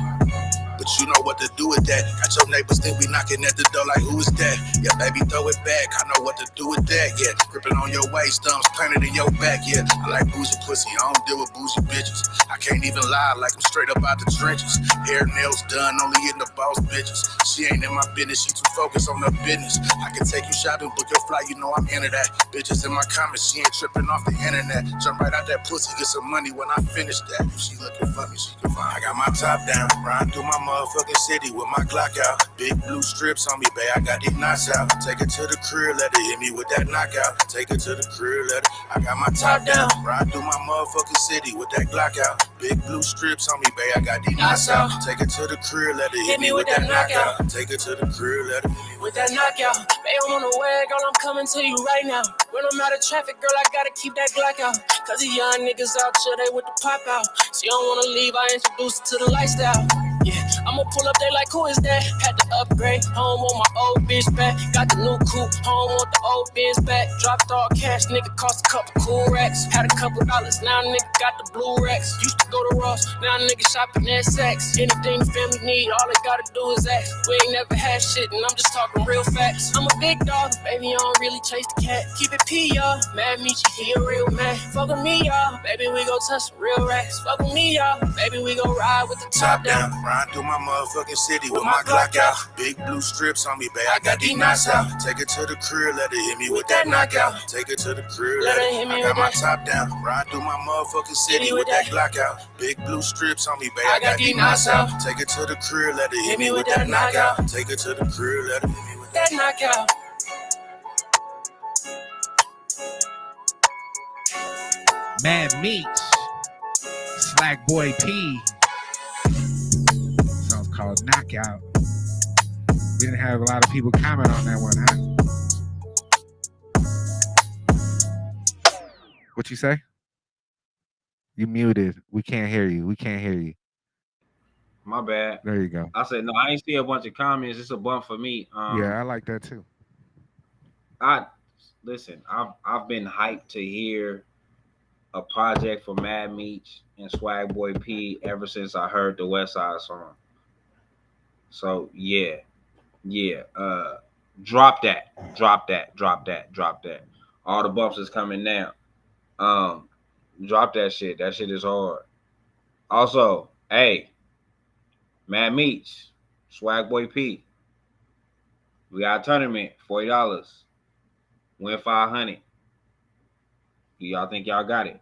The but you know what to do with that. Got your neighbors think we knocking at the door like, who is that? Yeah, baby, throw it back. I know what to do with that. Yeah, gripping on your waist, thumbs planted in your back. Yeah, I like bougie pussy. I don't deal with bougie bitches. I can't even lie like I'm straight up out the trenches. Hair, nails done, only in the boss bitches. She ain't in my business. She too focused on her business. I can take you shopping, book your flight. You know I'm into that. Bitches in my comments. She ain't tripping off the internet. Jump right out that pussy, get some money when I finish that. If she looking for me, she can find. I got my top down, ride through my motherfucking city with my Glock out. Big blue strips on me, babe. I got these knots out. Take it to the crib, let it hit me with that knockout. Take it to the crib, let it. I got my top down, ride through my motherfucking city with that Glock out. Big blue strips on me, babe. I got these knots out. Take it to the crib, let it hit me with that knockout. Take it to the crib, let it hit me with that knockout. Babe, I'm on the way, girl, I'm coming to you right now. When I'm out of traffic, girl, I gotta keep that Glock out. Cause the young niggas out here, they with the pop out. She don't wanna leave, I introduce her to the lifestyle. Yeah, I'ma pull up, they like, who is that? Had to upgrade, home on my old bitch back. Got the new coupe, home on the old Benz back. Dropped all cash, nigga, cost a couple cool racks. Had a couple dollars, now nigga got the blue racks. Used to go to Ross, now nigga shopping at Saks. Anything the family need, all they gotta do is ask. We ain't never had shit, and I'm just talking real facts. I'm a big dog, baby, I don't really chase the cat. Keep it P, y'all. Mad Michi, he a real man. Fuck with me, y'all. Baby, we gon' touch some real racks. Fuck with me, y'all. Baby, we gon' ride with the top down. Ride through my motherfucking city with my Glock out. Big blue strips on me, babe. I got these knots out. Take it to the crib, let it hit me with that knockout. Take it to the crib, let it hit me. I got my top down. Ride through my motherfucking city with that Glock out. Big blue strips on me, babe. I got these knots out. Take it to the crib, let it hit me with that knockout. Take it to the crib, let it hit me with that knockout. Mad Meat, Slack Boy P. Song's called Knockout. We didn't have a lot of people comment on that one, huh? What you say? You muted. We can't hear you. We can't hear you. My bad. There you go. I said no. I ain't see a bunch of comments. It's a bump for me. Yeah, I like that too. Listen. I've been hyped to hear a project for Mad Meech and Swag Boy P ever since I heard the West Side song. So yeah. Drop that. All the bumps is coming now. Drop that shit. That shit is hard. Also, hey, Mad Meech, Swag Boy P. We got a tournament, $40. Win $500. Do y'all think y'all got it?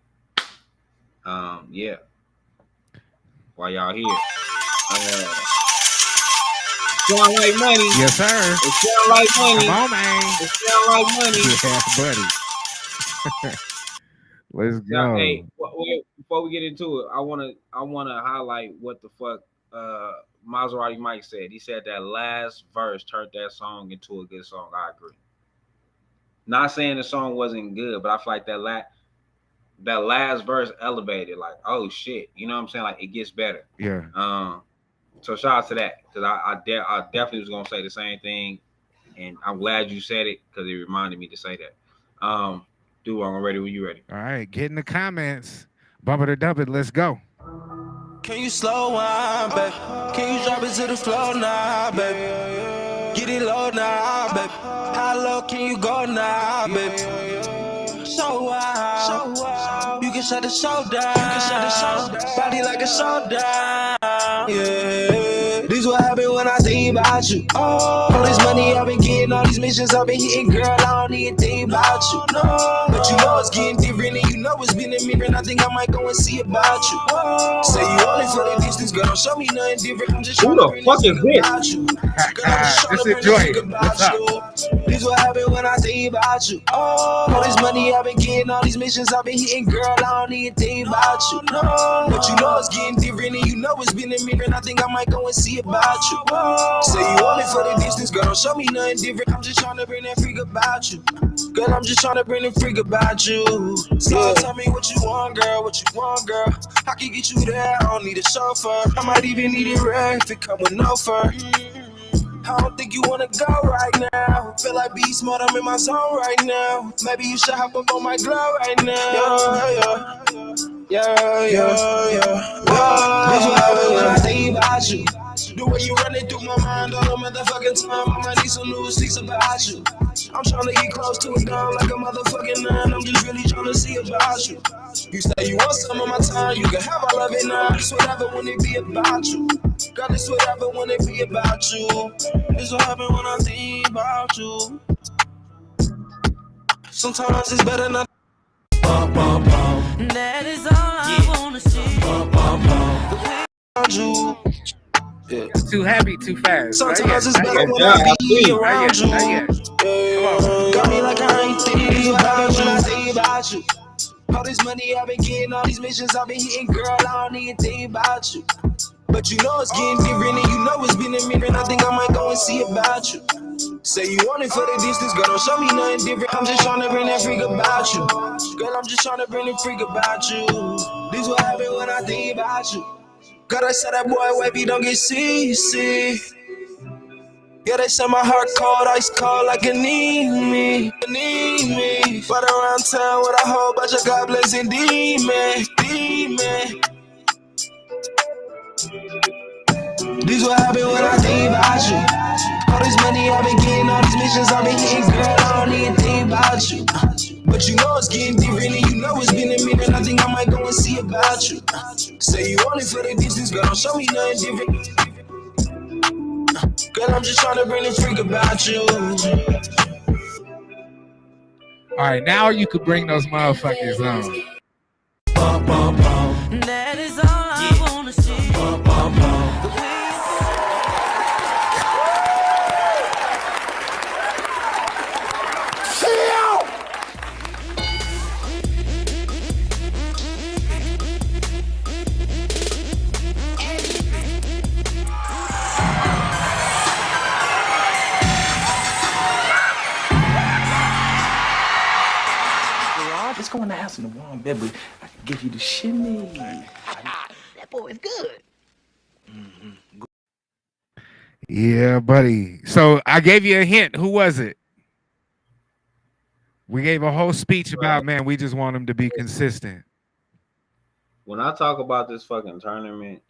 Yeah. While y'all here. Sound like money. Yes, sir. It sound like money. Come on, man. It sound like money. Yeah, buddy. Let's go. Now, hey, before we get into it, I wanna highlight what the fuck Maserati Mike said. He said that last verse turned that song into a good song. I agree. Not saying the song wasn't good, but I feel like that last verse elevated. Like, oh shit, you know what I'm saying? Like, it gets better. Yeah. So shout out to that, because I definitely was gonna say the same thing, and I'm glad you said it because it reminded me to say that. Dude, I'm ready when you ready. All right, get in the comments. Bump it or dump it. Let's go. Can you slow wine, babe? Can you drop it to the floor now, babe? Get it low now, babe. How low can you go now, babe? So wild. You can shut the show down. Body like a showdown. Yeah. This what happen when I think about you. All this money I've been getting, all these missions I've been hitting, girl, I don't even think about you. But you know it's getting different, and you know it's been a mirror, and I think I might go and see about you. Say you only for the distance, girl, don't show me nothing different. I'm just who the fuck is this? Just enjoy it. What's up? This what happen when I think about you. All this money I've been getting, all these missions I've been hitting, girl, I don't even think about you. But you know it's getting different, and you know it's been a mirror, and I think I might go and see about you. Say you only for the distance, girl, don't show me nothing different. I'm just trying to bring that freak about you. Girl, I'm just trying to bring the freak about you. So tell me what you want, girl, I can get you there, I don't need a chauffeur. I might even need it rare if it come with no fur. I don't think you wanna go right now. Feel like be smart, I'm in my zone right now. Maybe you should hop up on my glow right now. Yeah. This what happen when I think about you. The way you running through my mind all the motherfucking time. I might need some new receipts about you. I'm trying to get close to a dog like a motherfucking nine. I'm just really trying to see about you. You say you want some of my time, you can have all of it now. It's whatever when it be about you. Girl, it's whatever when it be about you. This what happen when I think about you. Sometimes it's better not. That is all I wanna see. Yeah. Too happy, too fast. Sometimes it's better when I be around you. Got me like I ain't thinking about you. All this money I've been getting, all these missions I've been hitting, girl, I don't even think about you. But you know it's getting different, and you know it's been a minute. I think I might go and see about you. Say you want it for the distance, girl, don't show me nothing different. I'm just trying to bring that freak about you. Girl, I'm just trying to bring the freak about you. This what happen when I think about you. God, I said that boy, wavy, don't get see. Yeah, they said my heart cold, ice cold like it need me. But around town with a whole bunch of goblins and demons. This what happen when I think about you. All this money I've been getting, all these missions I've been hitting, girl, I don't even think about you. But you know it's getting different, and you know it's been a minute. I think I might go and see about you. Say you want it for the distance, girl, don't show me nothing different. Girl, I'm just trying to bring the freak about you. All right, now you could bring those motherfuckers on. That is all I wanna see. Let's go in the house in the warm bed, but I can give you the shimmy. That boy is good. Yeah, buddy. So I gave you a hint. Who was it? We gave a whole speech about, man, we just want him to be consistent. When I talk about this fucking tournament,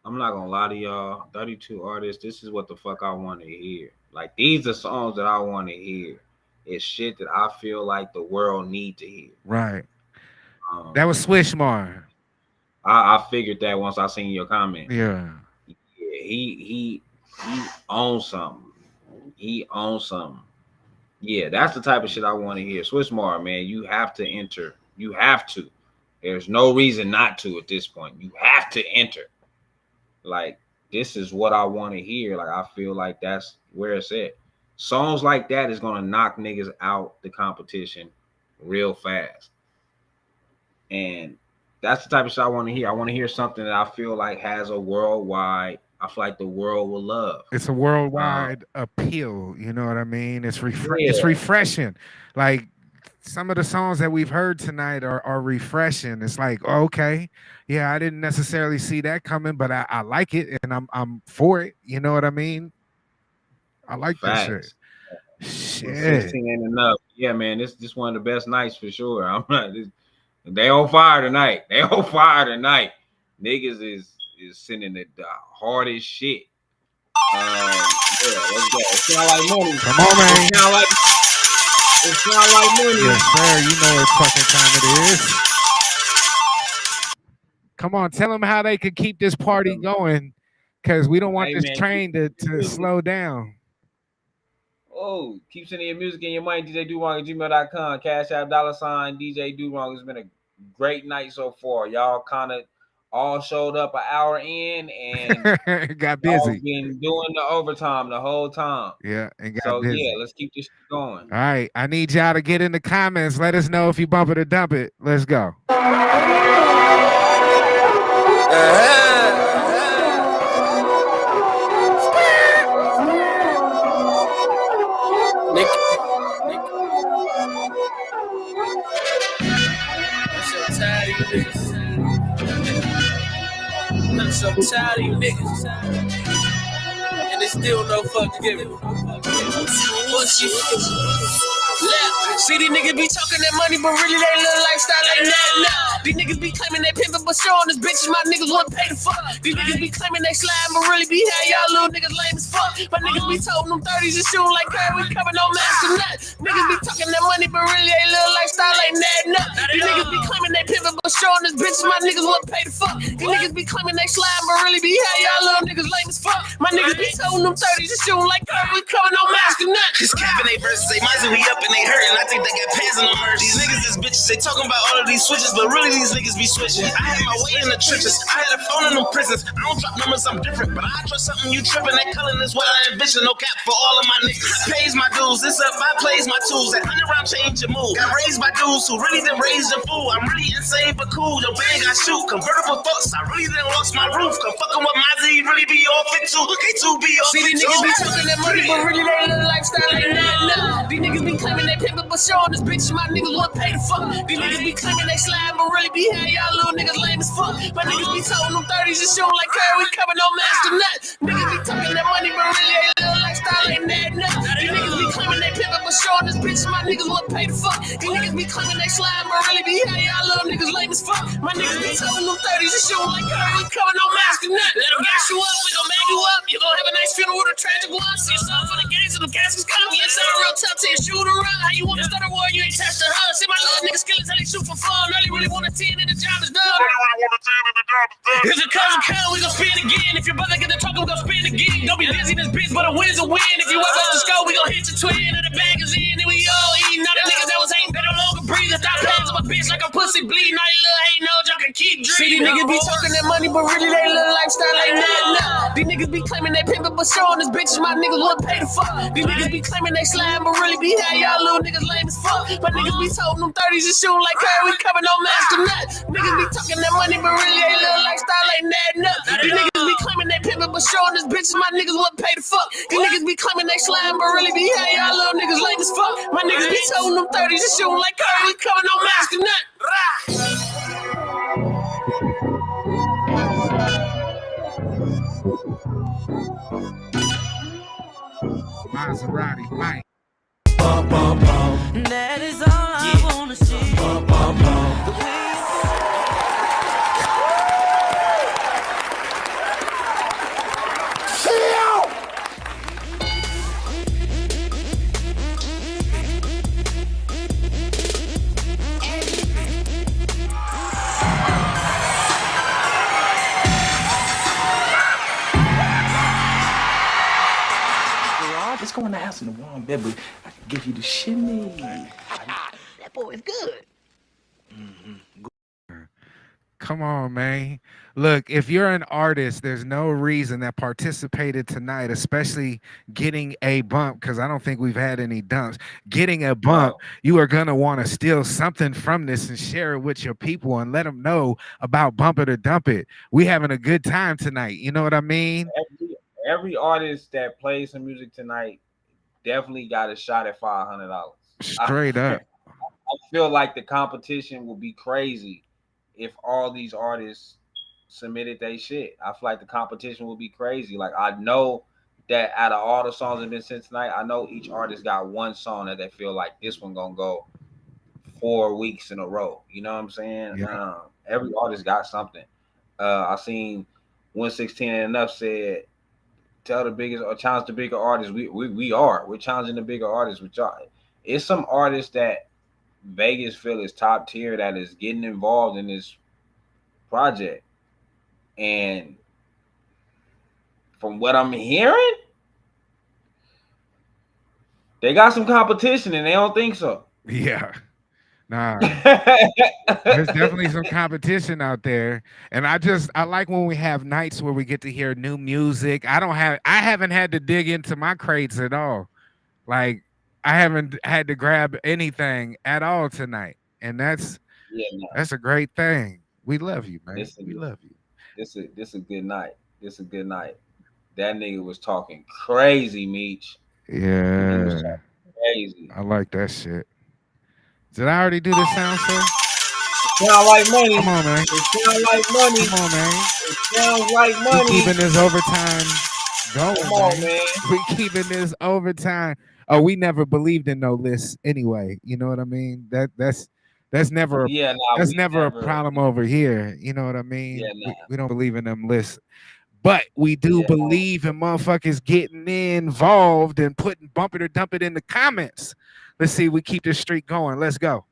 I'm not gonna lie to y'all. 32 artists, this is what the fuck I want to hear. Like, these are songs that I want to hear. It's shit that I feel like the world need to hear. Right. That was Swishmar. I figured that once I seen your comment. Yeah. He owns something. He owns something. Yeah, that's the type of shit I want to hear. Swishmar, man, you have to enter. You have to. There's no reason not to at this point. You have to enter. Like, this is what I want to hear. Like, I feel like that's where it's at. Songs like that is gonna knock niggas out the competition real fast. And that's the type of shit I want to hear. I want to hear something that I feel like has a worldwide, I feel like the world will love. It's a worldwide appeal. You know what I mean? It's it's refreshing. Like, some of the songs that we've heard tonight are refreshing. It's like, okay, yeah, I didn't necessarily see that coming, but I like it and I'm for it. You know what I mean? I like that shit. Shit. 16 ain't enough. Yeah, man, this one of the best nights for sure. I'm not. They on fire tonight. They on fire tonight. Niggas is sending the hardest shit. Yeah, let's go. It sound like money. Come on, man. It sound like money. Yes, sir. You know what fucking time it is. Come on, tell them how they could keep this party going, because we don't want this train to slow down. Oh, keep sending your music and your money. DJDuwrong@gmail.com. Cash App $, DJ Duwrong. It's been a great night so far. Y'all kind of all showed up an hour in and got busy. Been doing the overtime the whole time. Yeah, and got busy. Yeah, let's keep this shit going. All right, I need y'all to get in the comments. Let us know if you bump it or dump it. Let's go. I'm so tired of you niggas. And there's still no fuck to give it. Bullshit. See these niggas be talking that money, but really they little lifestyle ain't nothing now. These niggas be claiming they pimpin', but showing this bitches my niggas wouldn't pay the fuck. These niggas be claiming they slime, but really be how y'all little niggas lame as fuck. My niggas be toting them 30s and shooting like Curry, we cover no mask or nut. Niggas be talking that money, but really they little lifestyle ain't adding up. These niggas be claiming they pimpin', but showing this bitches my niggas wouldn't pay the fuck. These niggas be claiming they slime, but really be how y'all little niggas lame as fuck. My niggas be toting them 30s and shooting like Curry, we cover no mask or nut. This cap in they verses, they might say we up and they hurtin'. I think they got pants in the merch. These niggas is bitches, they talking about all of these switches, but really these niggas be switching. I had my way in the trenches, I had a phone in them prisons. I don't drop numbers, I'm different, but I trust something you tripping. That culling is what I envision. No cap for all of my niggas. Pays my dues, this up, I plays my tools. That 100 round change your move. Got raised by dudes who really didn't raise the fool. I'm really insane but cool. Your bang I shoot. Convertible thoughts, I really didn't lost my roof. Come fucking with my Z, really be all fit too. K2 be all see, fit these too. niggas be talking that money, but really they little lifestyle ain't nothing up. These niggas be claiming they pimpin', but showing this bitches my niggas wouldn't pay the fuck. These niggas be claiming they slime, but really be how y'all little niggas lame as fuck. My niggas be toting them 30s and shooting like Curry, we cover no mask or nut. Niggas be talking that money, but really they little lifestyle ain't adding up. These niggas be claiming they pimpin', but showing this bitches my niggas wouldn't pay the fuck. These niggas be claiming they slime, but really be how y'all little niggas lame as fuck. My niggas be toting them 30s and shooting like Curry, we cover no mask or nut. Let them gas you up, we gon' make you up. You gon' have a nice funeral with a tragic one. See yourself for the games and the caskets come. You sound real tough till you shoot around. How you wanna start a war, you ain't touched the hug. See my little niggas skillets, how they shoot for fun. Really want a 10 and the job is done. If it comes to come, we gon' spin again. If your brother get the talking, we gon' spin again. Don't be busy this bitch, but a win's a win. If you ever up the score, we gon' hit your twin. And the bag is in, and we all eating. Now the niggas that was hating, they no longer breathe. Stop hands on my bitch like a pussy bleeding. Now you little hate no y'all can keep dreaming. See, these niggas be talking that money, but really they little lifestyle ain't nothing up. These niggas be claiming they pimpin', but showing this bitches my niggas wouldn't pay the fuck. These niggas be claiming they slime, but really be how y'all little niggas lame as fuck. My niggas be toting them 30s and shooting like Curry, we cover no mask or nut. Niggas be talking that money, but really they little lifestyle ain't adding up. These niggas be claiming they pimpin', but showing this bitches my niggas wouldn't pay the fuck. These niggas be claiming they slime, but really be how y'all little niggas lame as fuck. My niggas be toting them 30s and shooting like Curry, we cover no mask or nut. Maserati, Mike. That is all I wanna see. The way Let's go in the house in the warm bed, but I can give you the shimmy. That boy is good. Come on, man. Look, if you're an artist, there's no reason that participated tonight, especially getting a bump, because I don't think we've had any dumps. Getting a bump, you are going to want to steal something from this and share it with your people and let them know about Bump It or Dump It. We having a good time tonight. You know what I mean? Every artist that plays some music tonight definitely got a shot at $500. Straight up. I feel like the competition will be crazy if all these artists submitted their shit. I feel like the competition will be crazy. Like, I know that out of all the songs that have been sent tonight, I know each artist got one song that they feel like this one gonna go 4 weeks in a row. You know what I'm saying? Yeah. Every artist got something. I seen 116 and Enough said, tell the biggest or challenge the bigger artists. We're challenging the bigger artists with y'all. It's some artists that Vegas feel is top tier that is getting involved in this project. And from what I'm hearing, they got some competition and they don't think so. Yeah. Nah. There's definitely some competition out there. And I like when we have nights where we get to hear new music. I haven't had to dig into my crates at all. Like, I haven't had to grab anything at all tonight. And that's a great thing. We love you, man. We love you. This a good night. This a good night. That nigga was talking crazy, Meech. Yeah. Crazy. I like that shit. Did I already do the sound, sir? It sound like money. Come on, man. It sound like money. Come on, man. It sounds like money. We keeping this overtime going, Come on, man. We keeping this overtime. Oh, we never believed in no lists anyway. You know what I mean? That's never Yeah, nah, that's we never a never. problem over here. You know what I mean? Yeah, nah. We don't believe in them lists. But we do believe in motherfuckers getting involved and putting bump it or dump it in the comments. Let's see if we keep this streak going. Let's go.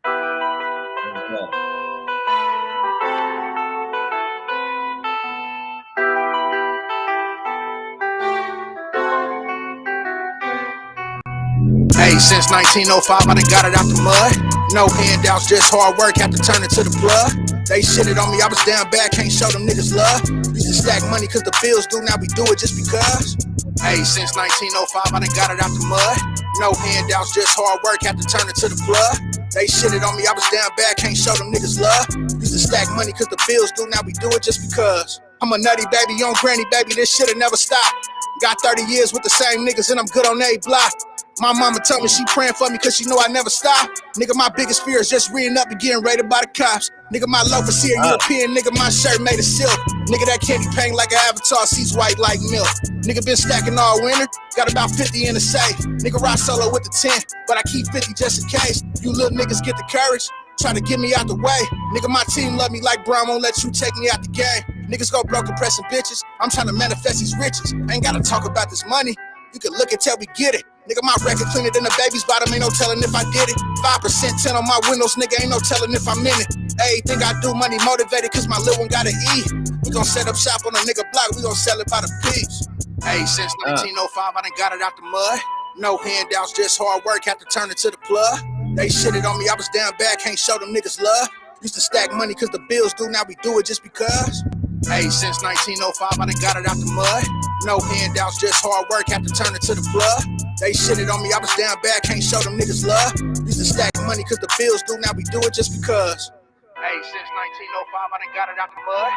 Hey, since 1905, I done got it out the mud. No handouts, just hard work, had to turn it to the plug. They shitted on me, I was down bad, can't show them niggas love. Used to stack money cause the bills do, now we do it just because. Hey, since 1905, I done got it out the mud. No handouts, just hard work, had to turn it to the plug. They shitted on me, I was down bad, can't show them niggas love. Used to stack money cause the bills do, now we do it just because. I'm a nutty baby on granny, baby, this shit'll never stop. Got 30 years with the same niggas and I'm good on every block. My mama told me she praying for me cause she know I never stop. Nigga, my biggest fear is just reading up and getting raided by the cops. Nigga, my loafers here European, nigga, my shirt made of silk. Nigga, that candy paint like an avatar, seats white like milk. Nigga been stacking all winter, got about 50 in the safe. Nigga rock solo with the 10, but I keep 50 just in case. You little niggas get the courage, try to get me out the way. Nigga, my team love me like Brown won't let you take me out the game. Niggas go broke compressing bitches, I'm trying to manifest these riches. Ain't gotta talk about this money, you can look and tell we get it. Nigga, my record cleaner than a baby's bottom, ain't no telling if I did it. 5% 10 on my windows, nigga, ain't no telling if I'm in it. Everything I do, money motivated, cause my little one gotta eat. We gon' set up shop on a nigga block, we gon' sell it by the piece. Hey, since 1905, I done got it out the mud. No handouts, just hard work, had to turn it to the plug. They shitted on me, I was down bad, can't show them niggas love. Used to stack money cause the bills do, now we do it just because. Hey, since 1905, I done got it out the mud. No handouts, just hard work, had to turn it to the plug. They shitted on me, I was down bad, can't show them niggas love. Used to stack money cause the bills do, now we do it just because. Hey, since 1905, I done got it out the mud.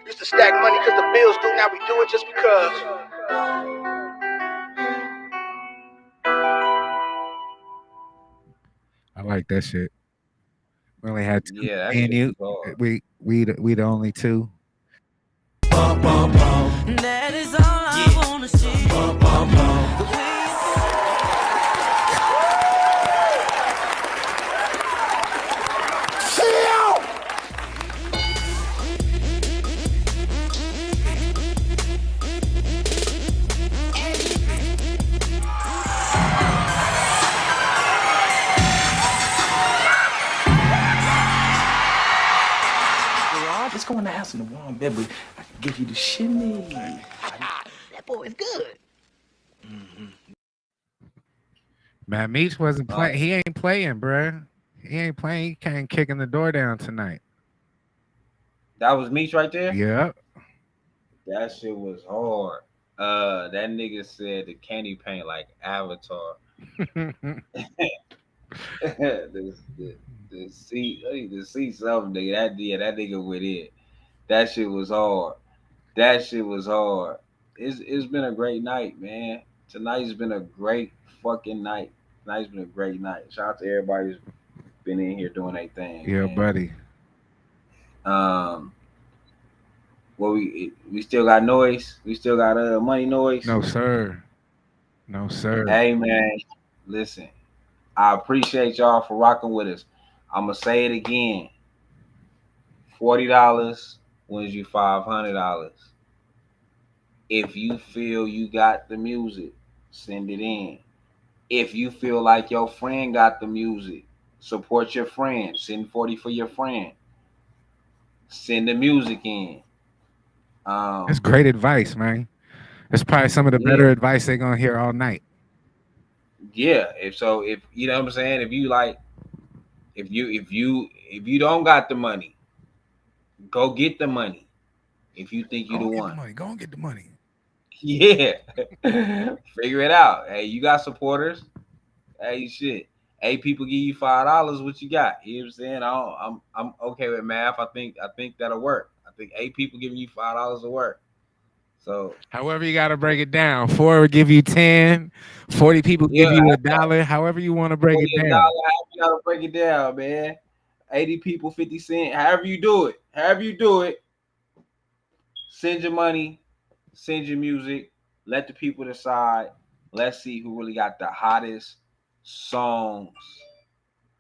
Used to stack money cause the bills do, now we do it just because. I like that shit. We only had two. Yeah, that and shit you. was hard. We the only two. That is all I wanna see. The way Let's go in the house in the warm bed, but I can give you the shimmy. That boy is good. Man, Meech wasn't playing. He ain't playing, bruh. He ain't playing. He came kicking the door down tonight. That was Meech right there? Yep. That shit was hard. That nigga said the candy paint like Avatar. the seat something, nigga. That nigga went in. That shit was hard. It's been a great night, man. Tonight's been a great fucking night. Tonight's been a great night. Shout out to everybody who's been in here doing their thing. Yeah, man. buddy. Well, we still got noise. We still got money noise. No, sir. No, sir. Hey, man, listen. I appreciate y'all for rocking with us. I'm gonna say it again. $40 wins you $500. If you feel you got the music, send it in. If you feel like your friend got the music, support your friend. Send 40 for your friend. Send the music in. That's great advice, man. That's probably some of the better advice they're gonna hear all night. Yeah, if you know what I'm saying, if you don't got the money, go get the money. If you think you the one, go and get the money. Yeah, figure it out. Hey, you got supporters. Hey, shit. Hey, people give you $5. What you got? You know what I'm saying? I'm okay with math. I think that'll work. I think 8 people giving you $5 will work. So, however you got to break it down. 4 will give you 10. 40 people give you $1. However you want to break it down. However you got to break it down, man. 80 people, 50 cents. However you do it. Send your money. Send your music. Let the people decide. Let's see who really got the hottest songs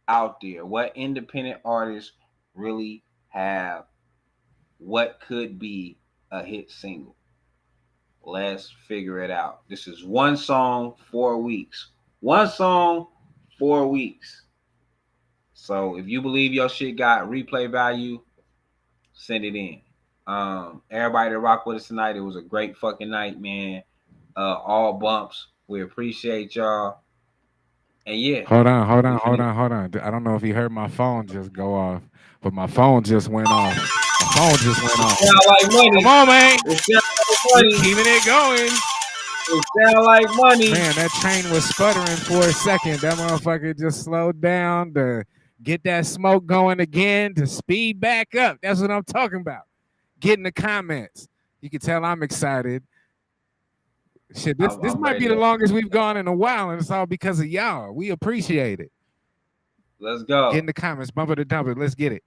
out there? What independent artists really have what could be a hit single? Let's figure it out. This is one song, 4 weeks. One song, 4 weeks. So if you believe your shit got replay value, send it in. Everybody that rock with us tonight, it was a great fucking night, man. All bumps. We appreciate y'all. And yeah. Hold on. I don't know if you heard my phone just go off, but my phone just went off. Sound like money. Come on, man. It sound like money. Keeping it going. It sound like money. Man, that train was sputtering for a second. That motherfucker just slowed down to get that smoke going again, to speed back up. That's what I'm talking about. Get in the comments. You can tell I'm excited. Shit, this might be the longest we've gone in a while, and it's all because of y'all. We appreciate it. Let's go. Get in the comments. Bump it or dump it. Let's get it.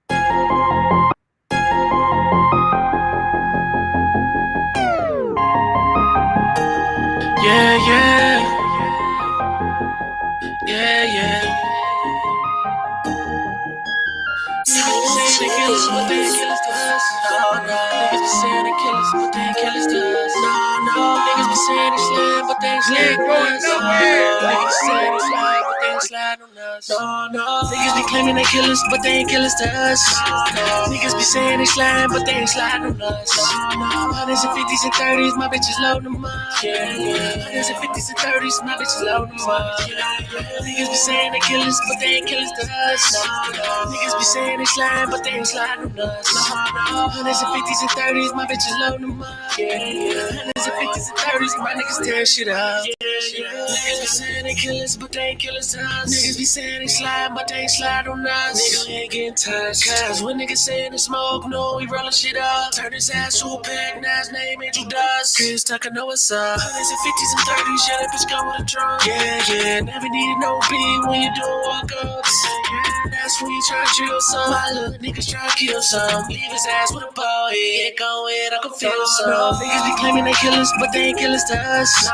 Niggas be saying they kill us, but they ain't kill us to us. Niggas be saying they kill us, but they ain't kill us to us. Niggas be saying they slide, but they ain't slide on us. Niggas be saying they slide, but they ain't slide on us. Niggas be claiming they kill us, but they ain't kill us to us. Niggas be saying they slide, but they ain't slide on us. Hundreds and 50s and 30s, my bitches load them up. Hundreds and 50s and 30s, my bitches load them up. Niggas be saying they kill us, but they ain't kill us to us. Niggas be saying they slide, but they ain't slide on us. Hundreds and 50s and 30s, my bitches load them up. Hundreds and 50s and 30s, my niggas tear shit up. Niggas be saying they kill us, but they ain't kill us to us. Niggas be saying they slide, but they ain't slide on us. Niggas ain't getting touched. Cause when niggas saying they smoke, no, we rollin' shit up. Turn his ass to a pack, now his name Angel Dust. Chris Tucker know what's up. Hundreds and 50s and 30s, yeah, that bitch come with a drum. Yeah, never needed no beat when you doing walk-ups. That's when you try to drill some. My little niggas try to kill some. Leave his ass with a ball head, go in, I can feel some. Niggas be claiming they kill us, but they ain't kill us to us.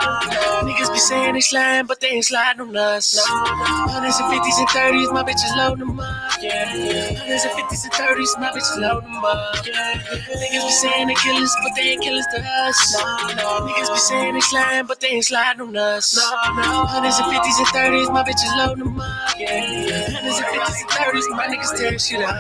Niggas be saying they slide, but they ain't slide on us. Hundreds and 50s and 30s, my bitches load them up. Hundreds and 50s and 30s, my bitches load them up. Niggas be saying they kill us, but they ain't kill us to us. Niggas be saying they slide, but they ain't slide on us. Hundreds and 50s and 30s, my bitches load them up. Hundreds and 50s and 30s, my niggas tear shit up.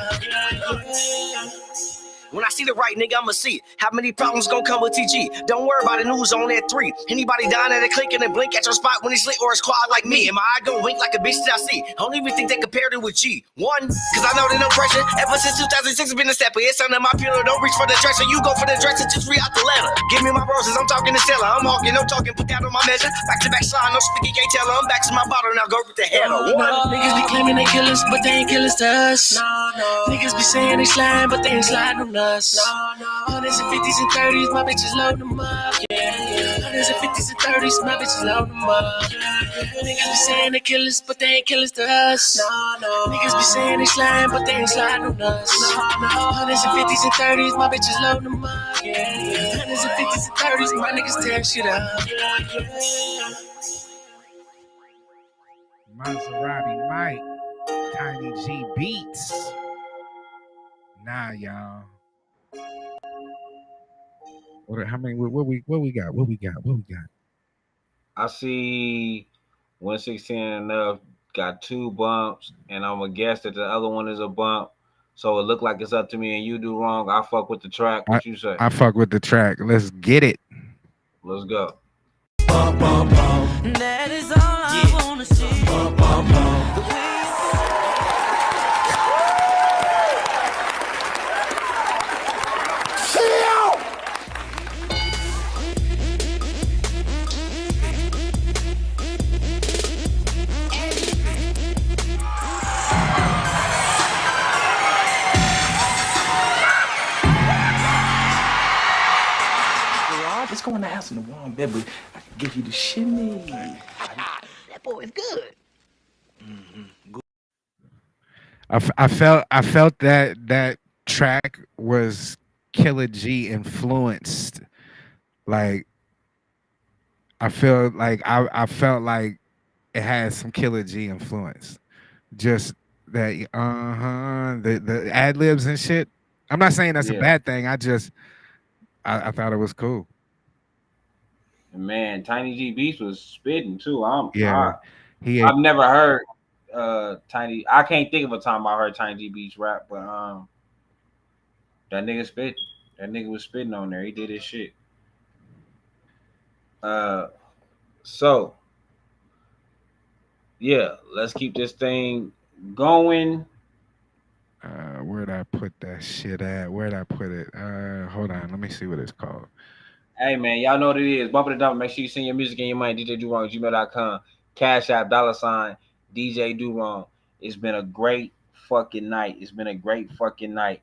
When I see the right nigga, I'ma see it. How many problems gon' come with TG? Don't worry about the news on that 3. Anybody dying at a click and then blink at your spot when it's lit or it's quiet like me. And my eye gon' wink like a bitch that I see. I don't even think they compared it with G. One, cause I know they no pressure. Ever since 2006, it's been a stepper. It's under my pillow. Don't reach for the dresser. You go for the dresser, just read out the letter. Give me my roses, I'm talking to seller. I'm walking, no talking, put that on my measure. Back to back slide, no speaking, can't tell her. I'm back to my bottle, now go with the head. Niggas be claiming they kill us, but they ain't kill us to us. Niggas be saying they slide, but they ain't slide on us. Hundreds and 50s and 30s, my bitches load them up. Hundreds and 50s and 30s, my bitches load them up. Niggas be saying they kill us, but they ain't kill us to us. Niggas be saying they slide, but they ain't slide on us. Hundreds and 50s and 30s, my bitches load them up. Hundreds and 50s and 30s, my niggas tear shit up. Maserati Mike, Tiny G Beats. Nah, y'all. How many? What we got? What we got? I see 116 enough got 2 bumps, and I'm gonna guess that the other one is a bump. So it look like it's up to me, and you do wrong. I fuck with the track. What you say? I fuck with the track. Let's get it. Let's go. That is all I wanna see. Let's go in the house in the warm bed, but I can give you the shimmy. That boy is good. I felt that track was Killer G influenced. Like I felt like it has some Killer G influence. Just that the ad libs and shit. I'm not saying that's a bad thing. I thought it was cool. And man, Tiny G Beats was spitting too. Yeah. I've never heard Tiny. I can't think of a time I heard Tiny G Beats rap, but that nigga spit. That nigga was spitting on there. He did his shit. So yeah, let's keep this thing going. Where'd I put that shit at? Where'd I put it? Hold on, let me see what it's called. Hey man, y'all know what it is. Bump it up. Make sure you send your music and your money. DJ DuWrong, gmail.com. Cash App, $ DJ DuWrong. It's been a great fucking night. It's been a great fucking night.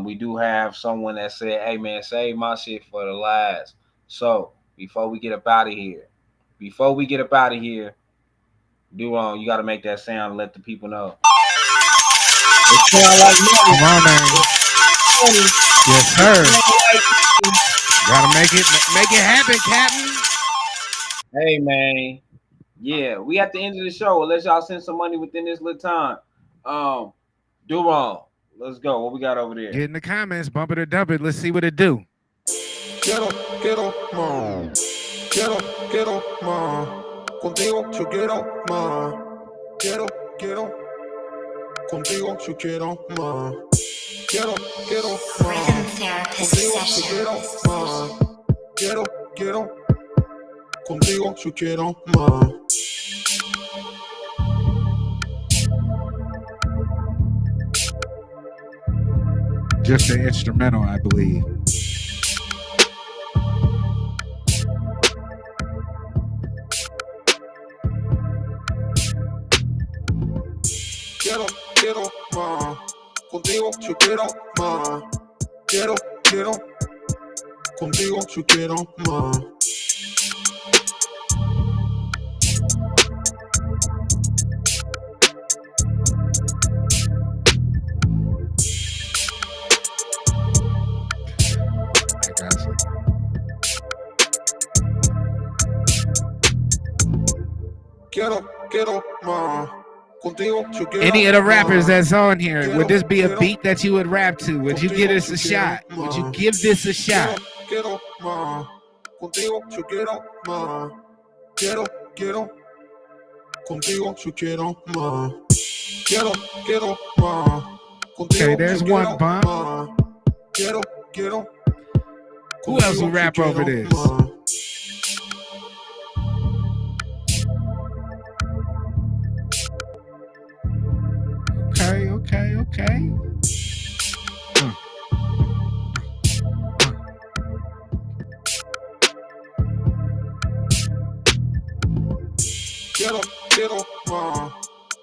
We do have someone that said, hey man, save my shit for the last. So before we get up out of here, DuWrong, you gotta make that sound and let the people know. It sound like come on, man. Yes, sir. Gotta make it happen, Captain. Hey man, yeah, we at the end of the show. Unless y'all send some money within this little time. DuWrong, let's go. What we got over there? Get in the comments, bump it or dump it. Let's see what it do. Quiero más. Quiero más. Contigo yo quiero más. Quiero. Contigo yo quiero más. Quiero más. Contigo yo quiero más. Quiero. Contigo yo quiero más. Just the instrumental, I believe. Quiero más. Contigo yo quiero más. Quiero. Contigo yo quiero más. Quiero más. Contigo yo quiero. Any of the rappers that's on here, would this be a beat that you would rap to? Would you give this a shot? Would you give this a shot? Quiero más. Contigo yo quiero más. Quiero. Contigo yo quiero más. Quiero más. Okay, there's one bump. Quiero. Who else will rap over this? Okay. Quiero más.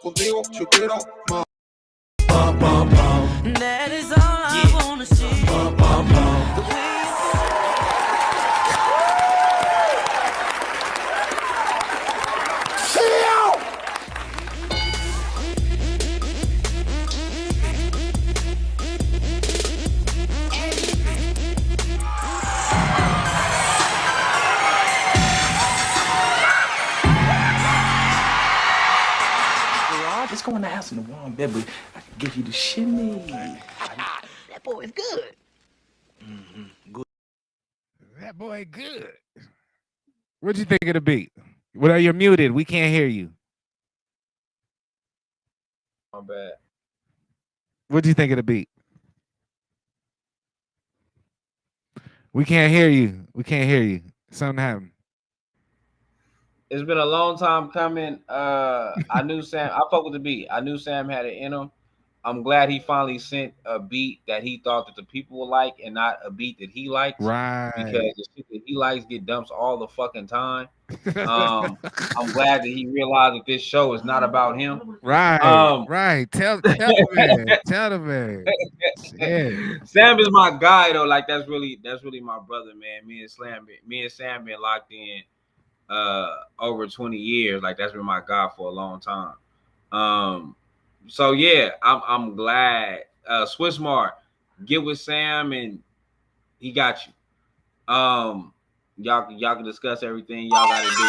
Contigo yo quiero más. That is all I wanna see. Let's go in the house in the warm bed, but I can give you the shimmy. That boy is good. Good. That boy good. What'd you think of the beat? Well, you're muted. We can't hear you. My bad. What'd you think of the beat? We can't hear you. Something happened. It's been a long time coming. I knew Sam. I fuck with the beat. I knew Sam had it in him. I'm glad he finally sent a beat that he thought that the people would like, and not a beat that he likes. Right. Because the shit that he likes get dumps all the fucking time. I'm glad that he realized that this show is not about him. Right. Right. Tell the man. Yeah. Sam is my guy though. Like that's really my brother, man. Me and Sam been locked in over 20 years. Like that's been my guy for a long time. So yeah, I'm glad. Swiss Mart, get with Sam and he got you. Y'all can discuss everything y'all gotta do.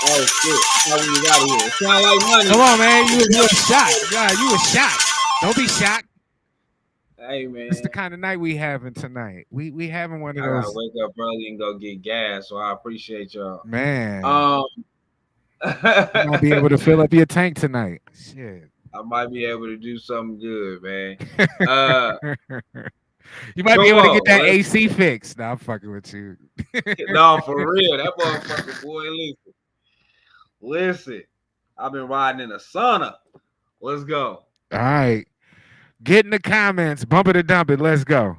Oh shit! How we got here? It sound like money. Come on, man. You a shocked. God, you a shocked. Don't be shocked. Hey man, It's the kind of night we having tonight. We having one of I gotta those. wake up early and go get gas, so I appreciate y'all. Man, I you might be able to fill up your tank tonight. Shit. I might be able to do something good, man. You might be able to get that AC fixed. Nah, I'm fucking with you. No, for real. That motherfucker, boy, listen. I've been riding in a sauna. Let's go. All right. Get in the comments. Bump it or dump it. Let's go.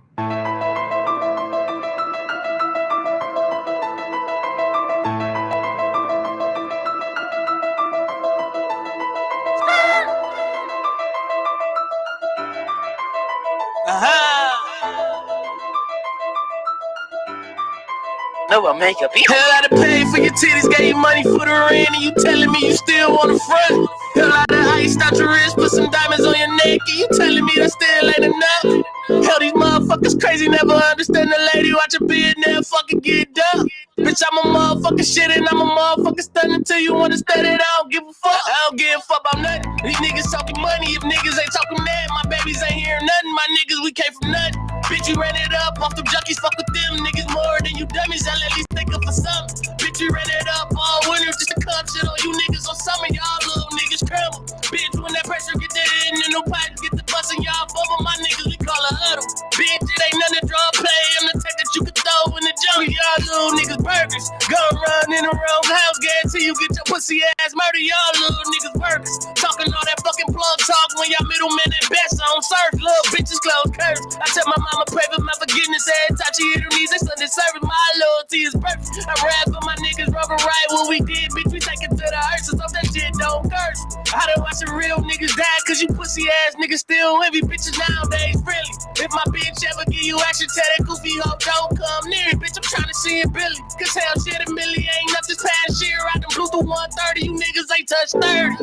No, I make a beat. Hell, I done paid for your titties, gave you money for the rent, and you telling me you still want the front. Hell, I done iced out your wrist, put some diamonds on your neck, and you telling me that still ain't enough. Hell, these motherfuckers crazy, never understand the lady, watch a billionaire fucking get dumb. Bitch, I'm a motherfucker shit, and I'm a motherfucker stunning until you understand it. I don't give a fuck, I don't give a fuck about nothing. These niggas talking money, if niggas ain't talking that, my babies ain't hearing nothing, my niggas, we came from nothing. Bitch, you ran it up off them junkies, fuck with them niggas more than you dummies, I'll at least think up for something. Bitch, you ran it up all winter just to come shit on you niggas on summer, y'all little niggas crumble. Bitch, when that pressure get that in and no pipes get the bustin', y'all bubble, my niggas, we call a huddle. Bitch, it ain't nothing to draw play, I'm the tech that you can throw in the jungle, y'all little niggas burgers. Gun run in the wrong house, guarantee you get your pussy ass murder, y'all little niggas burgers. Talking all that fucking plug talk when y'all middlemen at best on search, little bitches close curves. I tell my mama pray for my forgiveness every time she hit her knees, they Sunday service, my loyalty is perfect. I rap for my niggas, rubber right what we did, bitch, we take it to the hearses, so that shit don't curse. I done watch the real niggas die, cause you pussy ass niggas still envy bitches nowadays, really. If my bitch ever give you action, tell that goofy hoe don't come near it, bitch, I'm trying to see it Billy. Cause hell shit, a million ain't nothing past year, I done blew through 130, you niggas ain't touched 30.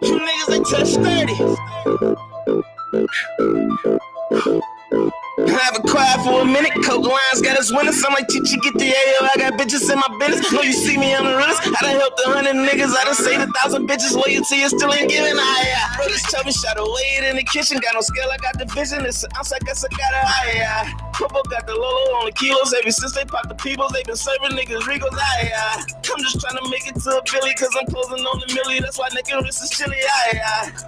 You niggas ain't touched 30. I've been quiet for a minute. Coke lines got us winning. Sound like Chichi get the AO. I got bitches in my business. Know you see me on the realest. I done helped 100 niggas. I done saved 1,000 bitches. Loyalty is still ain't giving. Brothers tell me shot away it in the kitchen. Got no scale. I got the vision. It's an ounce. I guess I got a Purple got the Lolo on the kilos. Ever since they popped the peoples, they been serving niggas Regals. I'm just trying to make it to a Billy, cause I'm closing on the milli. That's why nigga wrist is chilly.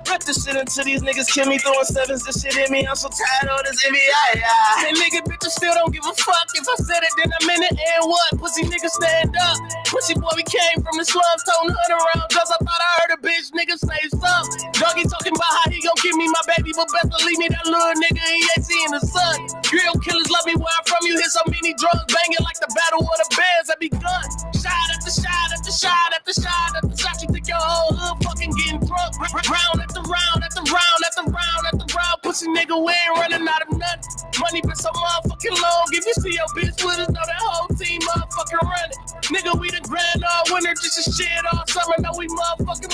Rep this shit until these niggas kill me. Throwing sevens. This shit in me. I'm so tired of this NBA. Hey nigga, bitches still don't give a fuck. If I said it, then I meant it. And what? Pussy nigga stand up. Pussy boy, we came from the slums, toting 100 rounds. Cause I thought I heard a bitch nigga say something. Doggy talking about how he gon' give me my baby, but best believe me, that little nigga, he ain't seeing the sun. Real killers love me where I'm from. You hear so many drugs banging like the battle of the bands that begun. Shot after shot after shot after shot after shot. You think your whole hood fucking getting drunk. Round after round after round after round after round. Pussy nigga, we ain't running out of nothing. Money been so motherfucking long. If you see your bitch with us, know that whole team motherfucking running. Nigga, we the grand all winter, just a shit all summer. Know we motherfucking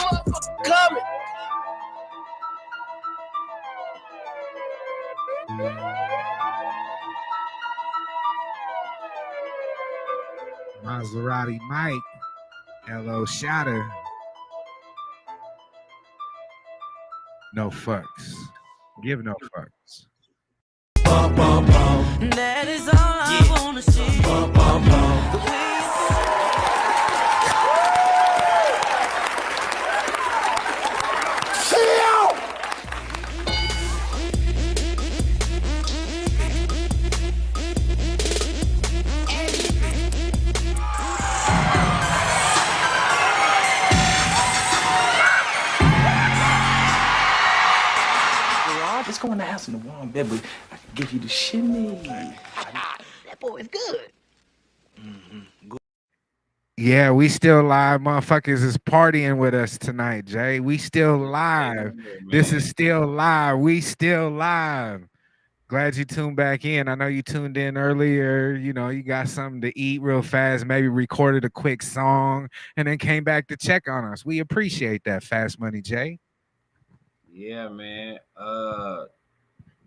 coming. Maserati Mike, L.O. Shatter. No fucks. Give no fucks. That is all I wanna see. Let's go in the house in the warm bed, but I can give you the shimmy. That boy is good. Yeah, we still live. Motherfuckers is partying with us tonight, Jay. We still live. This is still live. We still live. Glad you tuned back in. I know you tuned in earlier. You know, you got something to eat real fast, maybe recorded a quick song, and then came back to check on us. We appreciate that, Fast Money Jay. Yeah, man.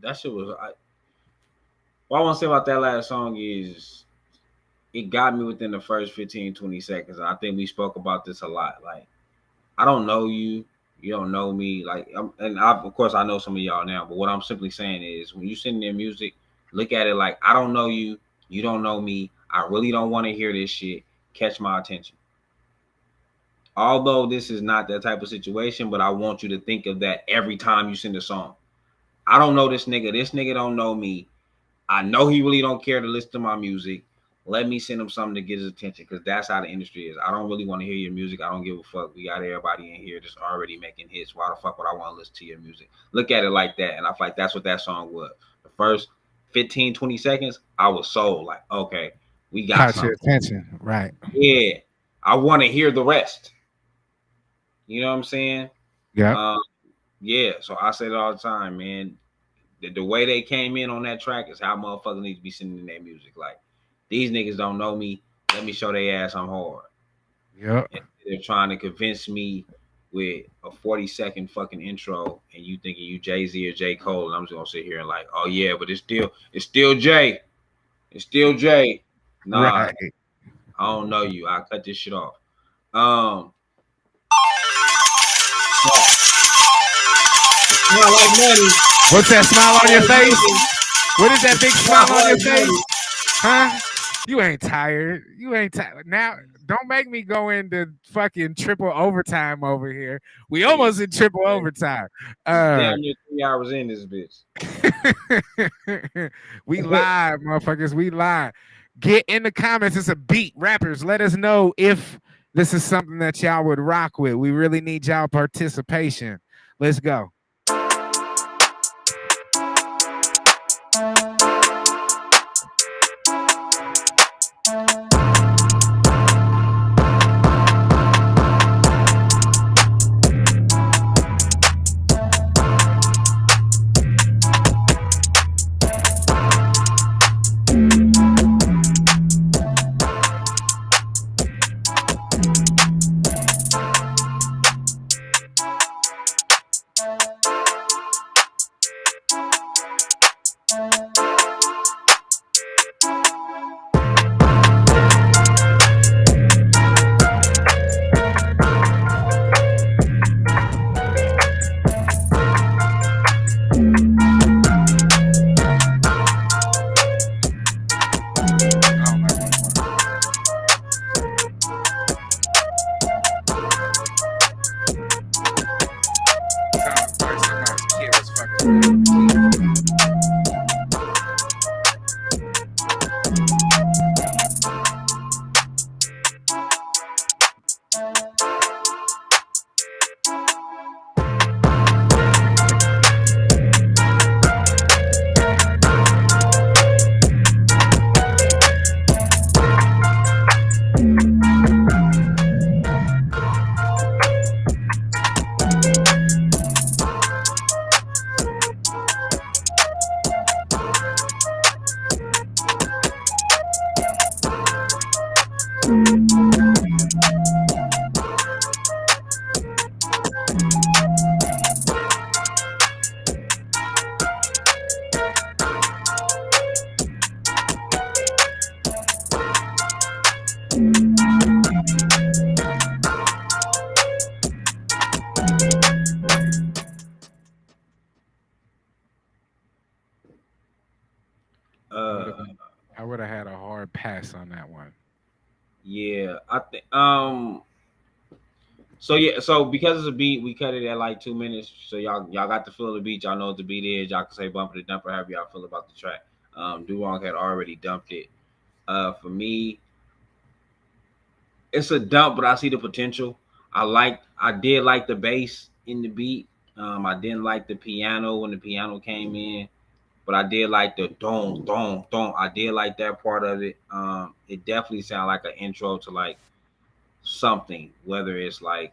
That shit was. What I want to say about that last song is it got me within the first 15, 20 seconds. I think we spoke about this a lot. Like, I don't know you. You don't know me. Like, of course, I know some of y'all now. But what I'm simply saying is, when you send their music, look at it like, I don't know you. You don't know me. I really don't want to hear this shit. Catch my attention. Although this is not that type of situation, but I want you to think of that every time you send a song. I don't know this nigga. This nigga don't know me. I know he really don't care to listen to my music. Let me send him something to get his attention, because that's how the industry is. I don't really want to hear your music. I don't give a fuck. We got everybody in here that's already making hits. Why the fuck would I want to listen to your music? Look at it like that. And I feel like that's what that song was. The first 15, 20 seconds, I was sold. Like, okay, we got your attention. Right. Yeah. I want to hear the rest. You know what I'm saying? Yeah. Yeah. So I say it all the time, man. The way they came in on that track is how motherfuckers need to be sending their music. Like, these niggas don't know me. Let me show their ass I'm hard. Yep. And they're trying to convince me with a 40-second fucking intro, and you thinking you Jay-Z or J. Cole, and I'm just gonna sit here and like, oh yeah, but it's still Jay. It's still Jay. Nah, right. I don't know you. I cut this shit off. Smell like money. What's that smile on your face? What is that big smile on your face? Huh? You ain't tired. You ain't tired. Now, don't make me go into fucking triple overtime over here. We almost in triple overtime. Damn near 3 hours in this bitch. We live, motherfuckers. We live. Get in the comments. It's a beat. Rappers, let us know if this is something that y'all would rock with. We really need y'all participation. Let's go. I would have had a hard pass on that one. Yeah, I think. So because it's a beat, we cut it at like 2 minutes. So y'all got to feel the beat. Y'all know what the beat is. Y'all can say bumper to dumper, however y'all feel about the track. Durong had already dumped it. For me, it's a dump, but I see the potential. I did like the bass in the beat. I didn't like the piano when the piano came in, but I did like the dong, dong, dong. I did like that part of it. It definitely sounded like an intro to like something, whether it's like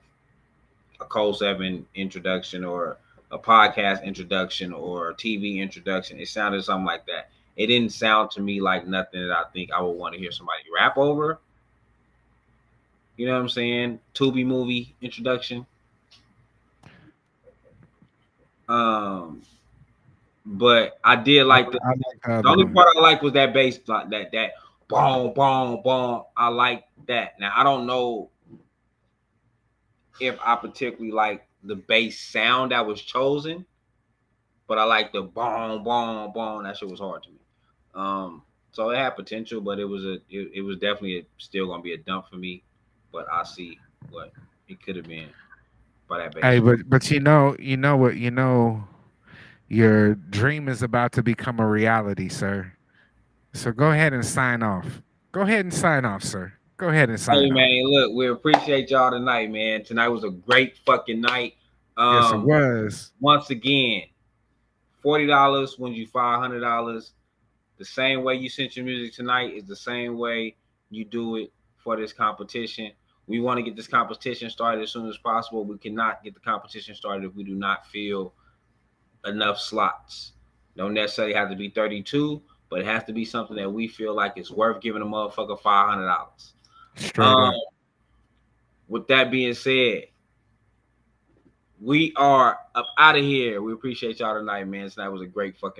a Cole 7 introduction or a podcast introduction or a TV introduction. It sounded something like that. It didn't sound to me like nothing that I think I would want to hear somebody rap over. You know what I'm saying? Tubi movie introduction. But I did like the only part I liked was that bass, like that boom, boom, boom. I like that. Now I don't know if I particularly like the bass sound that was chosen, but I like the boom, boom, boom. That shit was hard to me. So it had potential, but it was definitely still gonna be a dump for me. But I see what it could have been by that bass. Hey, but you know what, your dream is about to become a reality, sir. So go ahead and sign off. Go ahead and sign off, sir. Go ahead and sign Hey off. man, look, we appreciate y'all tonight, man. Tonight was a great fucking night. Yes, it was. Once again, $40 wins you $500. The same way you sent your music tonight is the same way you do it for this competition. We want to get this competition started as soon as possible. We cannot get the competition started if we do not fill enough slots. Don't necessarily have to be 32, but it has to be something that we feel like it's worth giving a motherfucker $500. Straight up. With that being said, we are up out of here. We appreciate y'all tonight, man. Tonight was a great fucking